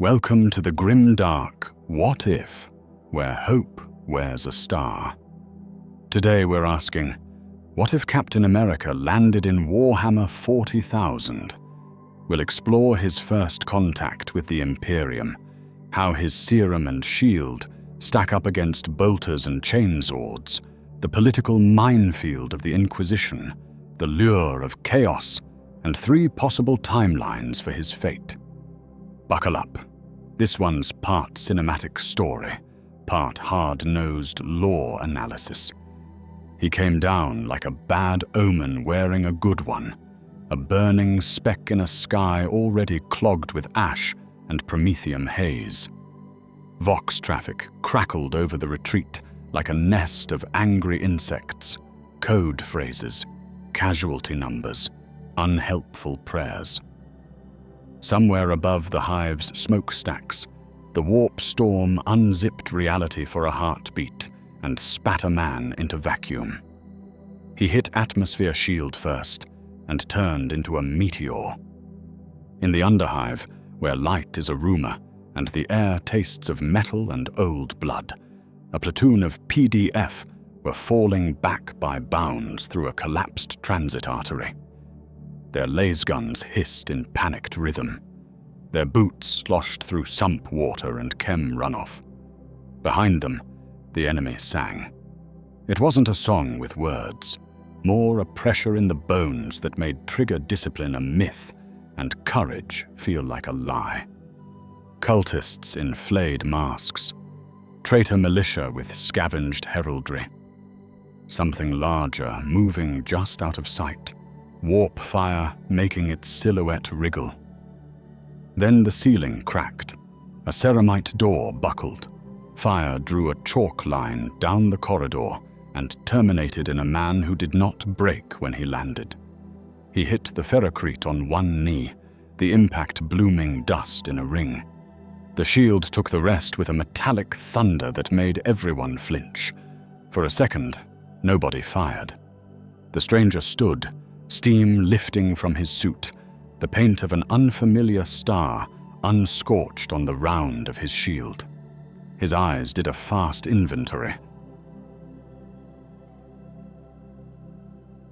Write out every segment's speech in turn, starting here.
Welcome to the Grimdark What If, where hope wears a star. Today we're asking, what if Captain America landed in Warhammer 40,000? We'll explore his first contact with the Imperium, how his serum and shield stack up against bolters and chainswords, the political minefield of the Inquisition, the lure of chaos, and 3 possible timelines for his fate. Buckle up. This one's part cinematic story, part hard-nosed lore analysis. He came down like a bad omen wearing a good one, a burning speck in a sky already clogged with ash and promethium haze. Vox traffic crackled over the retreat like a nest of angry insects, code phrases, casualty numbers, unhelpful prayers. Somewhere above the hive's smokestacks, the warp storm unzipped reality for a heartbeat and spat a man into vacuum. He hit atmosphere shield first and turned into a meteor. In the underhive, where light is a rumor and the air tastes of metal and old blood, a platoon of PDF were falling back by bounds through a collapsed transit artery. Their lasguns hissed in panicked rhythm. Their boots sloshed through sump water and chem runoff. Behind them, the enemy sang. It wasn't a song with words, more a pressure in the bones that made trigger discipline a myth and courage feel like a lie. Cultists in flayed masks, traitor militia with scavenged heraldry. Something larger moving just out of sight. Warp fire making its silhouette wriggle. Then the ceiling cracked. A ceramite door buckled. Fire drew a chalk line down the corridor and terminated in a man who did not break when he landed. He hit the ferrocrete on one knee, the impact blooming dust in a ring. The shield took the rest with a metallic thunder that made everyone flinch. For a second, nobody fired. The stranger stood, steam lifting from his suit, the paint of an unfamiliar star unscorched on the round of his shield. His eyes did a fast inventory.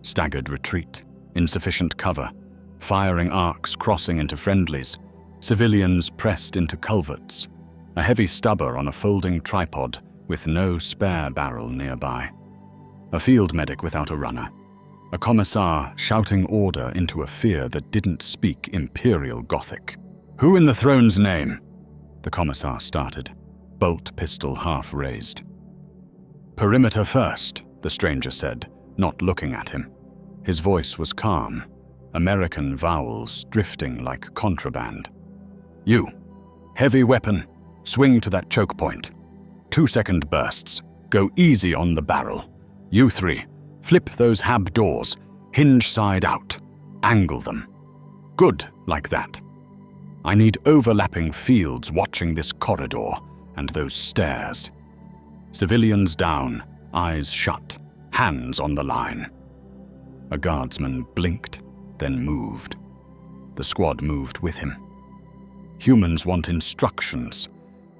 Staggered retreat, insufficient cover, firing arcs crossing into friendlies, civilians pressed into culverts, a heavy stubber on a folding tripod with no spare barrel nearby, a field medic without a runner, a commissar shouting order into a fear that didn't speak Imperial Gothic. "Who in the throne's name?" the commissar started, bolt pistol half raised. "Perimeter first," the stranger said, not looking at him. His voice was calm, American vowels drifting like contraband. "You, heavy weapon, swing to that choke point. 2-second bursts, go easy on the barrel. You 3, flip those hab doors, hinge side out, angle them. Good, like that. I need overlapping fields watching this corridor and those stairs. Civilians down, eyes shut, hands on the line." A guardsman blinked, then moved. The squad moved with him. Humans want instructions.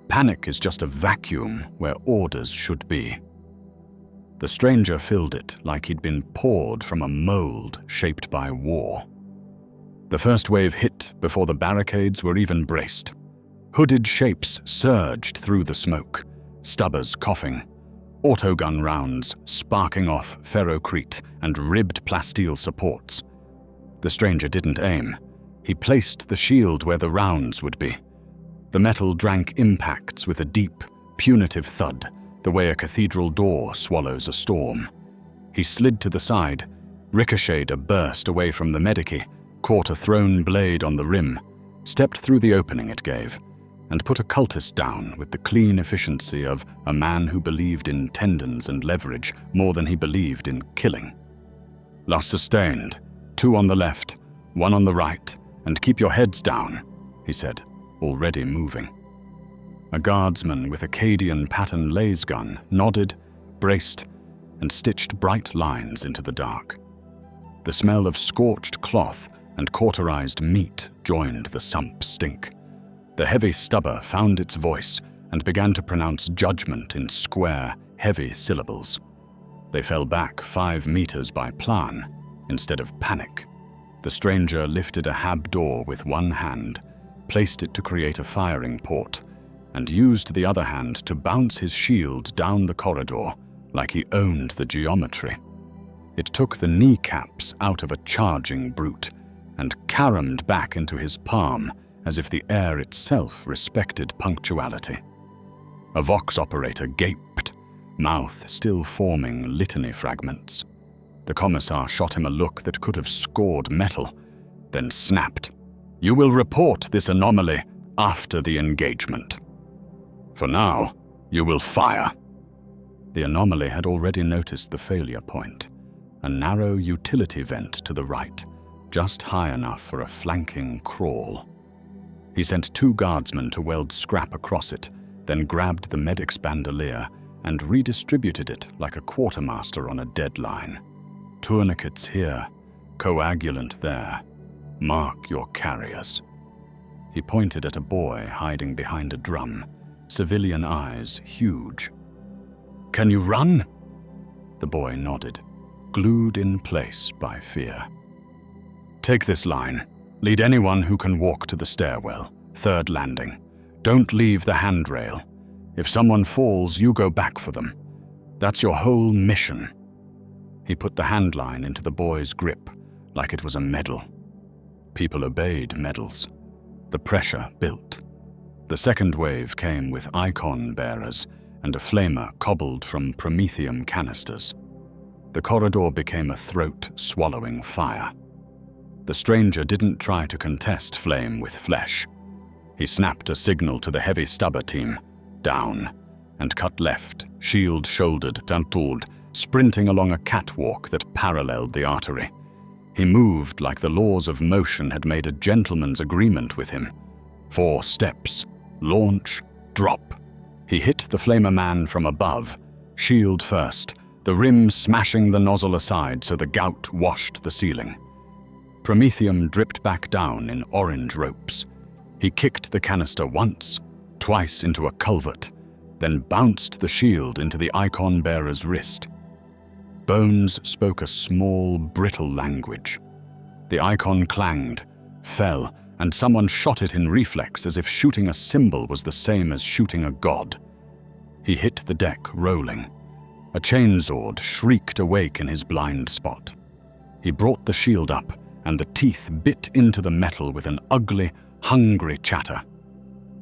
Panic is just a vacuum where orders should be. The stranger filled it like he'd been poured from a mold shaped by war. The first wave hit before the barricades were even braced. Hooded shapes surged through the smoke, stubbers coughing, autogun rounds sparking off ferrocrete and ribbed plasteel supports. The stranger didn't aim. He placed the shield where the rounds would be. The metal drank impacts with a deep, punitive thud, the way a cathedral door swallows a storm. He slid to the side, ricocheted a burst away from the medici, caught a thrown blade on the rim, stepped through the opening it gave, and put a cultist down with the clean efficiency of a man who believed in tendons and leverage more than he believed in killing. "Loss sustained. 2 on the left, 1 on the right, and keep your heads down," he said, already moving. A guardsman with Acadian pattern lasgun nodded, braced, and stitched bright lines into the dark. The smell of scorched cloth and cauterized meat joined the sump stink. The heavy stubber found its voice and began to pronounce judgment in square, heavy syllables. They fell back 5 meters by plan instead of panic. The stranger lifted a hab door with one hand, placed it to create a firing port, and used the other hand to bounce his shield down the corridor like he owned the geometry. It took the kneecaps out of a charging brute and caromed back into his palm as if the air itself respected punctuality. A Vox operator gaped, mouth still forming litany fragments. The commissar shot him a look that could have scored metal, then snapped, "You will report this anomaly after the engagement. For now, you will fire." The anomaly had already noticed the failure point, a narrow utility vent to the right, just high enough for a flanking crawl. He sent 2 guardsmen to weld scrap across it, then grabbed the medic's bandolier and redistributed it like a quartermaster on a deadline. Tourniquets here, coagulant there. Mark your carriers. He pointed at a boy hiding behind a drum, civilian eyes huge. "Can you run?" The boy nodded, glued in place by fear. "Take this line. Lead anyone who can walk to the stairwell, 3rd landing. Don't leave the handrail. If someone falls, you go back for them. That's your whole mission." He put the handline into the boy's grip like it was a medal. People obeyed medals. The pressure built. The second wave came with icon bearers and a flamer cobbled from promethium canisters. The corridor became a throat-swallowing fire. The stranger didn't try to contest flame with flesh. He snapped a signal to the heavy stubber team, down, and cut left, shield-shouldered Tantould, sprinting along a catwalk that paralleled the artery. He moved like the laws of motion had made a gentleman's agreement with him. 4 steps, launch, drop. He hit the flamer man from above, shield first, the rim smashing the nozzle aside so the gout washed the ceiling. Promethium dripped back down in orange ropes. He kicked the canister once, twice into a culvert, then bounced the shield into the icon bearer's wrist. Bones spoke a small, brittle language. The icon clanged, fell, and someone shot it in reflex as if shooting a symbol was the same as shooting a god. He hit the deck, rolling. A chainsword shrieked awake in his blind spot. He brought the shield up, and the teeth bit into the metal with an ugly, hungry chatter.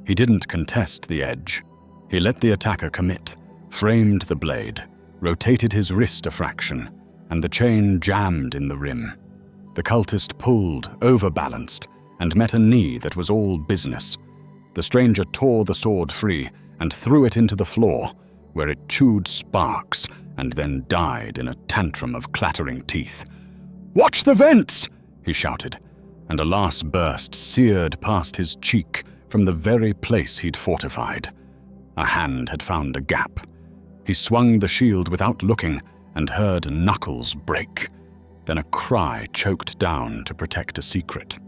He didn't contest the edge. He let the attacker commit, framed the blade, rotated his wrist a fraction, and the chain jammed in the rim. The cultist pulled, overbalanced, and met a knee that was all business. The stranger tore the sword free and threw it into the floor, where it chewed sparks and then died in a tantrum of clattering teeth. "Watch the vents!" he shouted, and a last burst seared past his cheek from the very place he'd fortified. A hand had found a gap. He swung the shield without looking and heard knuckles break. Then a cry choked down to protect a secret.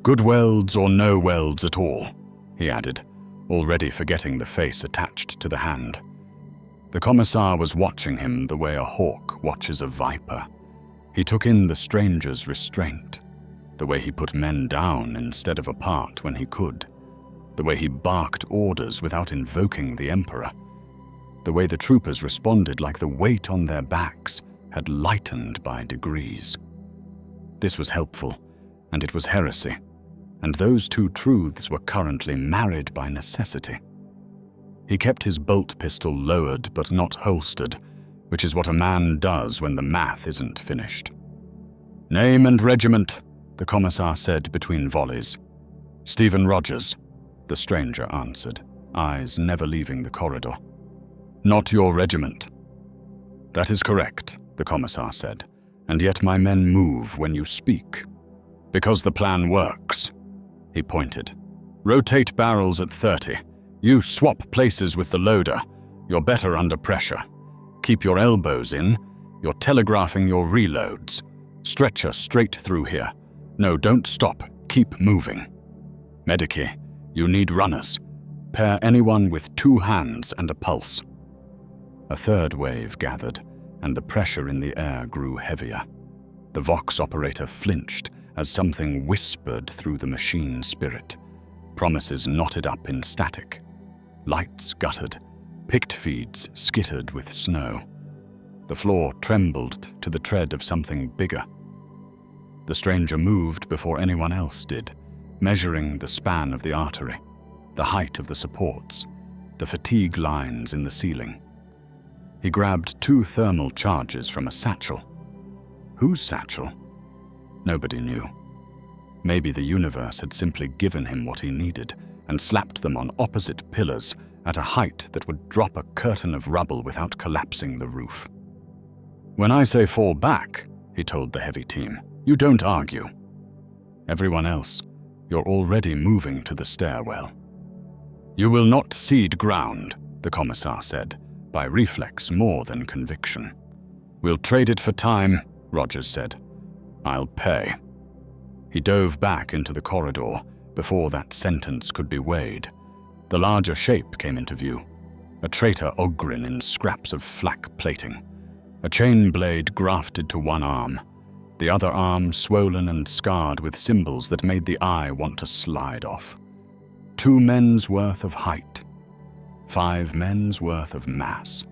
"Good welds or no welds at all," he added, already forgetting the face attached to the hand. The commissar was watching him the way a hawk watches a viper. He took in the stranger's restraint, the way he put men down instead of apart when he could, the way he barked orders without invoking the Emperor, the way the troopers responded like the weight on their backs had lightened by degrees. This was helpful, and it was heresy, and those 2 truths were currently married by necessity. He kept his bolt pistol lowered but not holstered, which is what a man does when the math isn't finished. "Name and regiment," the commissar said between volleys. "Stephen Rogers," the stranger answered, eyes never leaving the corridor. "Not your regiment." "That is correct," the commissar said, "and yet my men move when you speak. Because the plan works." He pointed. "Rotate barrels at 30. You swap places with the loader. You're better under pressure. Keep your elbows in. You're telegraphing your reloads. Stretcher straight through here. No, don't stop. Keep moving. Medici, You need runners. Pair anyone with 2 hands and a pulse." A third wave gathered, and the pressure in the air grew heavier. The Vox operator flinched as something whispered through the machine spirit. Promises knotted up in static. Lights guttered. Pict feeds skittered with snow. The floor trembled to the tread of something bigger. The stranger moved before anyone else did, measuring the span of the artery, the height of the supports, the fatigue lines in the ceiling. He grabbed 2 thermal charges from a satchel. Whose satchel? Nobody knew. Maybe the universe had simply given him what he needed and slapped them on opposite pillars at a height that would drop a curtain of rubble without collapsing the roof. "When I say fall back," he told the heavy team, "you don't argue. Everyone else, you're already moving to the stairwell." "You will not cede ground," the commissar said, by reflex more than conviction. "We'll trade it for time," Rogers said. "I'll pay." He dove back into the corridor before that sentence could be weighed. The larger shape came into view, a traitor Ogrin in scraps of flak plating, a chain blade grafted to one arm, the other arm swollen and scarred with symbols that made the eye want to slide off. 2 men's worth of height, 5 men's worth of mass.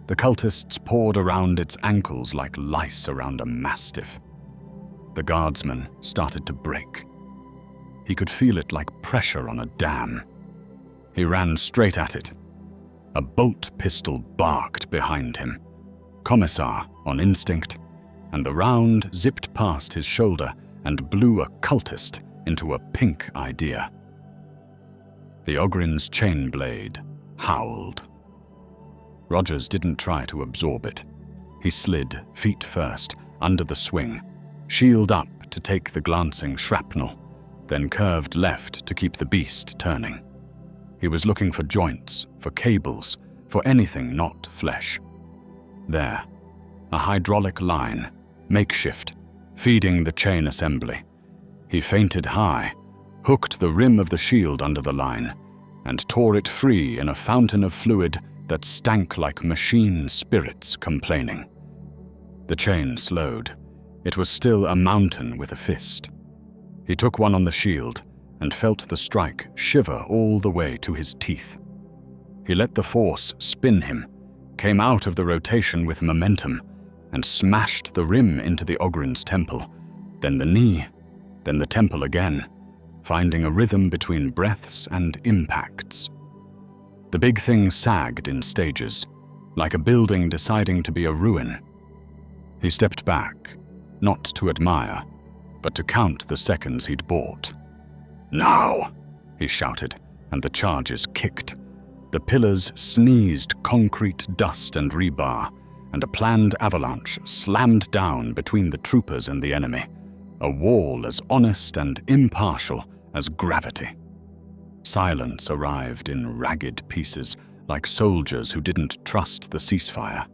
The cultists poured around its ankles like lice around a mastiff. The guardsman started to break. He could feel it like pressure on a dam. He ran straight at it. A bolt pistol barked behind him. Commissar on instinct, and the round zipped past his shoulder and blew a cultist into a pink idea. The Ogrin's chain blade howled. Rogers didn't try to absorb it. He slid, feet first, under the swing, shield up to take the glancing shrapnel, then curved left to keep the beast turning. He was looking for joints, for cables, for anything not flesh. There, a hydraulic line, makeshift, feeding the chain assembly. He feinted high, hooked the rim of the shield under the line, and tore it free in a fountain of fluid that stank like machine spirits complaining. The chain slowed. It was still a mountain with a fist. He took one on the shield and felt the strike shiver all the way to his teeth. He let the force spin him, came out of the rotation with momentum, and smashed the rim into the Ogrin's temple, then the knee, then the temple again, finding a rhythm between breaths and impacts. The big thing sagged in stages, like a building deciding to be a ruin. He stepped back, not to admire, but to count the seconds he'd bought. "Now!" he shouted, and the charges kicked. The pillars sneezed concrete dust and rebar, and a planned avalanche slammed down between the troopers and the enemy, a wall as honest and impartial as gravity. Silence arrived in ragged pieces, like soldiers who didn't trust the ceasefire.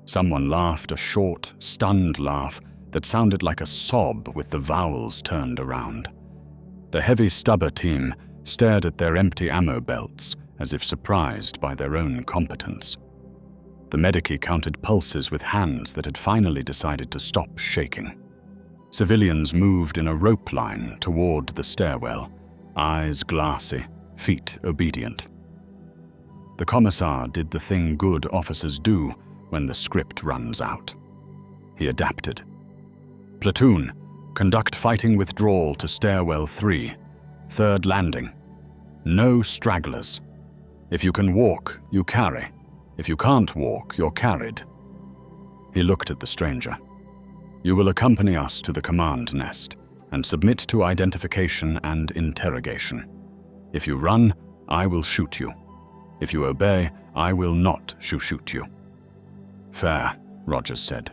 Someone laughed a short, stunned laugh that sounded like a sob with the vowels turned around. The heavy stubber team stared at their empty ammo belts as if surprised by their own competence. The medici counted pulses with hands that had finally decided to stop shaking. Civilians moved in a rope line toward the stairwell, eyes glassy, feet obedient. The commissar did the thing good officers do when the script runs out. He adapted. "Platoon, conduct fighting withdrawal to stairwell 3, third landing. No stragglers. If you can walk, you carry. If you can't walk, you're carried." He looked at the stranger. "You will accompany us to the command nest and submit to identification and interrogation. If you run, I will shoot you. If you obey, I will not shoot you." "Fair," Rogers said.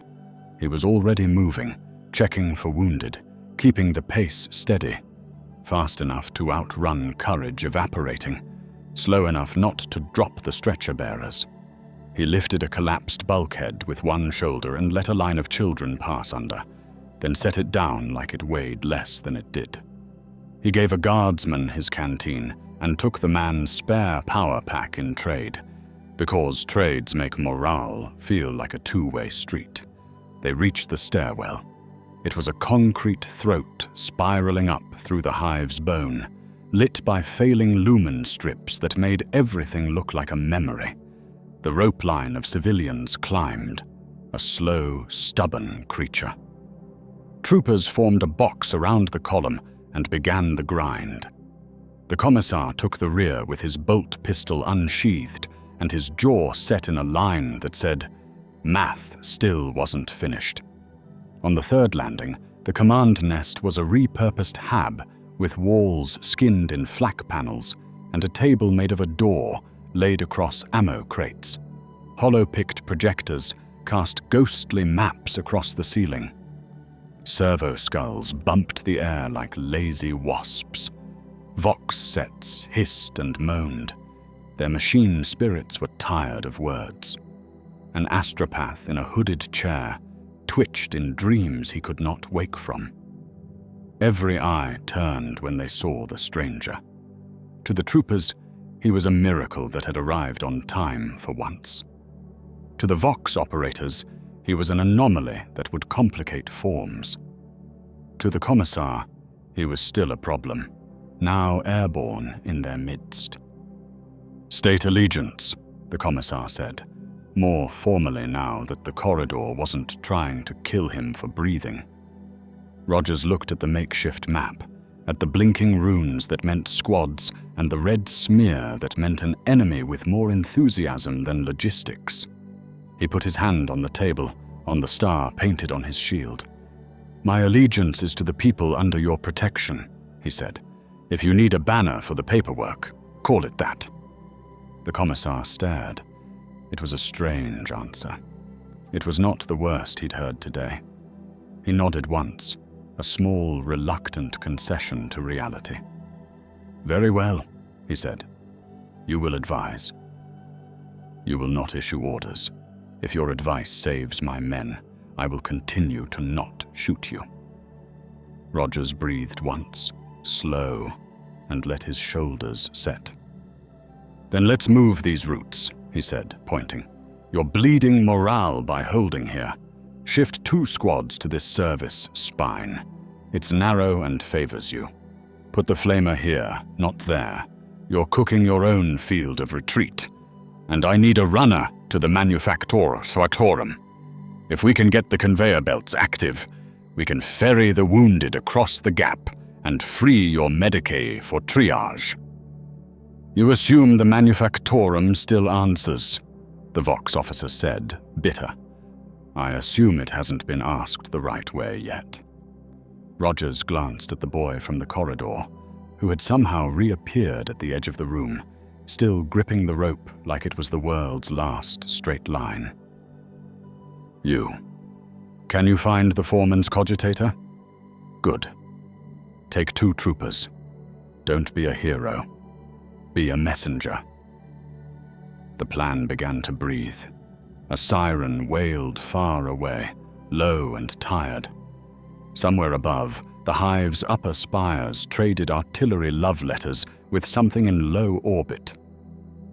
He was already moving, checking for wounded, keeping the pace steady, fast enough to outrun courage evaporating, slow enough not to drop the stretcher bearers. He lifted a collapsed bulkhead with one shoulder and let a line of children pass under, then set it down like it weighed less than it did. He gave a guardsman his canteen and took the man's spare power pack in trade, because trades make morale feel like a two-way street. They reached the stairwell. It was a concrete throat spiraling up through the hive's bone, lit by failing lumen strips that made everything look like a memory. The rope line of civilians climbed, a slow, stubborn creature. Troopers formed a box around the column and began the grind. The commissar took the rear with his bolt pistol unsheathed and his jaw set in a line that said, "Math still wasn't finished." On the third landing, the command nest was a repurposed hab with walls skinned in flak panels and a table made of a door laid across ammo crates. Hollow-picked projectors cast ghostly maps across the ceiling. Servo skulls bumped the air like lazy wasps. Vox sets hissed and moaned. Their machine spirits were tired of words. An astropath in a hooded chair twitched in dreams he could not wake from. Every eye turned when they saw the stranger. To the troopers, he was a miracle that had arrived on time for once. To the Vox operators, he was an anomaly that would complicate forms. To the commissar, he was still a problem, now airborne in their midst. "State allegiance," the commissar said, more formally now that the corridor wasn't trying to kill him for breathing. Rogers looked at the makeshift map, at the blinking runes that meant squads and the red smear that meant an enemy with more enthusiasm than logistics. He put his hand on the table, on the star painted on his shield. "My allegiance is to the people under your protection," he said. "If you need a banner for the paperwork, call it that." The commissar stared. It was a strange answer. It was not the worst he'd heard today. He nodded once, a small, reluctant concession to reality. "Very well," he said. "You will advise. You will not issue orders. If your advice saves my men, I will continue to not shoot you." Rogers breathed once, slow, and let his shoulders set. "Then let's move these routes," he said, pointing. "You're bleeding morale by holding here. Shift 2 squads to this service spine. It's narrow and favors you. Put the flamer here, not there. You're cooking your own field of retreat. And I need a runner to the manufactorum. If we can get the conveyor belts active, we can ferry the wounded across the gap and free your Medicae for triage." "You assume the manufactorum still answers," the Vox officer said, bitter. "I assume it hasn't been asked the right way yet." Rogers glanced at the boy from the corridor, who had somehow reappeared at the edge of the room, still gripping the rope like it was the world's last straight line. "You. Can you find the foreman's cogitator? Good. Take 2 troopers. Don't be a hero. Be a messenger." The plan began to breathe. A siren wailed far away, low and tired. Somewhere above, the hive's upper spires traded artillery love letters with something in low orbit.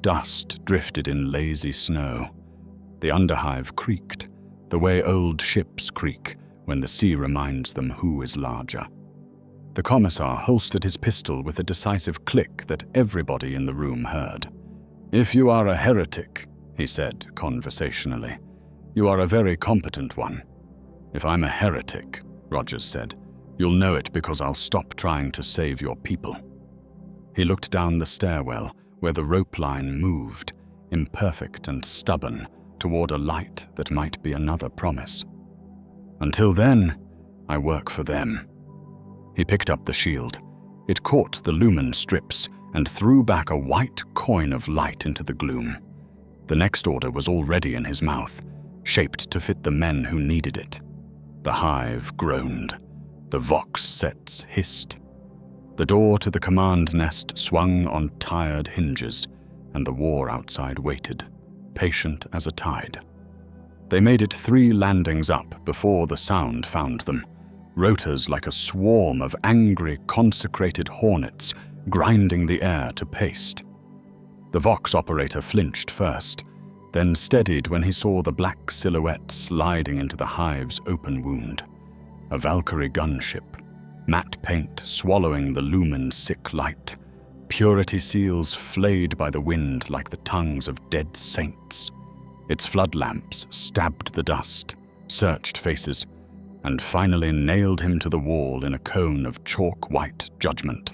Dust drifted in lazy snow. The underhive creaked, the way old ships creak when the sea reminds them who is larger. The commissar holstered his pistol with a decisive click that everybody in the room heard. "If you are a heretic," he said conversationally, "you are a very competent one. If I'm a heretic," Rogers said, "you'll know it because I'll stop trying to save your people." He looked down the stairwell where the rope line moved, imperfect and stubborn, toward a light that might be another promise. "Until then, I work for them." He picked up the shield. It caught the lumen strips and threw back a white coin of light into the gloom. The next order was already in his mouth, shaped to fit the men who needed it. The hive groaned. The Vox sets hissed. The door to the command nest swung on tired hinges, and the war outside waited, patient as a tide. They made it 3 landings up before the sound found them. rotors like a swarm of angry, consecrated hornets grinding the air to paste. The Vox operator flinched first, then steadied when he saw the black silhouette sliding into the hive's open wound. A Valkyrie gunship, matte paint swallowing the lumen's sick light, purity seals flayed by the wind like the tongues of dead saints. Its flood lamps stabbed the dust, searched faces, and finally nailed him to the wall in a cone of chalk-white judgment.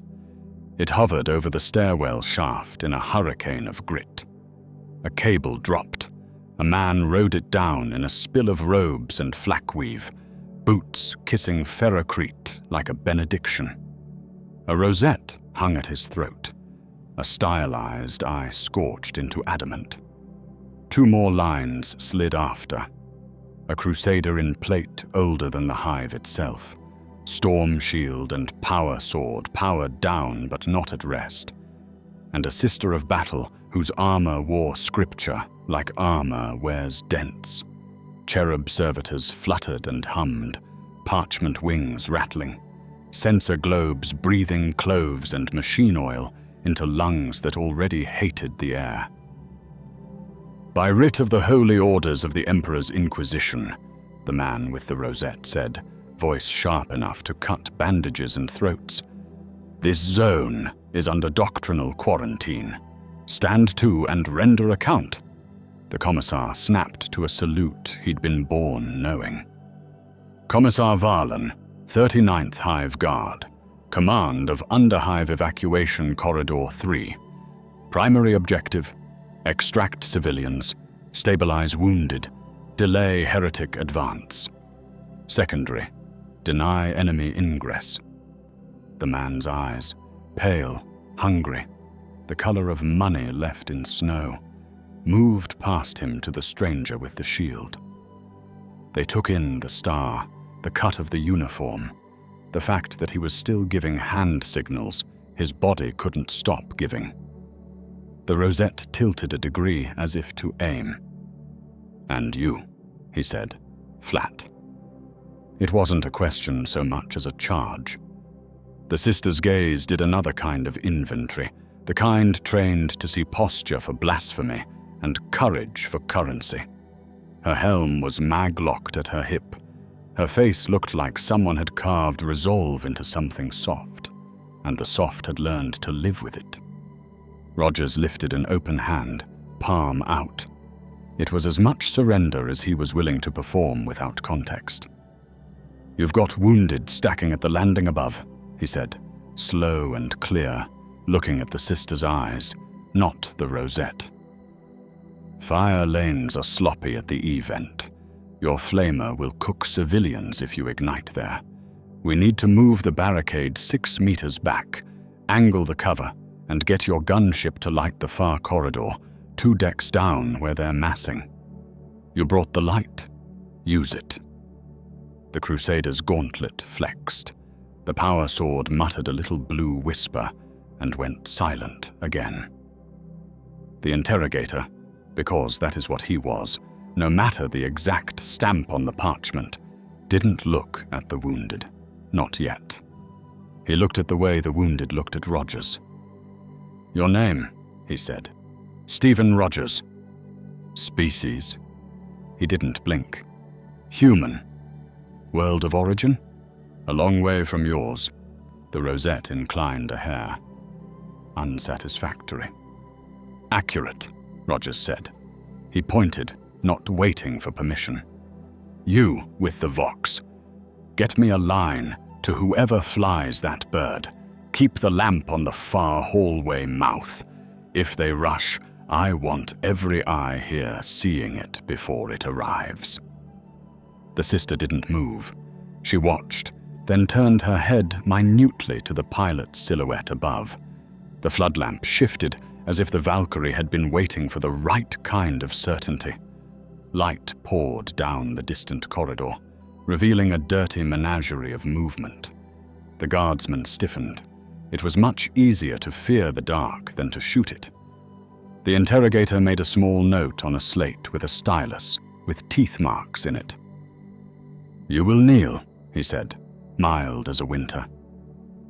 It hovered over the stairwell shaft in a hurricane of grit. A cable dropped. A man rode it down in a spill of robes and flackweave, boots kissing ferrocrete like a benediction. A rosette hung at his throat, a stylized eye scorched into adamant. 2 more lines slid after. A crusader in plate older than the hive itself. Storm shield and power sword powered down but not at rest. And a sister of battle whose armor wore scripture like armor wears dents. Cherub servitors fluttered and hummed, parchment wings rattling, sensor globes breathing cloves and machine oil into lungs that already hated the air. "By writ of the holy orders of the Emperor's Inquisition," the man with the rosette said, voice sharp enough to cut bandages and throats, "this zone is under doctrinal quarantine. Stand to and render account." The commissar snapped to a salute he'd been born knowing. "Commissar Varlan, 39th Hive Guard. Command of Underhive Evacuation Corridor 3. Primary objective: extract civilians, stabilize wounded, delay heretic advance. Secondary: deny enemy ingress." The man's eyes, pale, hungry, the color of money left in snow, moved past him to the stranger with the shield. They took in the star, the cut of the uniform, the fact that he was still giving hand signals his body couldn't stop giving. The rosette tilted a degree as if to aim. "And you," he said, flat. It wasn't a question so much as a charge. The sister's gaze did another kind of inventory, the kind trained to see posture for blasphemy and courage for currency. Her helm was mag-locked at her hip. Her face looked like someone had carved resolve into something soft, and the soft had learned to live with it. Rogers lifted an open hand, palm out. It was as much surrender as he was willing to perform without context. "You've got wounded stacking at the landing above," he said, slow and clear, looking at the sister's eyes, not the rosette. "Fire lanes are sloppy at the E-vent. Your flamer will cook civilians if you ignite there. We need to move the barricade 6 meters back, angle the cover, and get your gunship to light the far corridor, 2 decks down where they're massing. You brought the light. Use it." The Crusader's gauntlet flexed. The power sword muttered a little blue whisper and went silent again. The interrogator, because that is what he was, no matter the exact stamp on the parchment, didn't look at the wounded. Not yet. He looked at the way the wounded looked at Rogers. "Your name," he said. "Stephen Rogers." "Species?" He didn't blink. "Human." "World of origin?" "A long way from yours." The rosette inclined a hair. "Unsatisfactory." "Accurate," Rogers said. He pointed, not waiting for permission. "You with the Vox. Get me a line to whoever flies that bird. Keep the lamp on the far hallway mouth. If they rush, I want every eye here seeing it before it arrives." The sister didn't move. She watched, then turned her head minutely to the pilot's silhouette above. The floodlamp shifted as if the Valkyrie had been waiting for the right kind of certainty. Light poured down the distant corridor, revealing a dirty menagerie of movement. The guardsman stiffened. It was much easier to fear the dark than to shoot it. The interrogator made a small note on a slate with a stylus, with teeth marks in it. "You will kneel," he said, mild as a winter.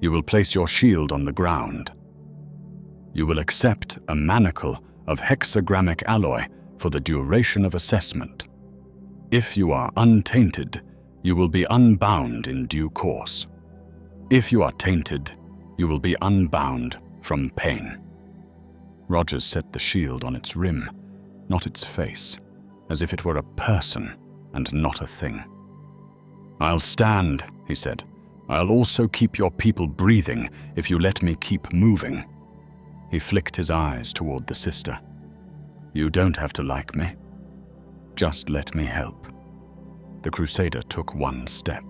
You will place your shield on the ground. You will accept a manacle of hexagrammic alloy for the duration of assessment. If you are untainted, you will be unbound in due course. If you are tainted, you will be unbound from pain. Rogers set the shield on its rim, not its face, as if it were a person and not a thing. "I'll stand," he said. "I'll also keep your people breathing if you let me keep moving." He flicked his eyes toward the sister. "You don't have to like me. Just let me help." The Crusader took one step.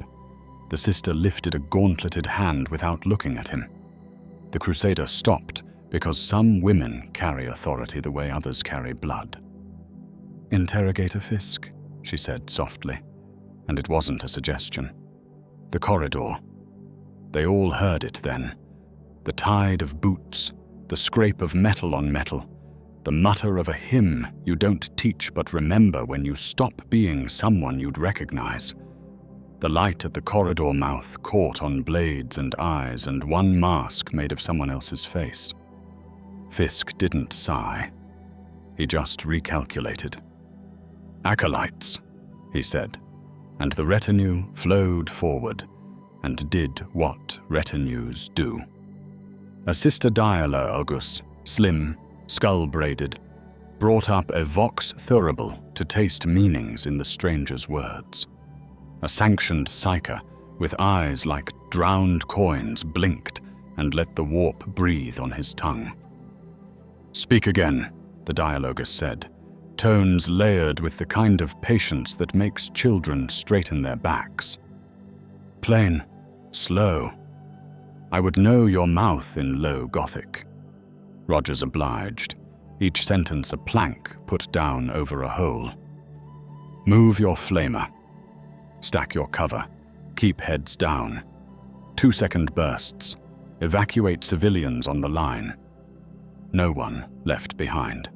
The sister lifted a gauntleted hand without looking at him. The Crusader stopped because some women carry authority the way others carry blood. "Interrogator Fisk," she said softly, and it wasn't a suggestion. The corridor. They all heard it then. The tide of boots, the scrape of metal on metal, the mutter of a hymn you don't teach but remember when you stop being someone you'd recognize. The light at the corridor mouth caught on blades and eyes and one mask made of someone else's face. Fisk didn't sigh. He just recalculated. "Acolytes," he said, and the retinue flowed forward and did what retinues do. A sister Diala Ogus, slim, skull-braided, brought up a vox thurable to taste meanings in the stranger's words. A sanctioned psyker with eyes like drowned coins blinked and let the warp breathe on his tongue. "Speak again," the dialogus said, tones layered with the kind of patience that makes children straighten their backs. "Plain, slow. I would know your mouth in low Gothic." Rogers obliged, each sentence a plank put down over a hole. "Move your flamer. Stack your cover. Keep heads down. 2-second bursts. Evacuate civilians on the line. No one left behind."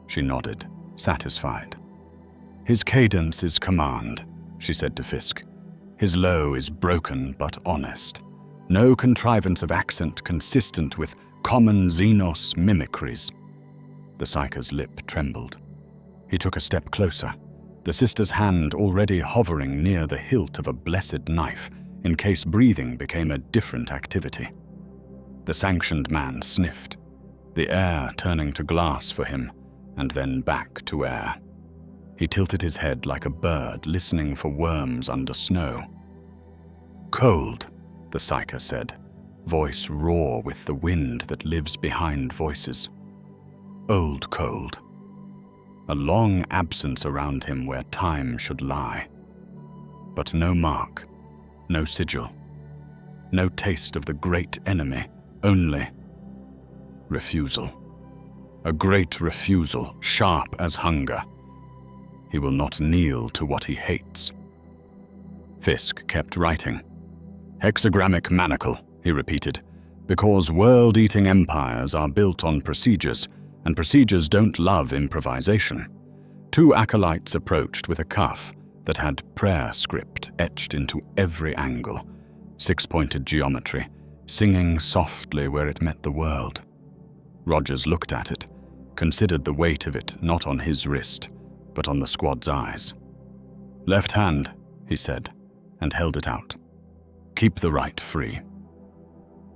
She nodded, satisfied. "His cadence is command," she said to Fisk. "His low is broken but honest. No contrivance of accent consistent with common Xenos mimicries." The psyker's lip trembled. He took a step closer, the sister's hand already hovering near the hilt of a blessed knife in case breathing became a different activity. The sanctioned man sniffed, the air turning to glass for him, and then back to air. He tilted his head like a bird listening for worms under snow. "Cold," the psyker said, voice raw with the wind that lives behind voices. "Old cold." A long absence around him where time should lie. But no mark, no sigil, no taste of the great enemy, only refusal. A great refusal, sharp as hunger. He will not kneel to what he hates. Fisk kept writing. "Hexagrammic manacle," he repeated, "because world-eating empires are built on procedures, and procedures don't love improvisation." 2 acolytes approached with a cuff that had prayer script etched into every angle, 6-pointed geometry, singing softly where it met the world. Rogers looked at it, considered the weight of it not on his wrist, but on the squad's eyes. "Left hand," he said, and held it out. "Keep the right free."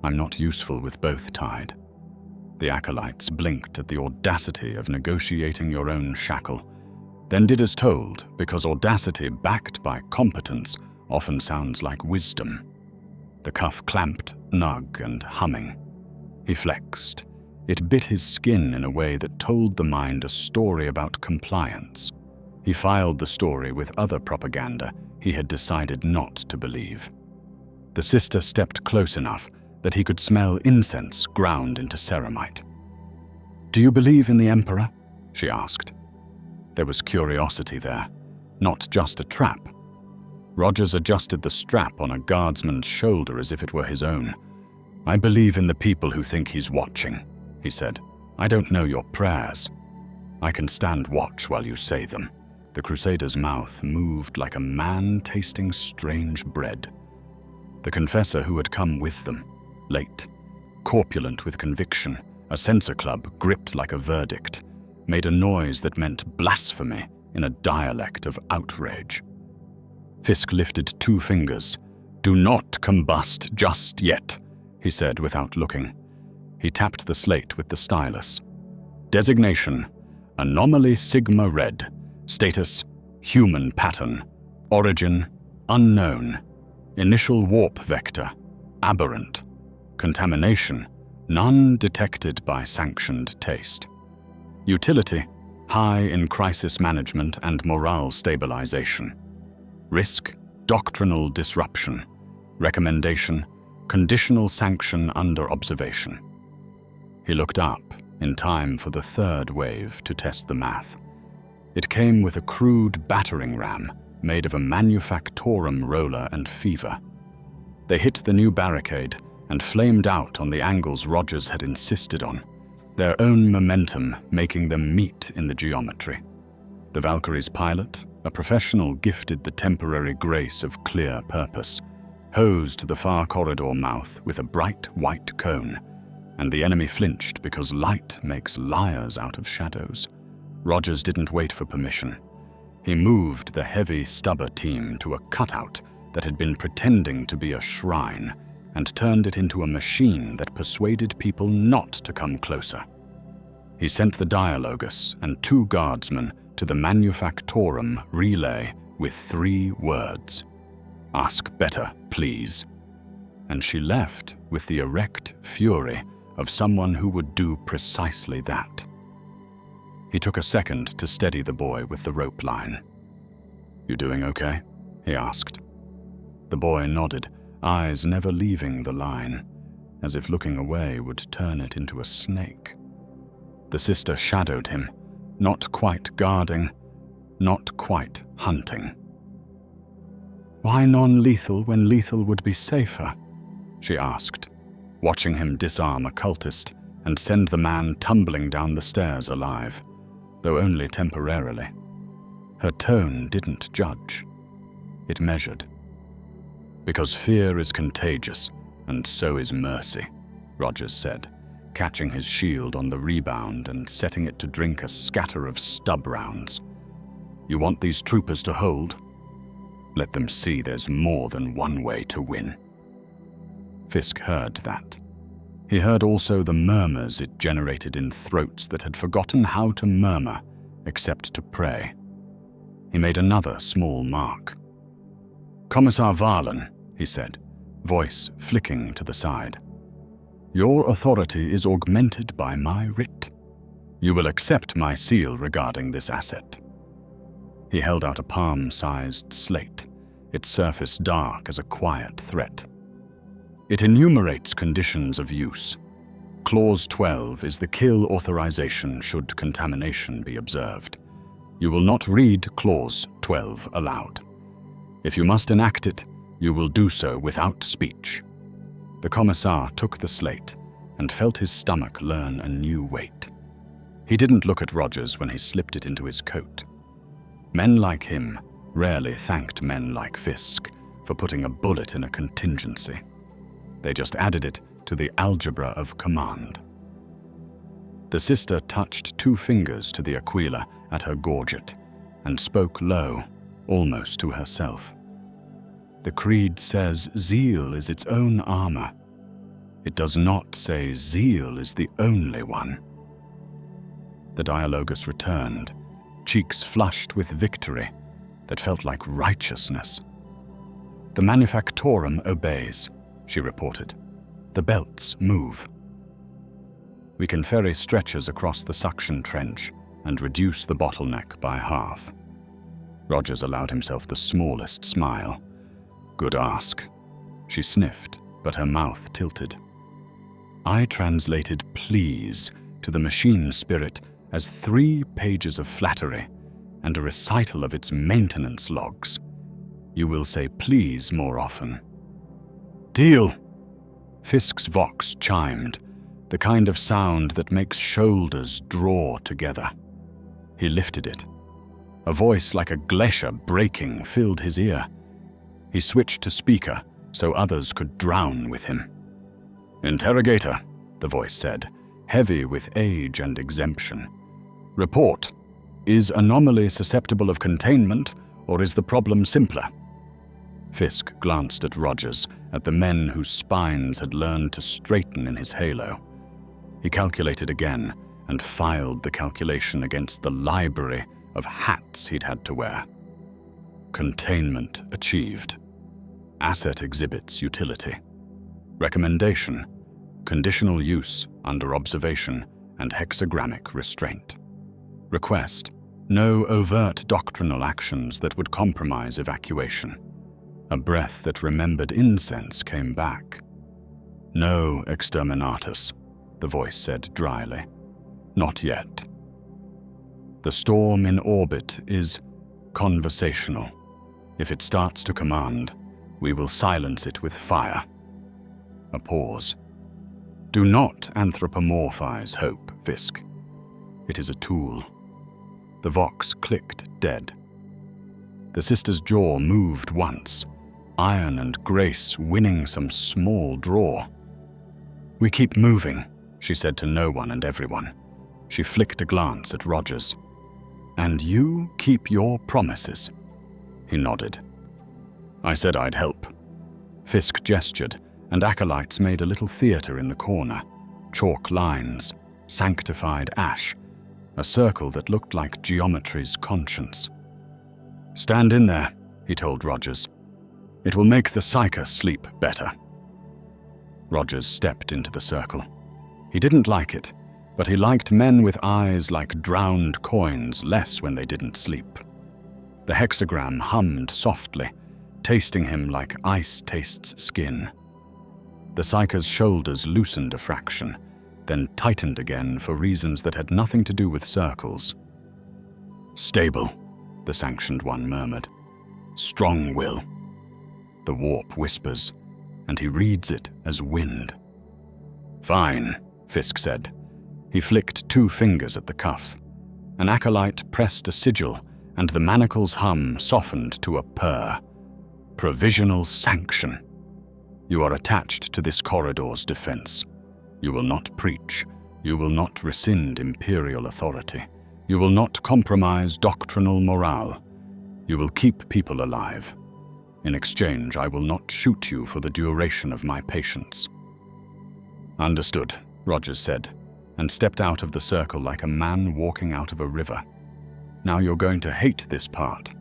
"I'm not useful with both tied." The acolytes blinked at the audacity of negotiating your own shackle, then did as told, because audacity backed by competence often sounds like wisdom. The cuff clamped, nug and humming. He flexed. It bit his skin in a way that told the mind a story about compliance. He filed the story with other propaganda he had decided not to believe. The sister stepped close enough that he could smell incense ground into ceramite. "Do you believe in the Emperor?" she asked. There was curiosity there, not just a trap. Rogers adjusted the strap on a guardsman's shoulder as if it were his own. "I believe in the people who think he's watching," he said. "I don't know your prayers. I can stand watch while you say them." The Crusader's mouth moved like a man tasting strange bread. The confessor who had come with them, late, corpulent with conviction, a censor club gripped like a verdict, made a noise that meant blasphemy in a dialect of outrage. Fisk lifted 2 fingers. "Do not combust just yet," he said without looking. He tapped the slate with the stylus. Designation: Anomaly Sigma Red. Status: Human pattern. Origin: Unknown. Initial warp vector: Aberrant. Contamination: None detected by sanctioned taste. Utility: High in crisis management and morale stabilization. Risk: Doctrinal disruption. Recommendation: Conditional sanction under observation. He looked up in time for the 3rd wave to test the math. It came with a crude battering ram made of a manufactorum roller and fever. They hit the new barricade and flamed out on the angles Rogers had insisted on, their own momentum making them meet in the geometry. The Valkyrie's pilot, a professional gifted the temporary grace of clear purpose, hosed the far corridor mouth with a bright white cone, and the enemy flinched because light makes liars out of shadows. Rogers didn't wait for permission. He moved the heavy stubber team to a cutout that had been pretending to be a shrine and turned it into a machine that persuaded people not to come closer. He sent the Dialogus and 2 guardsmen to the Manufactorum relay with 3 words. "Ask better, please." And she left with the erect fury of someone who would do precisely that. He took a second to steady the boy with the rope line. "You doing okay?" he asked. The boy nodded, eyes never leaving the line, as if looking away would turn it into a snake. The sister shadowed him, not quite guarding, not quite hunting. "Why non-lethal when lethal would be safer?" she asked, watching him disarm a cultist and send the man tumbling down the stairs alive, though only temporarily. Her tone didn't judge. It measured. "Because fear is contagious, and so is mercy," Rogers said, catching his shield on the rebound and setting it to drink a scatter of stub rounds. "You want these troopers to hold? Let them see there's more than one way to win." Fisk heard that. He heard also the murmurs it generated in throats that had forgotten how to murmur except to pray. He made another small mark. "Commissar Varlin," he said, voice flicking to the side. "Your authority is augmented by my writ. You will accept my seal regarding this asset." He held out a palm-sized slate, its surface dark as a quiet threat. It enumerates conditions of use. Clause 12 is the kill authorization should contamination be observed. You will not read Clause 12 aloud. If you must enact it, you will do so without speech. The commissar took the slate and felt his stomach learn a new weight. He didn't look at Rogers when he slipped it into his coat. Men like him rarely thanked men like Fisk for putting a bullet in a contingency. They just added it to the algebra of command. The sister touched 2 fingers to the aquila at her gorget and spoke low, almost to herself. "The creed says zeal is its own armor. It does not say zeal is the only one." The Dialogus returned, cheeks flushed with victory that felt like righteousness. "The Manufactorum obeys," she reported. "The belts move. We can ferry stretchers across the suction trench and reduce the bottleneck by half." Rogers allowed himself the smallest smile. "Good ask." She sniffed, but her mouth tilted. I translated please to the machine spirit as 3 pages of flattery and a recital of its maintenance logs. You will say please more often. "Deal!" Fisk's vox chimed, the kind of sound that makes shoulders draw together. He lifted it. A voice like a glacier breaking filled his ear. He switched to speaker so others could drown with him. "Interrogator," the voice said, heavy with age and exemption. "Report. Is anomaly susceptible of containment, or is the problem simpler?" Fisk glanced at Rogers, at the men whose spines had learned to straighten in his halo. He calculated again, and filed the calculation against the library of hats he'd had to wear. Containment achieved. Asset exhibits utility. Recommendation: conditional use under observation and hexagrammic restraint. Request: no overt doctrinal actions that would compromise evacuation. A breath that remembered incense came back. "No exterminatus," the voice said dryly. "Not yet. The storm in orbit is conversational. If it starts to command, we will silence it with fire." A pause. "Do not anthropomorphize hope, Fisk. It is a tool." The vox clicked dead. The sister's jaw moved once, iron and grace winning some small draw. "We keep moving," she said to no one and everyone. She flicked a glance at Rogers. "And you keep your promises." He nodded. "I said I'd help." Fisk gestured, and acolytes made a little theater in the corner. Chalk lines, sanctified ash, a circle that looked like geometry's conscience. "Stand in there," he told Rogers. "It will make the psyker sleep better." Rogers stepped into the circle. He didn't like it, but he liked men with eyes like drowned coins less when they didn't sleep. The hexagram hummed softly, tasting him like ice tastes skin. The psyker's shoulders loosened a fraction, then tightened again for reasons that had nothing to do with circles. "Stable," the sanctioned one murmured. "Strong will." The warp whispers, and he reads it as wind. "Fine," Fisk said. He flicked 2 fingers at the cuff. An acolyte pressed a sigil, and the manacle's hum softened to a purr. "Provisional sanction. You are attached to this corridor's defense. You will not preach. You will not rescind Imperial authority. You will not compromise doctrinal morale. You will keep people alive. In exchange, I will not shoot you for the duration of my patience." "Understood," Rogers said, and stepped out of the circle like a man walking out of a river. "Now you're going to hate this part.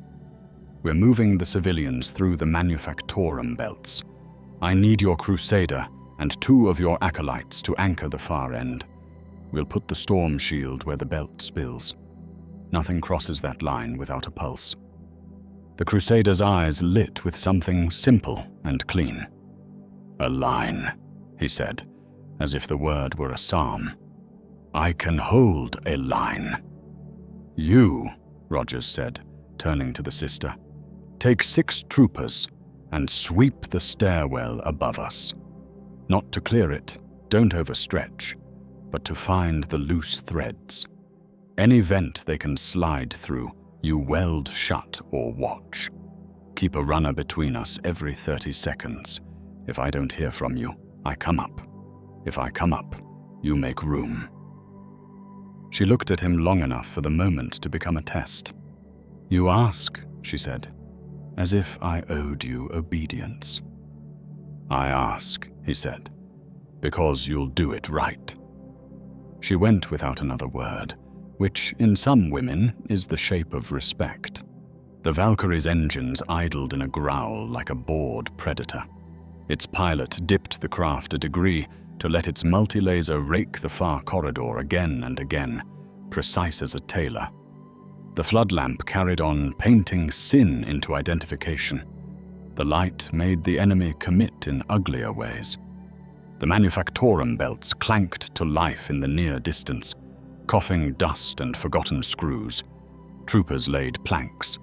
We're moving the civilians through the manufactorum belts. I need your crusader and 2 of your acolytes to anchor the far end. We'll put the storm shield where the belt spills. Nothing crosses that line without a pulse." The crusader's eyes lit with something simple and clean. "A line," he said, as if the word were a psalm. "I can hold a line." "You," Rogers said, turning to the sister, "take 6 troopers and sweep the stairwell above us. Not to clear it, don't overstretch, but to find the loose threads. Any vent they can slide through, you weld shut or watch. Keep a runner between us every 30 seconds. If I don't hear from you, I come up. If I come up, you make room." She looked at him long enough for the moment to become a test. "You ask," she said, "as if I owed you obedience." "I ask," he said, "because you'll do it right." She went without another word, which in some women is the shape of respect. The Valkyrie's engines idled in a growl like a bored predator. Its pilot dipped the craft a degree to let its multi-laser rake the far corridor again and again, precise as a tailor. The flood lamp carried on painting sin into identification. The light made the enemy commit in uglier ways. The manufactorum belts clanked to life in the near distance, coughing dust and forgotten screws. Troopers laid planks.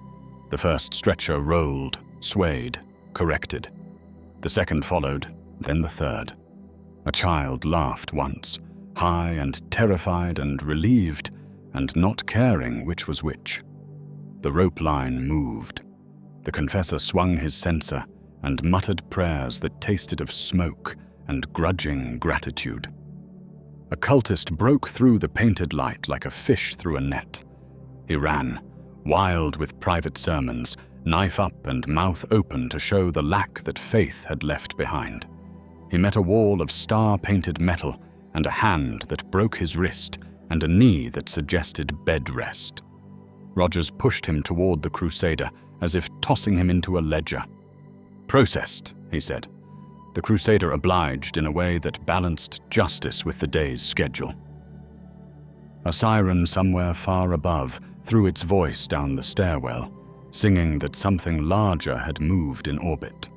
The first stretcher rolled, swayed, corrected. The second followed, then the third. A child laughed once, high and terrified and relieved, and not caring which was which. The rope line moved. The confessor swung his censer, and muttered prayers that tasted of smoke and grudging gratitude. A cultist broke through the painted light like a fish through a net. He ran, wild with private sermons, knife up and mouth open to show the lack that faith had left behind. He met a wall of star-painted metal and a hand that broke his wrist and a knee that suggested bed rest. Rogers pushed him toward the Crusader as if tossing him into a ledger. "Processed," he said. The Crusader obliged in a way that balanced justice with the day's schedule. A siren somewhere far above threw its voice down the stairwell, singing that something larger had moved in orbit.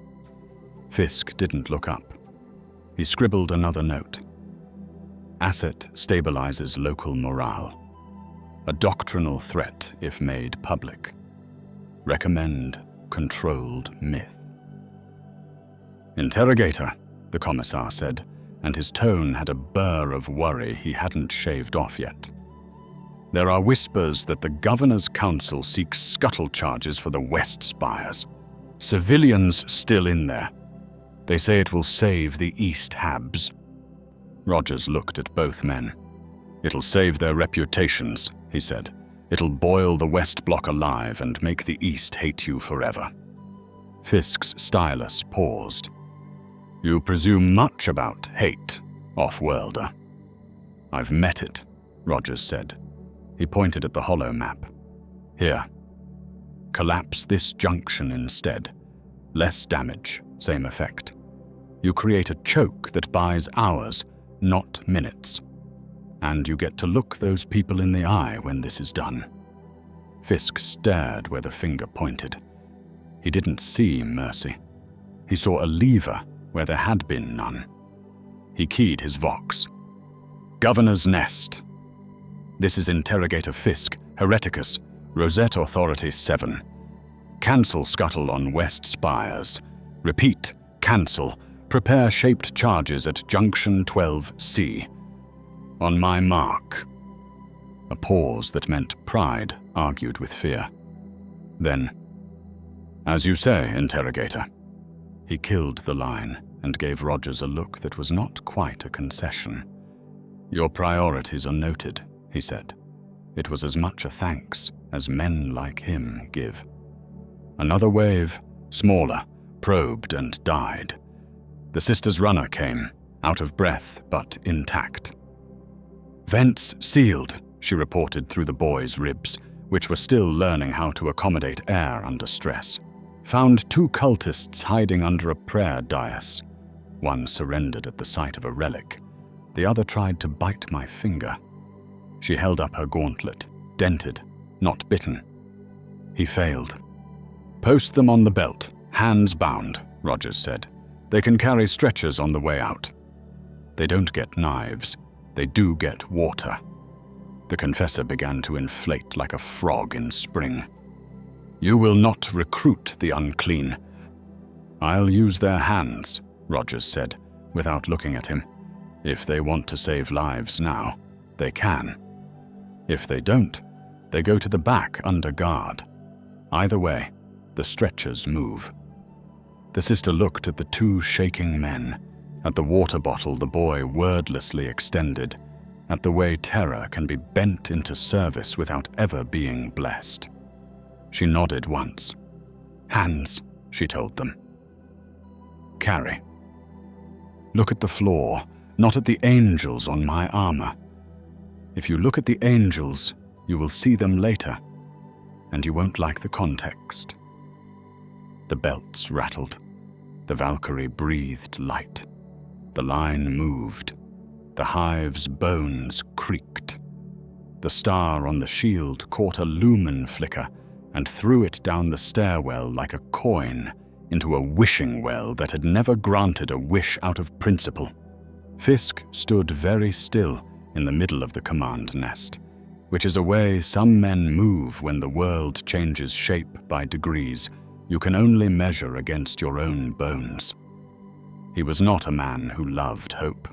Fisk didn't look up. He scribbled another note. Asset stabilizes local morale. A doctrinal threat if made public. Recommend controlled myth. "Interrogator," the commissar said, and his tone had a burr of worry he hadn't shaved off yet. "There are whispers that the Governor's Council seeks scuttle charges for the West Spires. Civilians still in there. They say it will save the East Habs." Rogers looked at both men. "It'll save their reputations," he said. "It'll boil the West Bloc alive and make the East hate you forever." Fisk's stylus paused. "You presume much about hate, off-worlder." "I've met it," Rogers said. He pointed at the hollow map. "Here. Collapse this junction instead. Less damage, same effect. You create a choke that buys hours, not minutes. And you get to look those people in the eye when this is done." Fisk stared where the finger pointed. He didn't see mercy. He saw a lever where there had been none. He keyed his vox. "Governor's Nest. This is Interrogator Fisk, Hereticus, Rosette Authority 7. Cancel scuttle on West Spires. Repeat, cancel. Prepare shaped charges at Junction 12C. On my mark." A pause that meant pride argued with fear. Then, "As you say, Interrogator." He killed the line and gave Rogers a look that was not quite a concession. "Your priorities are noted," he said. It was as much a thanks as men like him give. Another wave, smaller, probed and died. The Sisters' runner came, out of breath but intact. "Vents sealed," she reported through the boy's ribs, which were still learning how to accommodate air under stress. "Found 2 cultists hiding under a prayer dais. One surrendered at the sight of a relic. The other tried to bite my finger." She held up her gauntlet, dented, not bitten. "He failed." "Post them on the belt, hands bound," Rogers said. "They can carry stretchers on the way out." "They don't get knives. They do get water." The confessor began to inflate like a frog in spring. "You will not recruit the unclean." "I'll use their hands," Rogers said, without looking at him. "If they want to save lives now, they can. If they don't, they go to the back under guard. Either way, the stretchers move." The sister looked at the 2 shaking men, at the water bottle the boy wordlessly extended, at the way terror can be bent into service without ever being blessed. She nodded once. "Hands," she told them. "Carry. Look at the floor, not at the angels on my armor. If you look at the angels, you will see them later, and you won't like the context." The belts rattled. The Valkyrie breathed light. The line moved. The hive's bones creaked. The star on the shield caught a lumen flicker and threw it down the stairwell like a coin into a wishing well that had never granted a wish out of principle. Fisk stood very still in the middle of the command nest, which is a way some men move when the world changes shape by degrees you can only measure against your own bones. He was not a man who loved hope.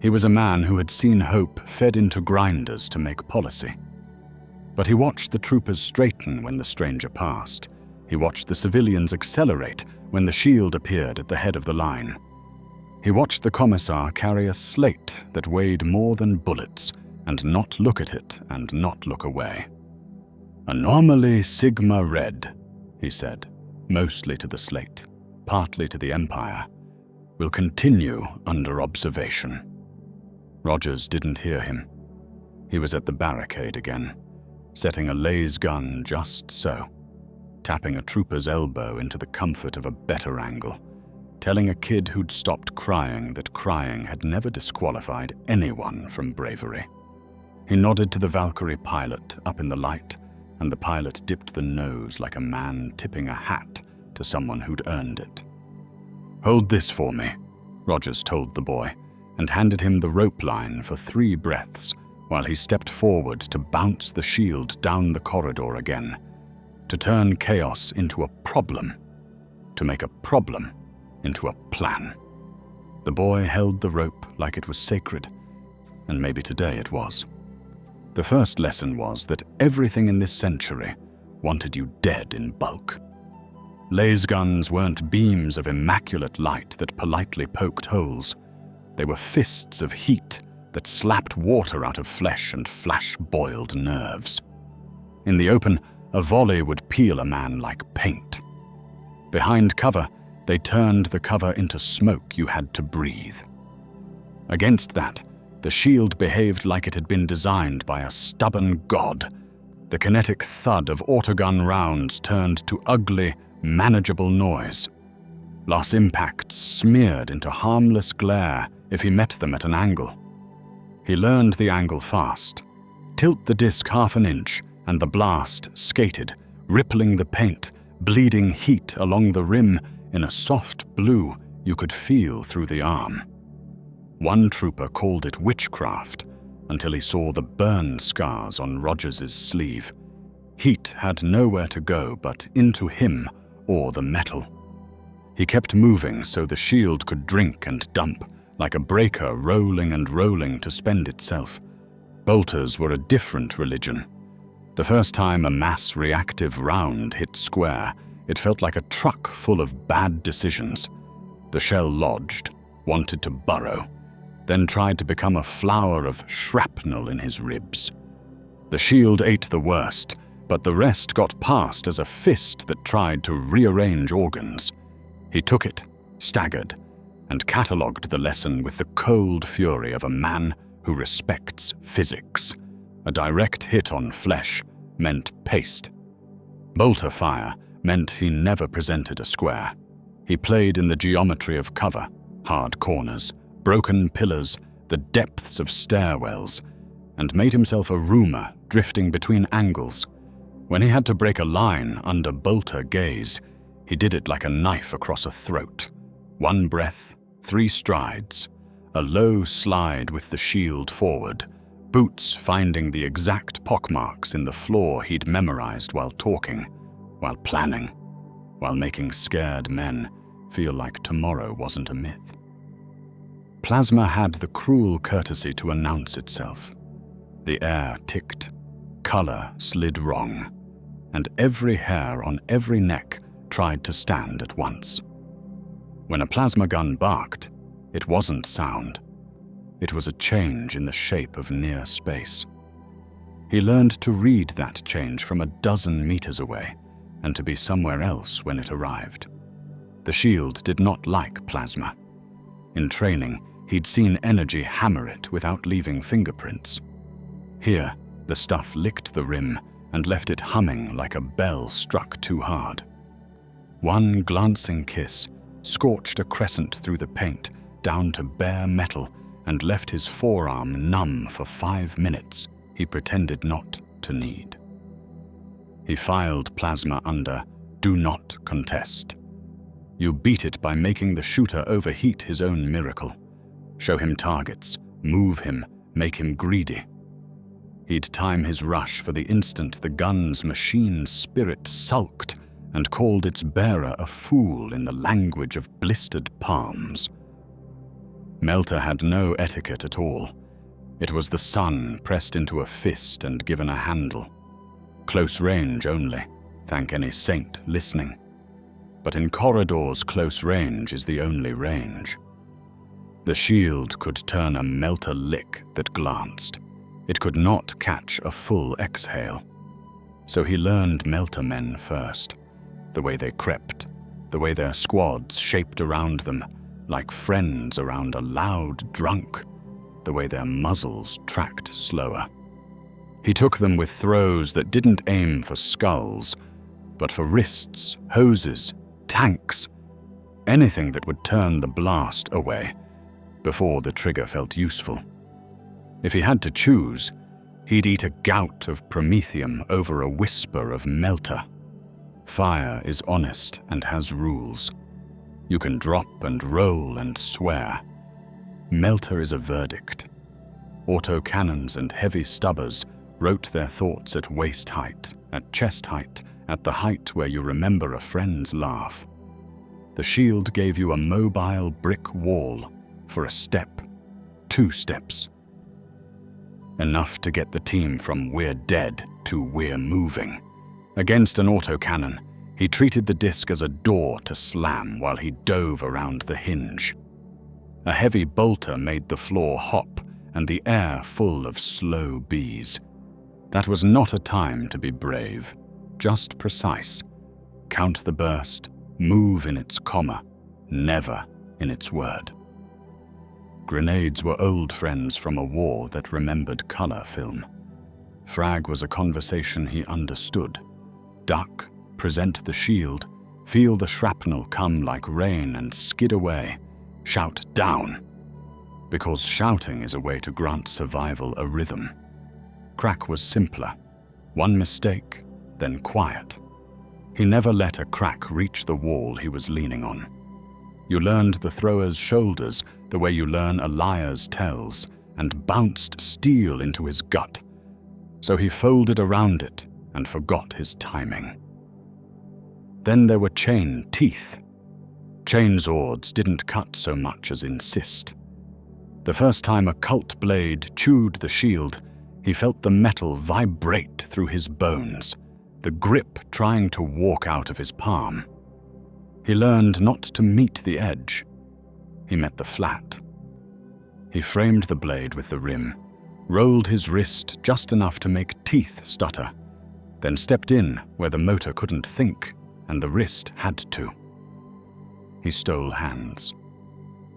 He was a man who had seen hope fed into grinders to make policy. But he watched the troopers straighten when the stranger passed. He watched the civilians accelerate when the shield appeared at the head of the line. He watched the commissar carry a slate that weighed more than bullets and not look at it and not look away. "Anomaly Sigma Red," he said, mostly to the slate, partly to the Empire. "Will continue under observation." Rogers didn't hear him. He was at the barricade again, setting a laser gun just so, tapping a trooper's elbow into the comfort of a better angle, telling a kid who'd stopped crying that crying had never disqualified anyone from bravery. He nodded to the Valkyrie pilot up in the light, and the pilot dipped the nose like a man tipping a hat to someone who'd earned it. "Hold this for me," Rogers told the boy, and handed him the rope line for 3 breaths while he stepped forward to bounce the shield down the corridor again, to turn chaos into a problem, to make a problem into a plan. The boy held the rope like it was sacred, and maybe today it was. The first lesson was that everything in this century wanted you dead in bulk. Laser guns weren't beams of immaculate light that politely poked holes. They were fists of heat that slapped water out of flesh and flash-boiled nerves. In the open, a volley would peel a man like paint. Behind cover, they turned the cover into smoke you had to breathe. Against that, the shield behaved like it had been designed by a stubborn god. The kinetic thud of autogun rounds turned to ugly, manageable noise. Loss impacts smeared into harmless glare if he met them at an angle. He learned the angle fast. Tilt the disc half an inch, and the blast skated, rippling the paint, bleeding heat along the rim in a soft blue you could feel through the arm. One trooper called it witchcraft until he saw the burn scars on Rogers's sleeve. Heat had nowhere to go but into him or the metal. He kept moving so the shield could drink and dump, like a breaker rolling and rolling to spend itself. Bolters were a different religion. The first time a mass reactive round hit square, it felt like a truck full of bad decisions. The shell lodged, wanted to burrow, then tried to become a flower of shrapnel in his ribs. The shield ate the worst, but the rest got past as a fist that tried to rearrange organs. He took it, staggered, and catalogued the lesson with the cold fury of a man who respects physics. A direct hit on flesh meant paste. Bolter fire meant he never presented a square. He played in the geometry of cover, hard corners, broken pillars, the depths of stairwells, and made himself a rumor drifting between angles. When he had to break a line under bolter gaze, he did it like a knife across a throat. 1 breath, 3 strides, a low slide with the shield forward, boots finding the exact pockmarks in the floor he'd memorized while talking, while planning, while making scared men feel like tomorrow wasn't a myth. Plasma had the cruel courtesy to announce itself. The air ticked, color slid wrong, and every hair on every neck tried to stand at once. When a plasma gun barked, it wasn't sound. It was a change in the shape of near space. He learned to read that change from a dozen meters away, and to be somewhere else when it arrived. The shield did not like plasma. In training, he'd seen energy hammer it without leaving fingerprints. Here, the stuff licked the rim and left it humming like a bell struck too hard. One glancing kiss scorched a crescent through the paint down to bare metal and left his forearm numb for 5 minutes he pretended not to need. He filed plasma under "Do not contest." You beat it by making the shooter overheat his own miracle. Show him targets, move him, make him greedy. He'd time his rush for the instant the gun's machine spirit sulked and called its bearer a fool in the language of blistered palms. Melter had no etiquette at all. It was the sun pressed into a fist and given a handle. Close range only, thank any saint listening. but in corridors close range is the only range. The shield could turn a melter lick that glanced. It could not catch a full exhale. So he learned melter men first, the way they crept, the way their squads shaped around them, like friends around a loud drunk, the way their muzzles tracked slower. He took them with throws that didn't aim for skulls, but for wrists, hoses, tanks, anything that would turn the blast away before the trigger felt useful. If he had to choose, he'd eat a gout of promethium over a whisper of melter. Fire is honest and has rules. You can drop and roll and swear. Melter is a verdict. Autocannons and heavy stubbers wrote their thoughts at waist height, at chest height, at the height where you remember a friend's laugh. The shield gave you a mobile brick wall for a step, 2 steps. Enough to get the team from "we're dead" to "we're moving." Against an autocannon, he treated the disc as a door to slam while he dove around the hinge. A heavy bolter made the floor hop and the air full of slow bees. That was not a time to be brave, just precise. Count the burst, move in its comma, never in its word. Grenades were old friends from a war that remembered color film. Frag was a conversation he understood. Duck, present the shield, feel the shrapnel come like rain and skid away. Shout down, because shouting is a way to grant survival a rhythm. Crack was simpler. One mistake, then quiet. He never let a crack reach the wall he was leaning on. You learned the thrower's shoulders the way you learn a liar's tells, and bounced steel into his gut. So he folded around it and forgot his timing. Then there were chain teeth. Chainsaws didn't cut so much as insist. The first time a cult blade chewed the shield, he felt the metal vibrate through his bones, the grip trying to walk out of his palm. He learned not to meet the edge. He met the flat. He framed the blade with the rim, rolled his wrist just enough to make teeth stutter, then stepped in where the motor couldn't think and the wrist had to. He stole hands.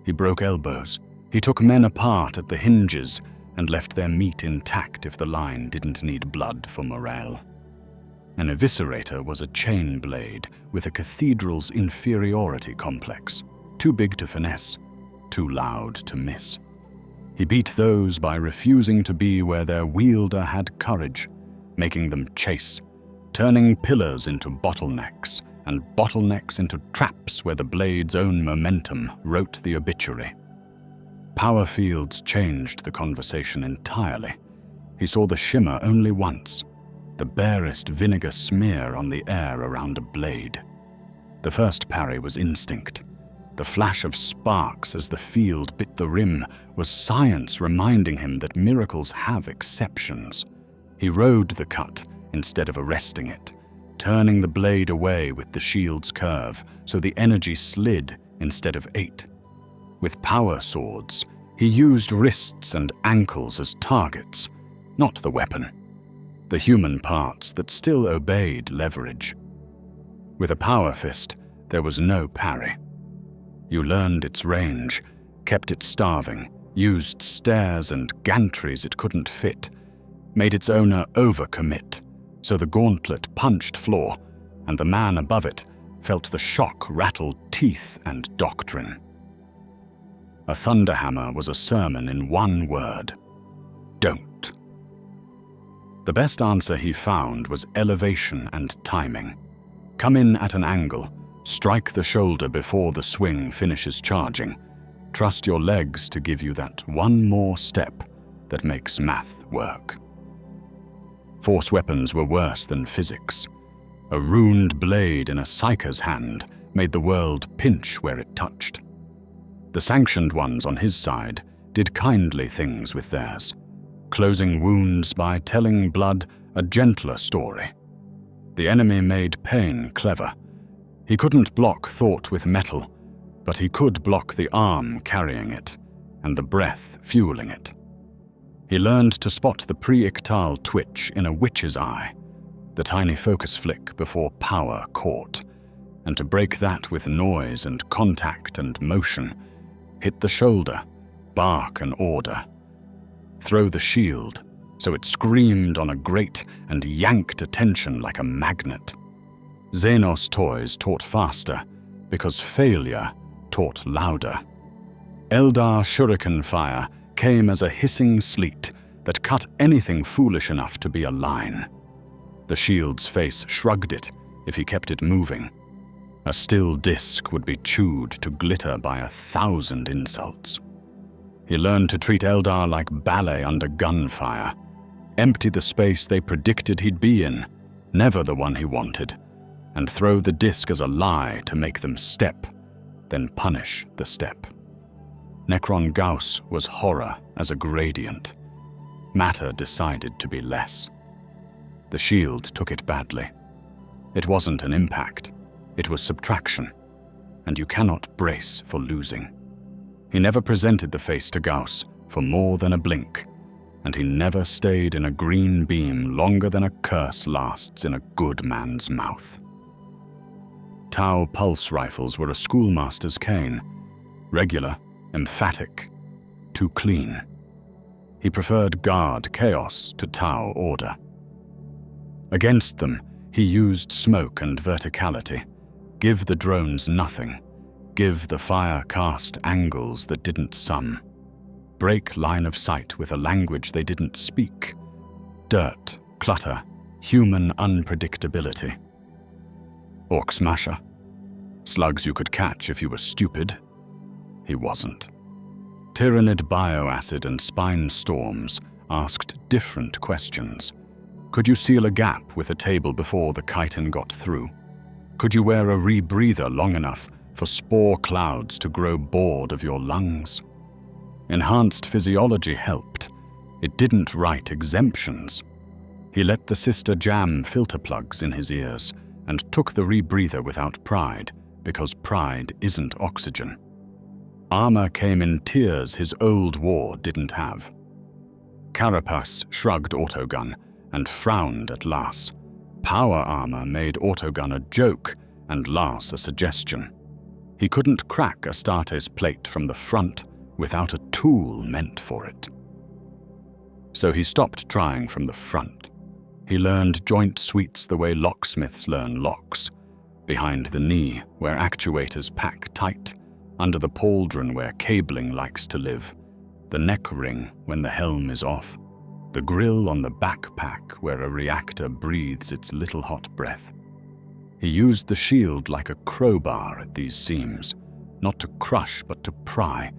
He broke elbows. He took men apart at the hinges and left their meat intact if the line didn't need blood for morale. An eviscerator was a chain blade with a cathedral's inferiority complex, too big to finesse, too loud to miss. He beat those by refusing to be where their wielder had courage, making them chase, turning pillars into bottlenecks, and bottlenecks into traps where the blade's own momentum wrote the obituary. Power fields changed the conversation entirely. He saw the shimmer only once, the barest vinegar smear on the air around a blade. The first parry was instinct. The flash of sparks as the field bit the rim was science reminding him that miracles have exceptions. He rode the cut instead of arresting it, turning the blade away with the shield's curve so the energy slid instead of ate. With power swords, he used wrists and ankles as targets, not the weapon. The human parts that still obeyed leverage. With a power fist, there was no parry. You learned its range, kept it starving, used stairs and gantries it couldn't fit, made its owner overcommit, so the gauntlet punched floor, and the man above it felt the shock rattle teeth and doctrine. A thunderhammer was a sermon in one word: don't. The best answer he found was elevation and timing. Come in at an angle, strike the shoulder before the swing finishes charging. Trust your legs to give you that one more step that makes math work. Force weapons were worse than physics. A runed blade in a psyker's hand made the world pinch where it touched. The sanctioned ones on his side did kindly things with theirs, closing wounds by telling blood a gentler story. The enemy made pain clever. He couldn't block thought with metal, but he could block the arm carrying it, and the breath fueling it. He learned to spot the pre-ictal twitch in a witch's eye, the tiny focus flick before power caught, and to break that with noise and contact and motion, hit the shoulder, bark an order. Throw the shield, so it screamed on a grate and yanked attention like a magnet. Xenos toys taught faster, because failure taught louder. Eldar shuriken fire came as a hissing sleet that cut anything foolish enough to be a line. The shield's face shrugged it if he kept it moving. A still disc would be chewed to glitter by 1,000 insults. He learned to treat Eldar like ballet under gunfire. Empty the space they predicted he'd be in, never the one he wanted, and throw the disc as a lie to make them step, then punish the step. Necron Gauss was horror as a gradient. Matter decided to be less. The shield took it badly. It wasn't an impact, it was subtraction, and you cannot brace for losing. He never presented the face to Gauss for more than a blink, and he never stayed in a green beam longer than a curse lasts in a good man's mouth. Tau pulse rifles were a schoolmaster's cane, regular, emphatic, too clean. He preferred guard chaos to Tau order. Against them, he used smoke and verticality. Give the drones nothing. Give the fire cast angles that didn't sum. Break line of sight with a language they didn't speak. Dirt, clutter, human unpredictability. Orc smasher. Slugs you could catch if you were stupid. He wasn't. Tyrannid bioacid and spine storms asked different questions. Could you seal a gap with a table before the chitin got through? Could you wear a rebreather long enough for spore clouds to grow bored of your lungs? Enhanced physiology helped. It didn't write exemptions. He let the sister jam filter plugs in his ears and took the rebreather without pride, because pride isn't oxygen. Armor came in tiers his old war didn't have. Carapace shrugged autogun and frowned at Lass. Power armor made autogun a joke and Lass a suggestion. He couldn't crack Astartes plate from the front without a tool meant for it. So he stopped trying from the front. He learned joint suites the way locksmiths learn locks, behind the knee where actuators pack tight, under the pauldron where cabling likes to live, the neck ring when the helm is off, the grill on the backpack where a reactor breathes its little hot breath. He used the shield like a crowbar at these seams, not to crush but to pry,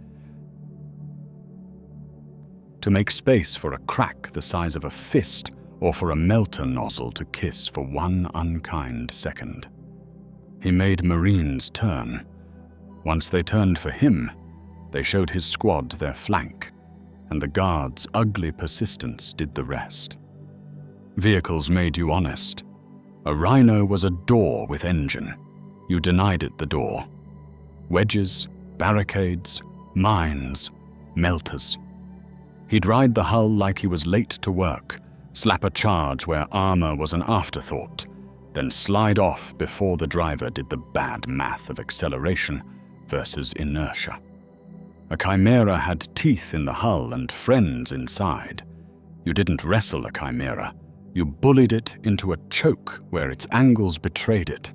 to make space for a crack the size of a fist or for a melter nozzle to kiss for one unkind second. He made Marines turn. Once they turned for him, they showed his squad their flank, and the guards' ugly persistence did the rest. Vehicles made you honest. A rhino was a door with engine. You denied it the door. Wedges, barricades, mines, melters. He'd ride the hull like he was late to work, slap a charge where armor was an afterthought, then slide off before the driver did the bad math of acceleration versus inertia. A chimera had teeth in the hull and friends inside. You didn't wrestle a chimera. You bullied it into a choke where its angles betrayed it,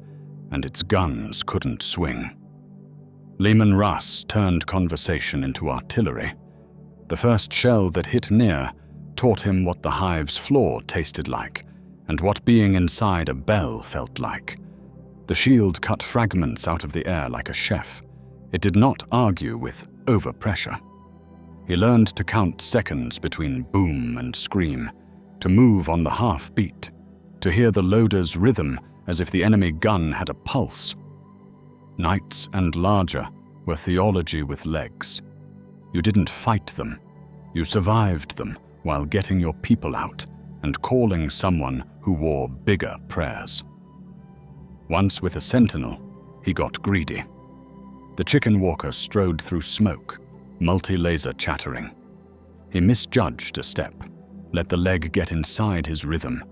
and its guns couldn't swing. Leman Russ turned conversation into artillery. The first shell that hit near taught him what the hive's floor tasted like, and what being inside a bell felt like. The shield cut fragments out of the air like a chef. It did not argue with overpressure. He learned to count seconds between boom and scream, to move on the half beat, to hear the loader's rhythm as if the enemy gun had a pulse. Knights and larger were theology with legs. You didn't fight them. You survived them while getting your people out and calling someone who wore bigger prayers. Once with a sentinel, he got greedy. The chicken walker strode through smoke, multi-laser chattering. He misjudged a step, let the leg get inside his rhythm,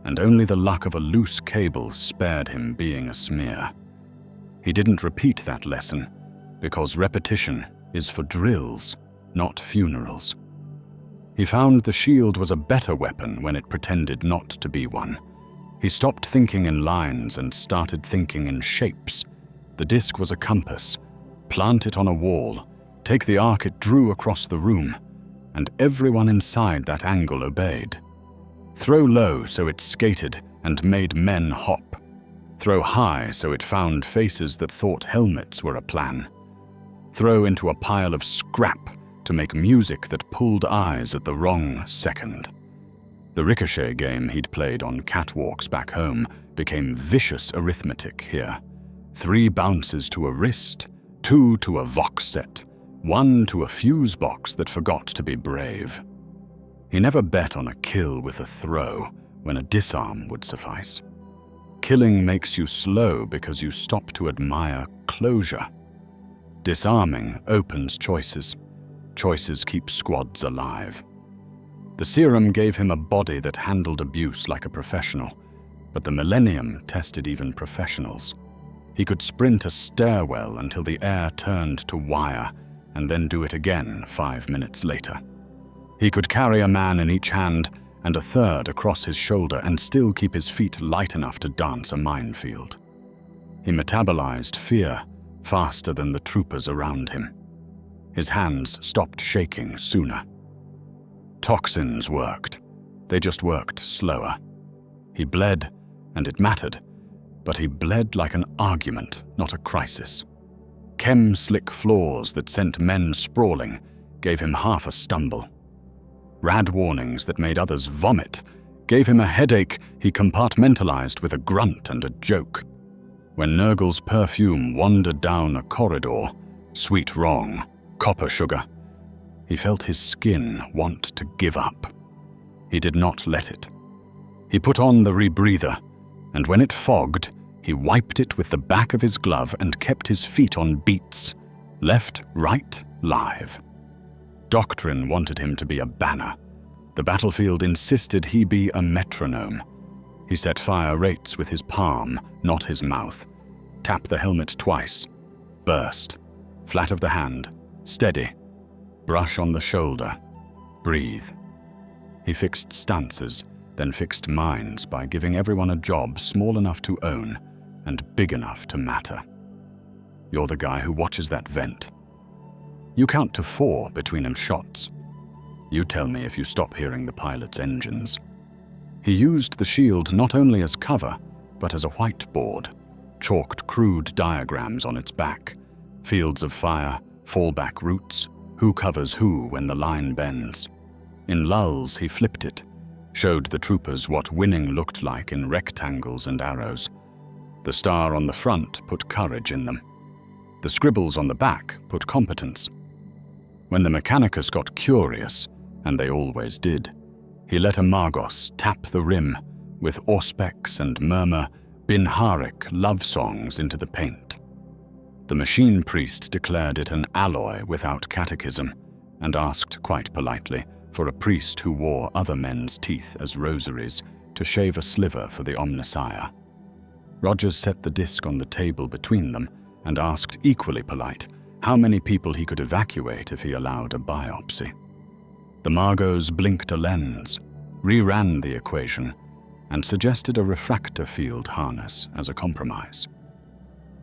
and only the luck of a loose cable spared him being a smear. He didn't repeat that lesson, because repetition is for drills, not funerals. He found the shield was a better weapon when it pretended not to be one. He stopped thinking in lines and started thinking in shapes. The disc was a compass. Plant it on a wall, take the arc it drew across the room, and everyone inside that angle obeyed. Throw low so it skated and made men hop. Throw high so it found faces that thought helmets were a plan. Throw into a pile of scrap to make music that pulled eyes at the wrong second. The ricochet game he'd played on catwalks back home became vicious arithmetic here. 3 bounces to a wrist, 2 to a vox set, 1 to a fuse box that forgot to be brave. He never bet on a kill with a throw when a disarm would suffice. Killing makes you slow because you stop to admire closure. Disarming opens choices. Choices keep squads alive. The serum gave him a body that handled abuse like a professional, but the millennium tested even professionals. He could sprint a stairwell until the air turned to wire, and then do it again 5 minutes later. He could carry a man in each hand and a third across his shoulder and still keep his feet light enough to dance a minefield. He metabolized fear faster than the troopers around him. His hands stopped shaking sooner. Toxins worked. They just worked slower. He bled, and it mattered, but he bled like an argument, not a crisis. Chem-slick flaws that sent men sprawling gave him half a stumble. Rad warnings that made others vomit gave him a headache he compartmentalized with a grunt and a joke. When Nurgle's perfume wandered down a corridor, sweet wrong, copper sugar, he felt his skin want to give up. He did not let it. He put on the rebreather, and when it fogged, he wiped it with the back of his glove and kept his feet on beats, left, right, live. Doctrine wanted him to be a banner. The battlefield insisted he be a metronome. He set fire rates with his palm, not his mouth. Tap the helmet twice. Burst. Flat of the hand. Steady. Brush on the shoulder. Breathe. He fixed stances, then fixed minds by giving everyone a job small enough to own and big enough to matter. You're the guy who watches that vent. You count to 4 between them shots. You tell me if you stop hearing the pilot's engines. He used the shield not only as cover, but as a whiteboard, chalked crude diagrams on its back, fields of fire, fallback routes, who covers who when the line bends. In lulls, he flipped it, showed the troopers what winning looked like in rectangles and arrows. The star on the front put courage in them. The scribbles on the back put competence. When the Mechanicus got curious, and they always did, he let a Margos tap the rim with Auspex and murmur Binharic love songs into the paint. The machine priest declared it an alloy without catechism and asked quite politely for a priest who wore other men's teeth as rosaries to shave a sliver for the Omnissiah. Rogers set the disc on the table between them and asked, equally polite, how many people he could evacuate if he allowed a biopsy. The Margos blinked a lens, reran the equation, and suggested a refractor field harness as a compromise.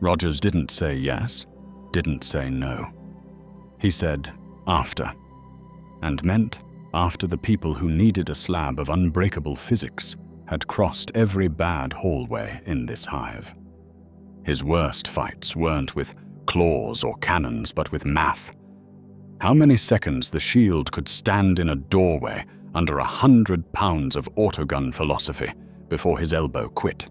Rogers didn't say yes, didn't say no. He said after, and meant after the people who needed a slab of unbreakable physics had crossed every bad hallway in this hive. His worst fights weren't with claws or cannons, but with math. How many seconds the shield could stand in a doorway under 100 pounds of autogun philosophy before his elbow quit.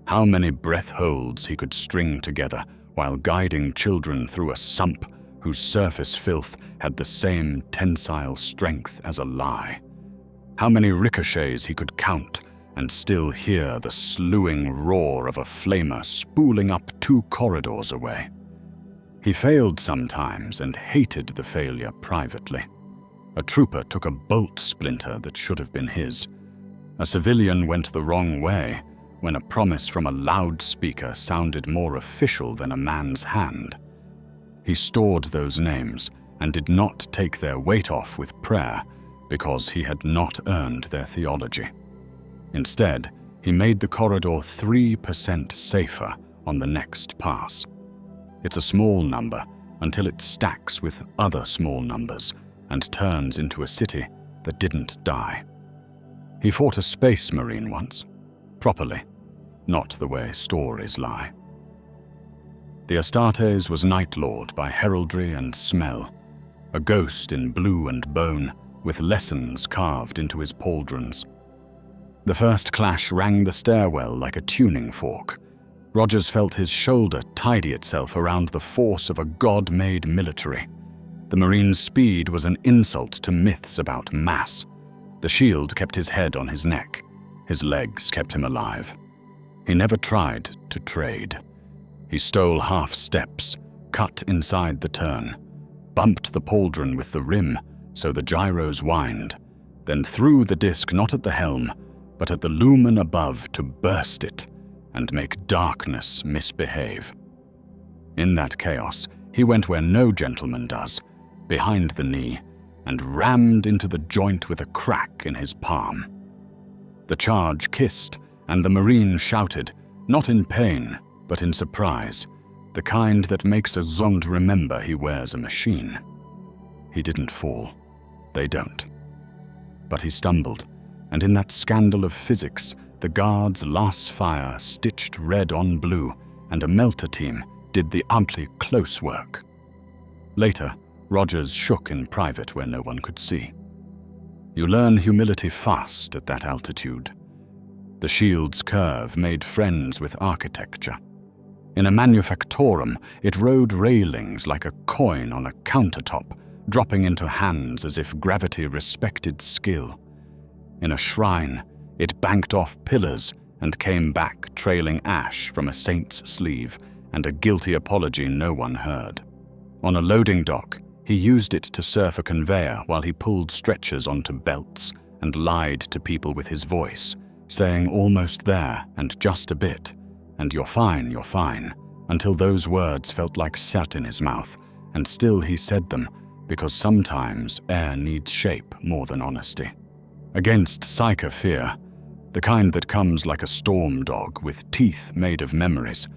How many breath holds he could string together while guiding children through a sump whose surface filth had the same tensile strength as a lie. How many ricochets he could count and still hear the slewing roar of a flamer spooling up 2 corridors away. He failed sometimes and hated the failure privately. A trooper took a bolt splinter that should have been his. A civilian went the wrong way when a promise from a loudspeaker sounded more official than a man's hand. He stored those names and did not take their weight off with prayer because he had not earned their theology. Instead, he made the corridor 3% safer on the next pass. It's a small number until it stacks with other small numbers and turns into a city that didn't die. He fought a space marine once, properly, not the way stories lie. The Astartes was Night Lord by heraldry and smell, a ghost in blue and bone with lessons carved into his pauldrons. The first clash rang the stairwell like a tuning fork. Rogers felt his shoulder tidy itself around the force of a god-made military. The Marine's speed was an insult to myths about mass. The shield kept his head on his neck. His legs kept him alive. He never tried to trade. He stole half steps, cut inside the turn, bumped the pauldron with the rim so the gyros whined, then threw the disc not at the helm, but at the lumen above to burst it and make darkness misbehave. In that chaos, he went where no gentleman does, behind the knee, and rammed into the joint with a crack in his palm. The charge kissed, and the Marine shouted, not in pain, but in surprise, the kind that makes a Zond remember he wears a machine. He didn't fall. They don't. But he stumbled, and in that scandal of physics, the guard's last fire stitched red on blue, and a melter team did the ugly close work. Later, Rogers shook in private where no one could see. You learn humility fast at that altitude. The shield's curve made friends with architecture. In a manufactorum, it rode railings like a coin on a countertop, dropping into hands as if gravity respected skill. In a shrine, it banked off pillars and came back trailing ash from a saint's sleeve and a guilty apology no one heard. On a loading dock, he used it to surf a conveyor while he pulled stretchers onto belts and lied to people with his voice, saying almost there and just a bit, and you're fine, until those words felt like sat in his mouth, and still he said them, because sometimes air needs shape more than honesty. Against psycho fear, the kind that comes like a storm dog with teeth made of memories,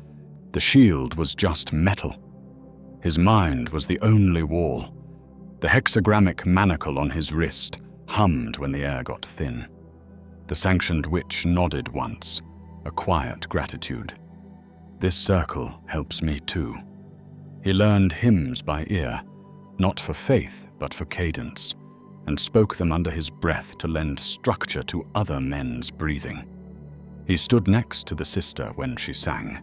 the shield was just metal. His mind was the only wall. The hexagrammic manacle on his wrist hummed when the air got thin. The sanctioned witch nodded once, a quiet gratitude. This circle helps me too. He learned hymns by ear, not for faith but for cadence, and spoke them under his breath to lend structure to other men's breathing. He stood next to the sister when she sang,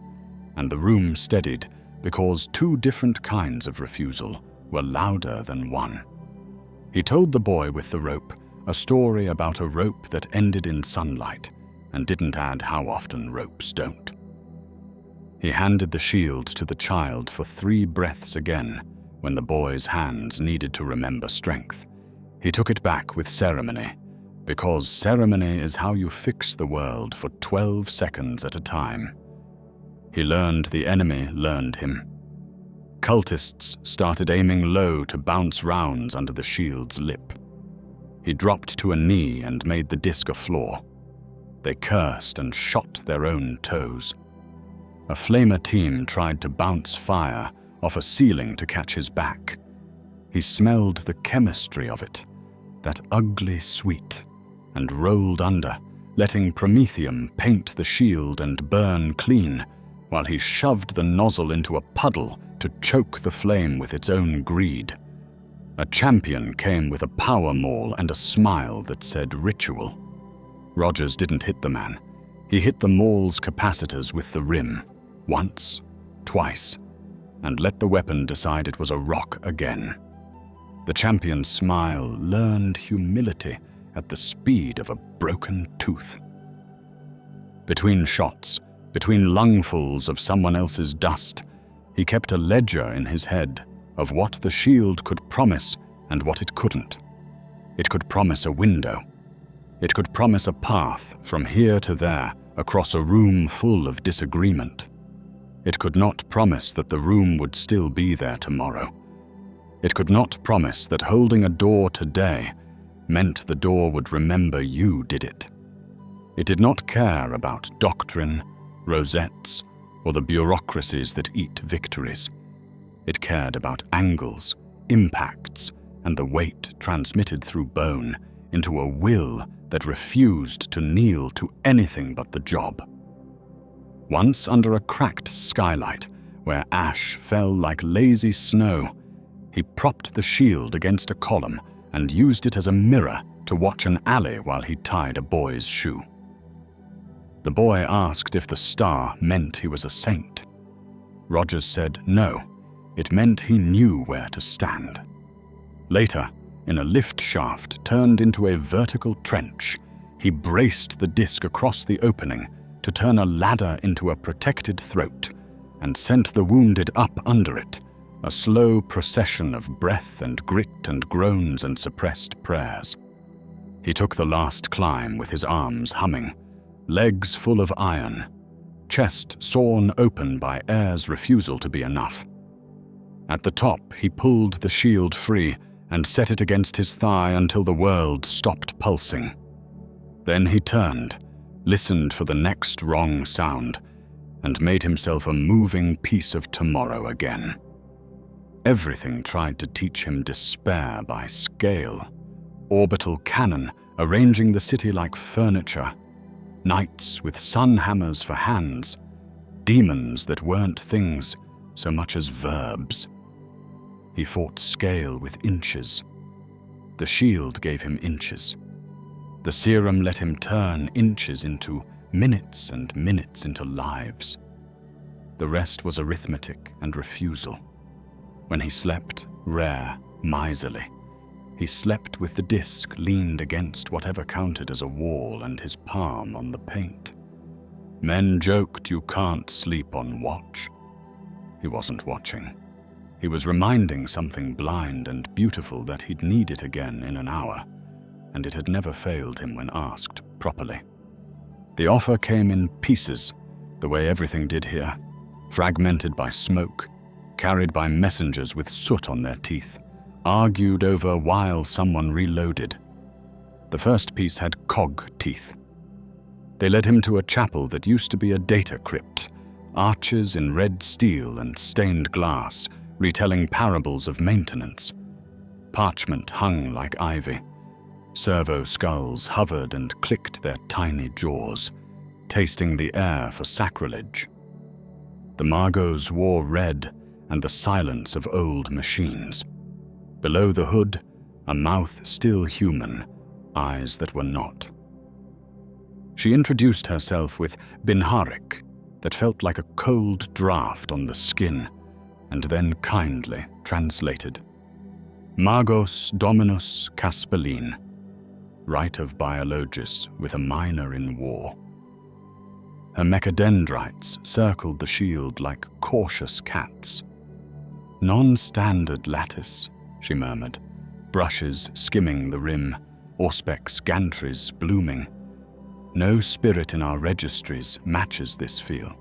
and the room steadied because 2 different kinds of refusal were louder than one. He told the boy with the rope a story about a rope that ended in sunlight and didn't add how often ropes don't. He handed the shield to the child for 3 breaths again when the boy's hands needed to remember strength. He took it back with ceremony, because ceremony is how you fix the world for 12 seconds at a time. He learned the enemy learned him. Cultists started aiming low to bounce rounds under the shield's lip. He dropped to a knee and made the disc a floor. They cursed and shot their own toes. A flamer team tried to bounce fire off a ceiling to catch his back. He smelled the chemistry of it, that ugly sweet, and rolled under, letting promethium paint the shield and burn clean, while he shoved the nozzle into a puddle to choke the flame with its own greed. A champion came with a power maul and a smile that said ritual. Rogers didn't hit the man. He hit the maul's capacitors with the rim, once, twice, and let the weapon decide it was a rock again. The champion's smile learned humility at the speed of a broken tooth. Between shots, between lungfuls of someone else's dust, he kept a ledger in his head of what the shield could promise and what it couldn't. It could promise a window. It could promise a path from here to there across a room full of disagreement. It could not promise that the room would still be there tomorrow. It could not promise that holding a door today meant the door would remember you did it. It did not care about doctrine, rosettes, or the bureaucracies that eat victories. It cared about angles, impacts, and the weight transmitted through bone into a will that refused to kneel to anything but the job. Once under a cracked skylight, where ash fell like lazy snow, he propped the shield against a column and used it as a mirror to watch an alley while he tied a boy's shoe. The boy asked if the star meant he was a saint. Rogers said no, it meant he knew where to stand. Later, in a lift shaft turned into a vertical trench, he braced the disc across the opening to turn a ladder into a protected throat and sent the wounded up under it, a slow procession of breath and grit and groans and suppressed prayers. He took the last climb with his arms humming, legs full of iron, chest sawn open by air's refusal to be enough. At the top, he pulled the shield free and set it against his thigh until the world stopped pulsing. Then he turned, listened for the next wrong sound, and made himself a moving piece of tomorrow again. Everything tried to teach him despair by scale. Orbital cannon arranging the city like furniture, knights with sun hammers for hands, demons that weren't things so much as verbs. He fought scale with inches. The shield gave him inches. The serum let him turn inches into minutes and minutes into lives. The rest was arithmetic and refusal. When he slept, rare, miserly, he slept with the disc leaned against whatever counted as a wall and his palm on the paint. Men joked you can't sleep on watch. He wasn't watching. He was reminding something blind and beautiful that he'd need it again in an hour, and it had never failed him when asked properly. The offer came in pieces, the way everything did here, fragmented by smoke, carried by messengers with soot on their teeth, argued over while someone reloaded. The first piece had cog teeth. They led him to a chapel that used to be a data crypt, arches in red steel and stained glass, retelling parables of maintenance. Parchment hung like ivy. Servo skulls hovered and clicked their tiny jaws, tasting the air for sacrilege. The Margos wore red and the silence of old machines. Below the hood, a mouth still human, eyes that were not. She introduced herself with Binharik that felt like a cold draft on the skin, and then kindly translated. Magos Dominus Caspelin, Rite of Biologus with a minor in war. Her mechadendrites circled the shield like cautious cats. Non-standard lattice, she murmured, brushes skimming the rim, auspex gantries blooming. No spirit in our registries matches this feel.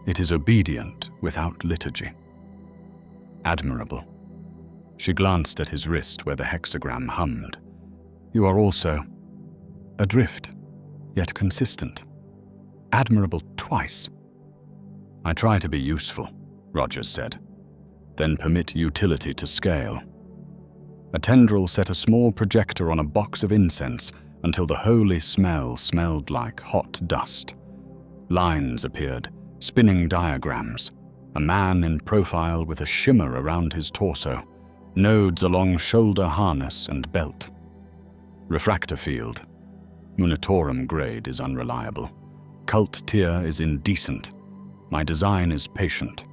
It is obedient without liturgy. Admirable. She glanced at his wrist where the hexagram hummed. You are also adrift, yet consistent. Admirable twice. I try to be useful, Rogers said. Then permit utility to scale. A tendril set a small projector on a box of incense until the holy smell smelled like hot dust. Lines appeared, spinning diagrams. A man in profile with a shimmer around his torso, nodes along shoulder harness and belt. Refractor field. Munitorum grade is unreliable. Cult tier is indecent. My design is patient,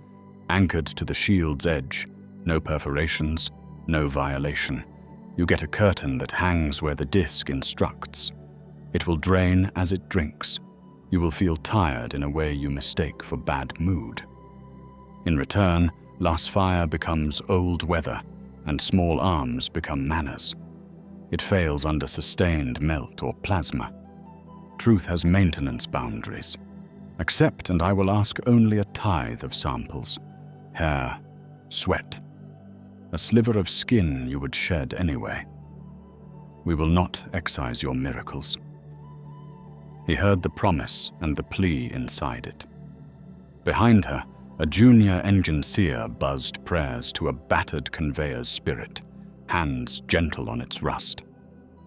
anchored to the shield's edge. No perforations, no violation. You get a curtain that hangs where the disc instructs. It will drain as it drinks. You will feel tired in a way you mistake for bad mood. In return, last fire becomes old weather, and small arms become manners. It fails under sustained melt or plasma. Truth has maintenance boundaries. Accept, and I will ask only a tithe of samples. Hair, sweat, a sliver of skin you would shed anyway. We will not excise your miracles. He heard the promise and the plea inside it. Behind her, a junior engineer buzzed prayers to a battered conveyor's spirit, hands gentle on its rust.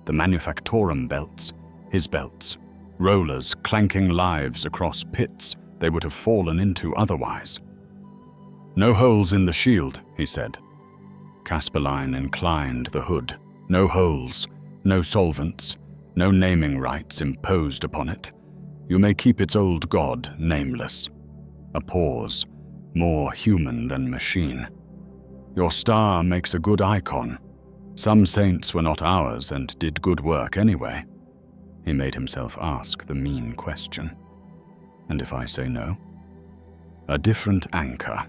The manufactorum belts, his belts, rollers clanking lives across pits they would have fallen into otherwise. No holes in the shield, he said. Casperline inclined the hood. No holes, no solvents, no naming rights imposed upon it. You may keep its old god nameless. A pause, more human than machine. Your star makes a good icon. Some saints were not ours and did good work anyway. He made himself ask the mean question. And if I say no? A different anchor.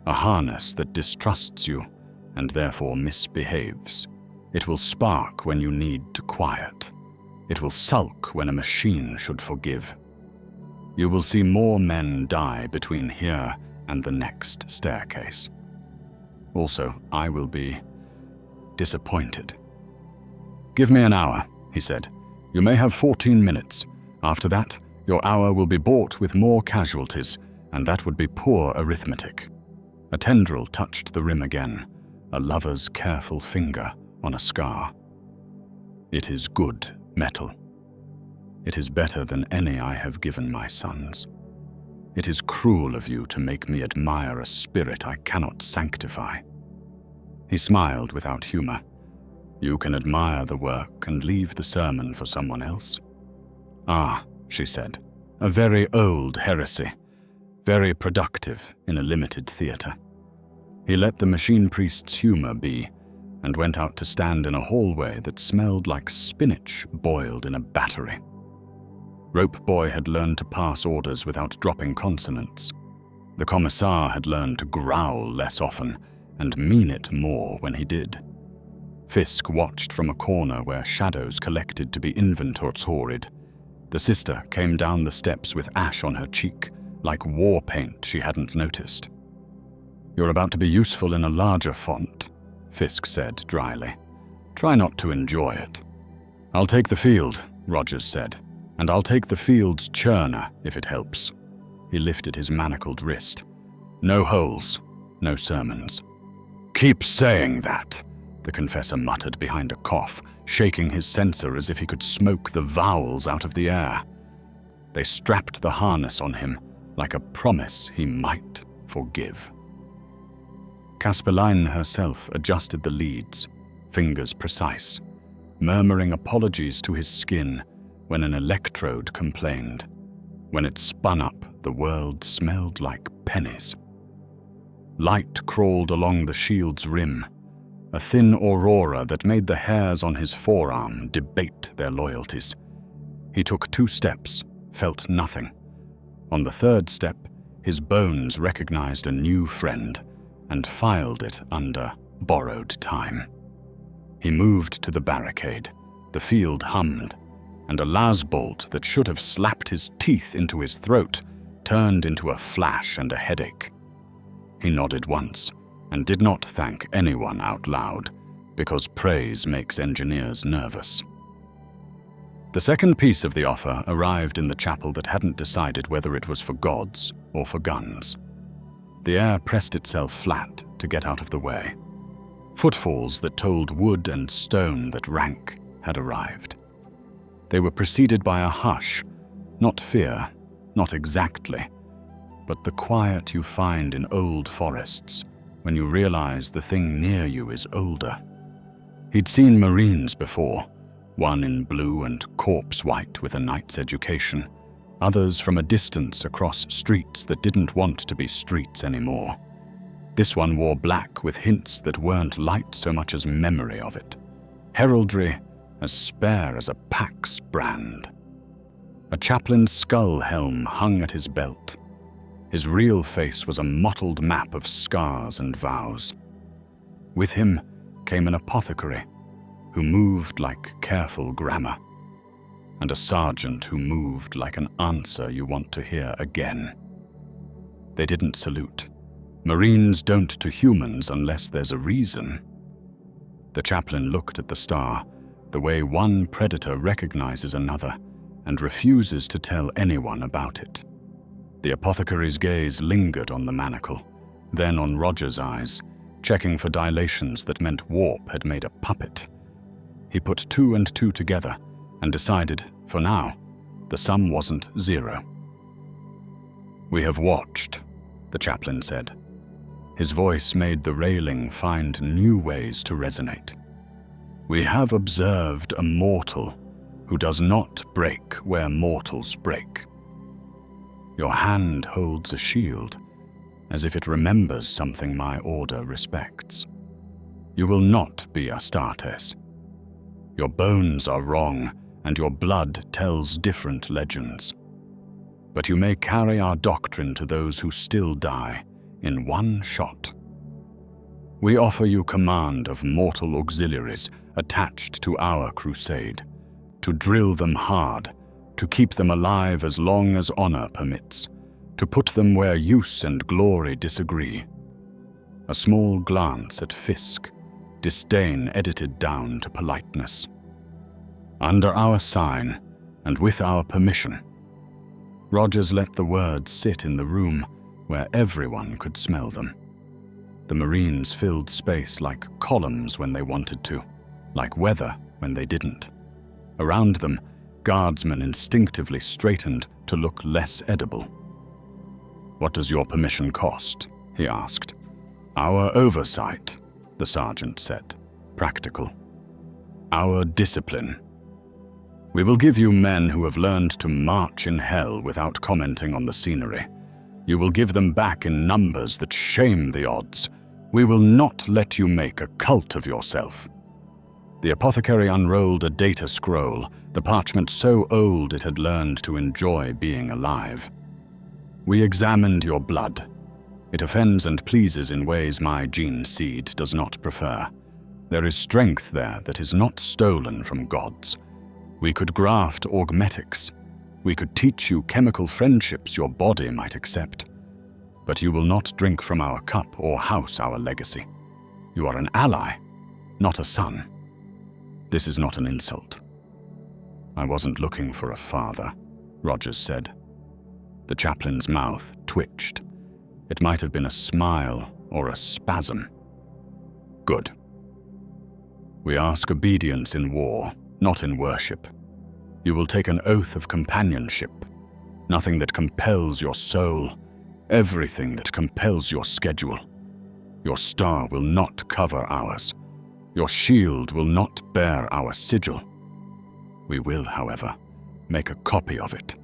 A harness that distrusts you and therefore misbehaves. It will spark when you need to quiet. It will sulk when a machine should forgive. You will see more men die between here and the next staircase. Also, I will be disappointed. Give me an hour, he said. You may have 14 minutes. After that, your hour will be bought with more casualties, and that would be poor arithmetic. A tendril touched the rim again, a lover's careful finger on a scar. It is good metal. It is better than any I have given my sons. It is cruel of you to make me admire a spirit I cannot sanctify. He smiled without humor. You can admire the work and leave the sermon for someone else. Ah, she said, a very old heresy, very productive in a limited theater. He let the machine priest's humor be and went out to stand in a hallway that smelled like spinach boiled in a battery. Rope Boy had learned to pass orders without dropping consonants. The commissar had learned to growl less often and mean it more when he did. Fisk watched from a corner where shadows collected to be inventoried. The sister came down the steps with ash on her cheek, like war paint she hadn't noticed. You're about to be useful in a larger font, Fisk said dryly. Try not to enjoy it. I'll take the field, Rogers said, and I'll take the field's churner if it helps. He lifted his manacled wrist. No holes, no sermons. Keep saying that, the confessor muttered behind a cough, shaking his censer as if he could smoke the vowels out of the air. They strapped the harness on him like a promise he might forgive. Casperline herself adjusted the leads, fingers precise, murmuring apologies to his skin when an electrode complained. When it spun up, the world smelled like pennies. Light crawled along the shield's rim, a thin aurora that made the hairs on his forearm debate their loyalties. He took 2 steps, felt nothing. On the 3rd step, his bones recognized a new friend and filed it under borrowed time. He moved to the barricade. The field hummed, and a lasbolt that should have slapped his teeth into his throat turned into a flash and a headache. He nodded once and did not thank anyone out loud, because praise makes engineers nervous. The second piece of the offer arrived in the chapel that hadn't decided whether it was for gods or for guns. The air pressed itself flat to get out of the way. Footfalls that told wood and stone that rank had arrived. They were preceded by a hush, not fear, not exactly, but the quiet you find in old forests when you realize the thing near you is older. He'd seen Marines before, one in blue and corpse white with a knight's education, others from a distance across streets that didn't want to be streets anymore. This one wore black with hints that weren't light so much as memory of it. Heraldry as spare as a Pax brand. A chaplain's skull helm hung at his belt. His real face was a mottled map of scars and vows. With him came an apothecary who moved like careful grammar, and a sergeant who moved like an answer you want to hear again. They didn't salute. Marines don't to humans unless there's a reason. The chaplain looked at the star, the way one predator recognizes another and refuses to tell anyone about it. The apothecary's gaze lingered on the manacle, then on Roger's eyes, checking for dilations that meant warp had made a puppet. He put 2 and 2 together and decided, for now, the sum wasn't 0. "We have watched," the chaplain said. His voice made the railing find new ways to resonate. "We have observed a mortal who does not break where mortals break. Your hand holds a shield, as if it remembers something my order respects. You will not be Astartes. Your bones are wrong, and your blood tells different legends. But you may carry our doctrine to those who still die in one shot. We offer you command of mortal auxiliaries attached to our crusade, to drill them hard, to keep them alive as long as honor permits, to put them where use and glory disagree." A small glance at Fisk, disdain edited down to politeness. "Under our sign, and with our permission." Rogers let the words sit in the room where everyone could smell them. The Marines filled space like columns when they wanted to, like weather when they didn't. Around them, guardsmen instinctively straightened to look less edible. "What does your permission cost?" he asked. "Our oversight," the sergeant said, practical. "Our discipline. We will give you men who have learned to march in hell without commenting on the scenery. You will give them back in numbers that shame the odds. We will not let you make a cult of yourself." The apothecary unrolled a data scroll, the parchment so old it had learned to enjoy being alive. "We examined your blood. It offends and pleases in ways my gene seed does not prefer. There is strength there that is not stolen from gods. We could graft augmetics. We could teach you chemical friendships your body might accept. But you will not drink from our cup or house our legacy. You are an ally, not a son. This is not an insult." "I wasn't looking for a father," Rogers said. The chaplain's mouth twitched. It might have been a smile or a spasm. "Good. We ask obedience in war, not in worship. You will take an oath of companionship. Nothing that compels your soul, everything that compels your schedule. Your star will not cover ours. Your shield will not bear our sigil. We will, however, make a copy of it."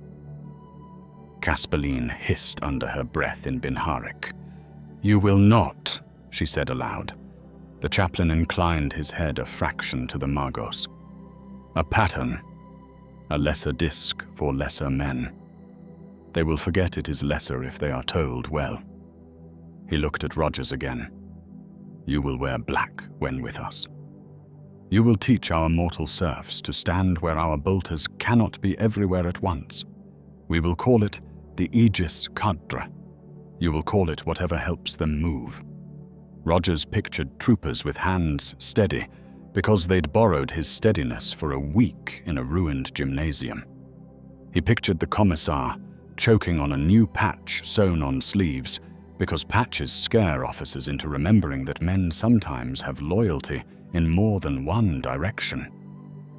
Caspeline hissed under her breath in Binharic. "You will not," she said aloud. The chaplain inclined his head a fraction to the Magos. "A pattern, a lesser disc for lesser men. They will forget it is lesser if they are told well." He looked at Rogers again. "You will wear black when with us. You will teach our mortal serfs to stand where our bolters cannot be everywhere at once. We will call it the Aegis Cadre. You will call it whatever helps them move." Rogers pictured troopers with hands steady because they'd borrowed his steadiness for a week in a ruined gymnasium. He pictured the commissar choking on a new patch sewn on sleeves because patches scare officers into remembering that men sometimes have loyalty in more than one direction.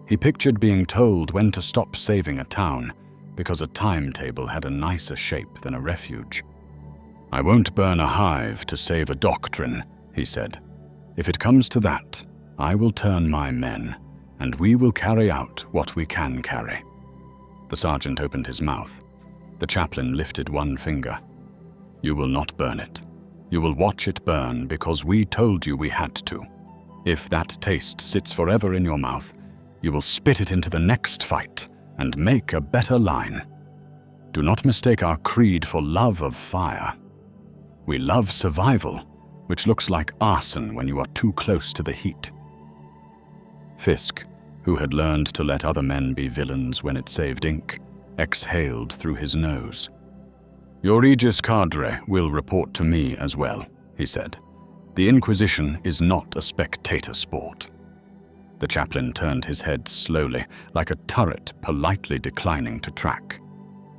He pictured being told when to stop saving a town because a timetable had a nicer shape than a refuge. "I won't burn a hive to save a doctrine," he said. "If it comes to that, I will turn my men, and we will carry out what we can carry." The sergeant opened his mouth. The chaplain lifted one finger. "You will not burn it. You will watch it burn because we told you we had to. If that taste sits forever in your mouth, you will spit it into the next fight, and make a better line. Do not mistake our creed for love of fire. We love survival, which looks like arson when you are too close to the heat." Fisk, who had learned to let other men be villains when it saved ink, exhaled through his nose. "Your Aegis cadre will report to me as well," he said. "The Inquisition is not a spectator sport." The chaplain turned his head slowly, like a turret politely declining to track.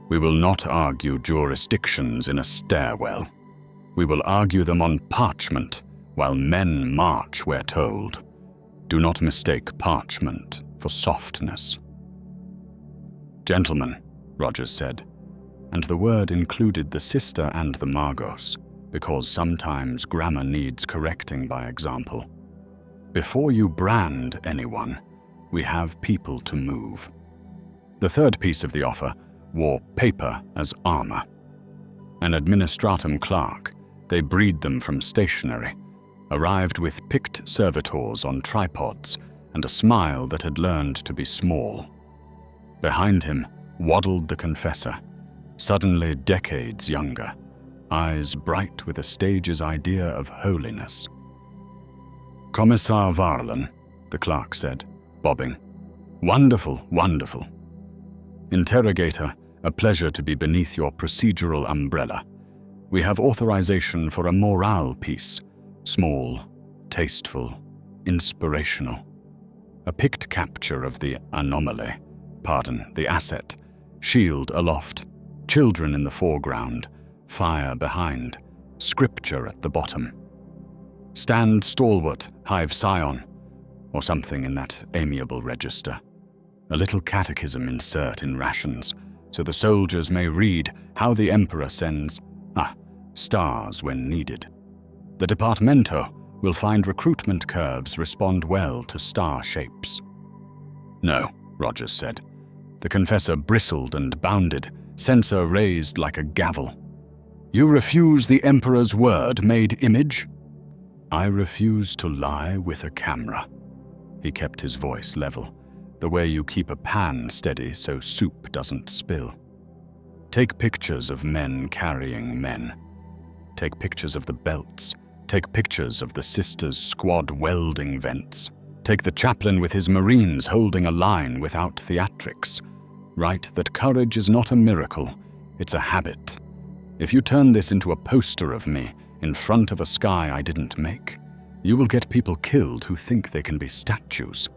"We will not argue jurisdictions in a stairwell. We will argue them on parchment, while men march, we're told. Do not mistake parchment for softness." "Gentlemen," Rogers said, and the word included the sister and the Margos, because sometimes grammar needs correcting by example. "Before you brand anyone, we have people to move." The third piece of the offer wore paper as armor. An administratum clerk, they breed them from stationery, arrived with picked servitors on tripods and a smile that had learned to be small. Behind him waddled the confessor, suddenly decades younger, eyes bright with a stage's idea of holiness. "Commissar Varlan," the clerk said, bobbing. "Wonderful, wonderful. Interrogator, a pleasure to be beneath your procedural umbrella. We have authorization for a morale piece, small, tasteful, inspirational. A picked capture of the anomaly, the asset, shield aloft, children in the foreground, fire behind, scripture at the bottom. Stand stalwart, Hive Scion, or something in that amiable register. A little catechism insert in rations, so the soldiers may read how the Emperor sends, stars when needed. The Departamento will find recruitment curves respond well to star shapes." "No," Rogers said. The confessor bristled and bounded, censer raised like a gavel. "You refuse the Emperor's word-made image?" "I refuse to lie with a camera." He kept his voice level, the way you keep a pan steady so soup doesn't spill. "Take pictures of men carrying men. Take pictures of the belts. Take pictures of the sisters' squad welding vents. Take the chaplain with his Marines holding a line without theatrics. Write that courage is not a miracle, it's a habit. If you turn this into a poster of me in front of a sky I didn't make, you will get people killed who think they can be statues."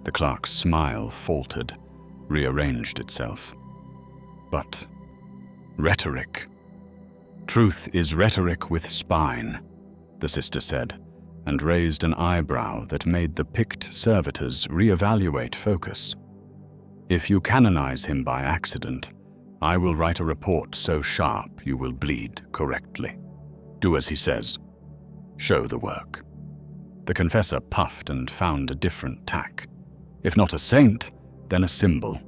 The clerk's smile faltered, rearranged itself. "But rhetoric. Truth is rhetoric with spine," the sister said, and raised an eyebrow that made the picked servitors reevaluate focus. "If you canonize him by accident, I will write a report so sharp you will bleed correctly. Do as he says. Show the work." The confessor puffed and found a different tack. "If not a saint, then a symbol.